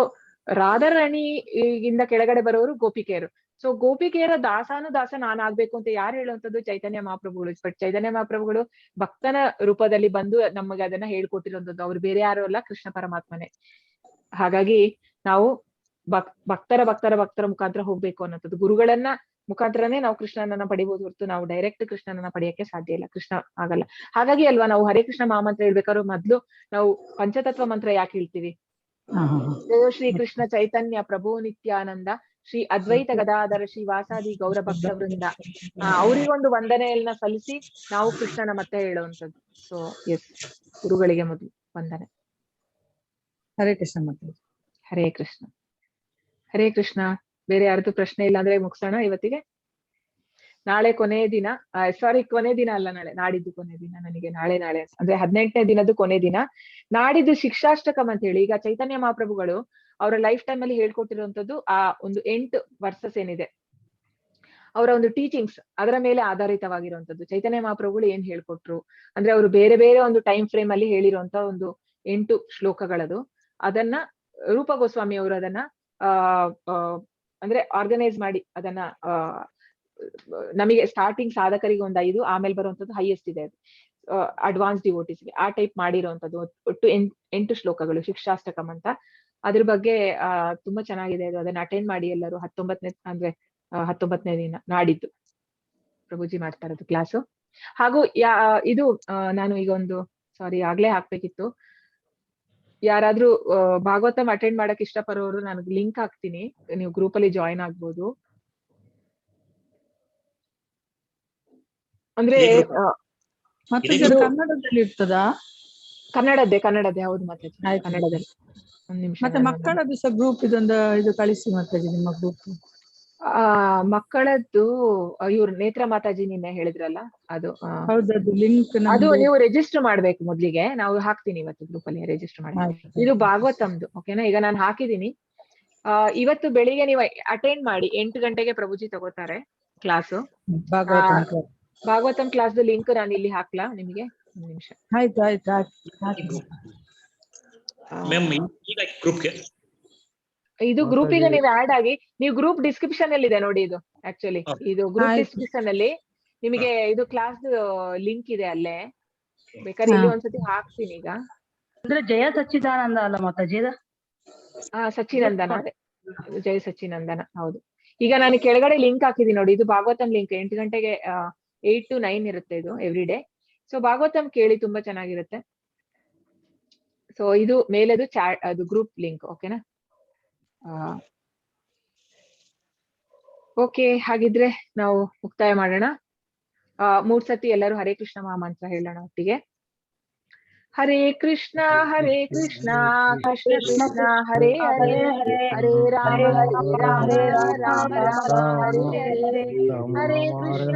ರಾಧಾರಾಣಿಗಿಂತ ಕೆಳಗಡೆ ಬರೋರು ಗೋಪಿಕೆಯರು. ಸೊ ಗೋಪಿಕೆಯರ ದಾಸಾನು ದಾಸ ನಾನಾಗ್ಬೇಕು ಅಂತ ಯಾರು ಹೇಳುವಂತದ್ದು? ಚೈತನ್ಯ ಮಹಾಪ್ರಭುಗಳು. ಬಟ್ ಚೈತನ್ಯ ಮಹಾಪ್ರಭುಗಳು ಭಕ್ತನ ರೂಪದಲ್ಲಿ ಬಂದು ನಮಗೆ ಅದನ್ನ ಹೇಳ್ಕೊಟ್ಟಿರುವಂತದ್ದು. ಅವ್ರು ಬೇರೆ ಯಾರು ಅಲ್ಲ, ಕೃಷ್ಣ ಪರಮಾತ್ಮನೇ. ಹಾಗಾಗಿ ನಾವು ಭಕ್ತರ ಮುಖಾಂತರ ಹೋಗ್ಬೇಕು ಅನ್ನೋಂಥದ್ದು. ಗುರುಗಳನ್ನ ಮುಖಾಂತರನೇ ನಾವು ಕೃಷ್ಣನನ್ನ ಪಡಿಬಹುದು ಹೊರತು ನಾವು ಡೈರೆಕ್ಟ್ ಕೃಷ್ಣನನ್ನ ಪಡೆಯಕ್ಕೆ ಸಾಧ್ಯ ಇಲ್ಲ. ಕೃಷ್ಣ ಆಗಲ್ಲ. ಹಾಗಾಗಿ ಅಲ್ವಾ ನಾವು ಹರೇ ಕೃಷ್ಣ ಮಹಾಮಂತ್ರ ಹೇಳ್ಬೇಕಾದ್ರು ಮೊದ್ಲು ನಾವು ಪಂಚತತ್ವ ಮಂತ್ರ ಯಾಕೆ ಹೇಳ್ತೀವಿ? ಜಯ ಶ್ರೀ ಕೃಷ್ಣ ಚೈತನ್ಯ ಪ್ರಭು ನಿತ್ಯಾನಂದ ಶ್ರೀ ಅದ್ವೈತ ಗದಾಧರ ಶ್ರೀ ವಾಸಾದಿ ಗೌರ ಭಕ್ತ ವೃಂದ. ಅವರಿಗೊಂದು ವಂದನೆಯನ್ನ ಸಲ್ಲಿಸಿ ನಾವು ಕೃಷ್ಣನ ಮತ್ತೆ ಹೇಳುವಂಥದ್ದು. ಸೊ ಎಸ್, ಗುರುಗಳಿಗೆ ಮೊದಲು ವಂದನೆ. ಹರೇ ಕೃಷ್ಣ ಮಾತಾಜಿ. ಹರೇ ಕೃಷ್ಣ. ಬೇರೆ ಯಾರ್ದು ಪ್ರಶ್ನೆ ಇಲ್ಲ ಅಂದ್ರೆ ಮುಗಿಸೋಣ ಇವತ್ತಿಗೆ. ನಾಳೆ ಕೊನೆ ದಿನ, ಕೊನೆ ದಿನ ಅಲ್ಲ, ನಾಡಿದ್ದು ಕೊನೆ ದಿನ. ನನಗೆ ನಾಳೆ ಅಂದ್ರೆ 18ನೇ ದಿನದ್ದು ಕೊನೆ ದಿನ. ನಾಡಿದ್ದು ಶಿಕ್ಷಾಷ್ಟಕಂ ಅಂತ ಹೇಳಿ ಈಗ ಚೈತನ್ಯ ಮಹಾಪ್ರಭುಗಳು ಅವರ ಲೈಫ್ ಟೈಮ್ ಅಲ್ಲಿ ಹೇಳ್ಕೊಟ್ಟಿರುವಂತದ್ದು ಆ ಒಂದು 8 ವರ್ಸಸ್ ಏನಿದೆ, ಅವರ ಒಂದು ಟೀಚಿಂಗ್ಸ್, ಅದರ ಮೇಲೆ ಆಧಾರಿತವಾಗಿರುವಂತದ್ದು. ಚೈತನ್ಯ ಮಹಾಪ್ರಭುಗಳು ಏನ್ ಹೇಳ್ಕೊಟ್ರು ಅಂದ್ರೆ ಅವರು ಬೇರೆ ಬೇರೆ ಒಂದು ಟೈಮ್ ಫ್ರೇಮ್ ಅಲ್ಲಿ ಹೇಳಿರುವಂತ ಒಂದು 8 ಶ್ಲೋಕಗಳದು. ಅದನ್ನ ರೂಪ ಗೋಸ್ವಾಮಿ ಅವರು ಅದನ್ನ ಅಂದ್ರೆ ಆರ್ಗನೈಸ್ ಮಾಡಿ ಅದನ್ನ ನಮಗೆ ಸ್ಟಾರ್ಟಿಂಗ್ ಸಾಧಕರಿಗೆ ಒಂದು 5, ಆಮೇಲೆ ಬರುವಂತದ್ದು ಹೈಯೆಸ್ಟ್ ಇದೆ ಅದು ಅಡ್ವಾನ್ಸ್ ಡಿವೋಟಿಸ್ಗೆ, ಆ ಟೈಪ್ ಮಾಡಿರುವಂತದ್ದು. ಒಟ್ಟು 8 ಶ್ಲೋಕಗಳು ಶಿಕ್ಷಾಷ್ಟಕಂ ಅಂತ. ಅದ್ರ ಬಗ್ಗೆ ತುಂಬಾ ಚೆನ್ನಾಗಿದೆ ಅದು. ಅದನ್ನ ಅಟೆಂಡ್ ಮಾಡಿ ಎಲ್ಲರೂ. 19ನೇ ದಿನ ನಾಡಿದ್ದು ಪ್ರಭುಜಿ ಮಾಡ್ತಾ ಇರೋದು ಕ್ಲಾಸು. ಹಾಗೂ ಇದು ನಾನು ಈಗ ಒಂದು ಆಗ್ಲೇ ಹಾಕ್ಬೇಕಿತ್ತು. ಯಾರಾದ್ರೂ ಭಾಗವತಂ ಅಟೆಂಡ್ ಮಾಡಕ್ ಇಷ್ಟಪಡೋರು ನನಗೆ ಲಿಂಕ್ ಹಾಕ್ತೀನಿ, ನೀವು ಗ್ರೂಪ್ ಅಲ್ಲಿ ಜಾಯಿನ್ ಆಗ್ಬೋದು. ಅಂದ್ರೆ ಕನ್ನಡದಲ್ಲಿ ಇರ್ತದಾ? ಕನ್ನಡದ್ದೇ ಹೌದು ಮಾತಾಜಿ, ಕನ್ನಡದಲ್ಲಿ. ಒಂದ್ ನಿಮಿಷ. ಮತ್ತೆ ಮಕ್ಕಳದ್ದು ಸಹ ಗ್ರೂಪ್ ಇದು ಕಳಿಸಿ ಮಾತಾಜಿ, ನಿಮ್ಮ ಗ್ರೂಪ್. ಮಕ್ಕಳದ್ದು ಇವ್ರು ನೇತ್ರ ಮಾತಾಜಿ ನಿನ್ನೆ ಹೇಳಿದ್ರಲ್ಲ, ಅದು ಹೌದದು ಲಿಂಕ್. ಅದು ನೀವು ರಿಜಿಸ್ಟರ್ ಮಾಡ್ಬೇಕು ಮೊದ್ಲಿಗೆ. ನಾವು ಹಾಕ್ತೀನಿ ಇವತ್ತು ಗ್ರೂಪ್ ಅಲ್ಲಿ, ರಿಜಿಸ್ಟರ್ ಮಾಡಿ. ಇದು ಭಾಗವತಂದು, ಓಕೆನಾ? ಈಗ ನಾನು ಹಾಕಿದೀನಿ. ಇವತ್ತು ಬೆಳಿಗ್ಗೆ ನೀವು ಅಟೆಂಡ್ ಮಾಡಿ. 8 ಗಂಟೆಗೆ ಪ್ರಭುಜಿ ತಗೋತಾರೆ ಕ್ಲಾಸು. ಭಾಗವತಂ ಕ್ಲಾಸ್ ಲಿಂಕ್ ನಾನು ಇಲ್ಲಿ ಹಾಕ್ಲಾ ನಿಮಗೆ? ಒಂದು ನಿಮಿಷ. ಇದು ಗ್ರೂಪಿಗೆ ನೀವು ಆಡ್ ಆಗಿ, ನೀವು ಗ್ರೂಪ್ ಡಿಸ್ಕ್ರಿಪ್ಷನ್ ಅಲ್ಲಿ ಇದೆ ನೋಡಿ. ಇದು ಆಕ್ಚುಲಿ ಇದು ಗ್ರೂಪ್ ಡಿಸ್ಕ್ರಿಪ್ಷನ್ ಅಲ್ಲಿ ನಿಮಗೆ ಇದು ಕ್ಲಾಸ್ ಲಿಂಕ್ ಇದೆ ಅಲ್ಲೇ. ಬೇಕಾದ್ರೆ ಇಲ್ಲಿ ಒಂದ್ಸತಿ ಹಾಕ್ತೀನಿ ಈಗ. ಅಂದ್ರೆ ಜಯ ಸಚ್ಚಿದಾನಂದ ಅಲ್ಲ ಮಾತಾಜಿ? ಸಚ್ಚಿನಂದನ, ಅದೇ ಜಯ ಸಚ್ಚಿನಂದನ, ಹೌದು. ಈಗ ನಾನು ಕೆಳಗಡೆ ಲಿಂಕ್ ಹಾಕಿದೀನಿ ನೋಡಿ, ಇದು ಭಾಗವತಂ ಲಿಂಕ್. 8 ಗಂಟೆಗೆ 8 to 9 ಇರುತ್ತೆ ಇದು ಎವ್ರಿ ಡೇ. ಸೊ ಭಾಗವತಂ ಕೇಳಿ, ತುಂಬಾ ಚೆನ್ನಾಗಿರುತ್ತೆ. ಸೊ ಇದು ಮೇಲೆದು ಅದು ಗ್ರೂಪ್ ಲಿಂಕ್, ಓಕೆನಾ? ಓಕೆ, ಹಾಗಿದ್ರೆ ನಾವು ಮುಕ್ತಾಯ ಮಾಡೋಣ. 3 ಸತಿ ಎಲ್ಲರೂ ಹರೇ ಕೃಷ್ಣ ಮಹಾಮಂತ್ರ ಹೇಳೋಣ ಒಟ್ಟಿಗೆ. ಹರೇ ಕೃಷ್ಣ ಕೃಷ್ಣ ಕೃಷ್ಣ ಹರೇ ಹರೇ ಹರೇ ರಾಮ ರಾಮ ರಾಮ ಹರೇ ಹರೇ ಹರೇ ಕೃಷ್ಣ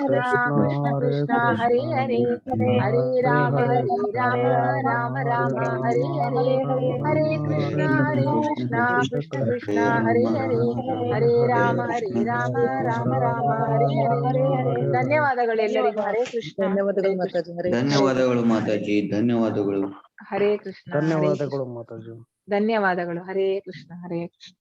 ಕೃಷ್ಣ ಕೃಷ್ಣ ಹರೇ ಹರೇ ಹರೇ ರಾಮ ರಾಮ ರಾಮ ಹರೇ ಹರೇ ಹರೇ ಕೃಷ್ಣ ಕೃಷ್ಣ ಕೃಷ್ಣ ಹರೇ ಹರೇ ಹರೇ ರಾಮ ರಾಮ ರಾಮ ಹರೇ ಹರೇ. ಧನ್ಯವಾದಗಳು ಎಲ್ಲರಿಗೂ. ಹರೇ ಕೃಷ್ಣ. ಧನ್ಯವಾದಗಳು ಮಾತಾಜಿ. ಹರೇ ಧನ್ಯವಾದಗಳು ಮಾತಾಜಿ, ಧನ್ಯವಾದಗಳು. ಹರೇ ಕೃಷ್ಣ. ಧನ್ಯವಾದಗಳು ಮಾತಾಜಿ. ಧನ್ಯವಾದಗಳು. ಹರೇ ಕೃಷ್ಣ ಹರೇ ಕೃಷ್ಣ.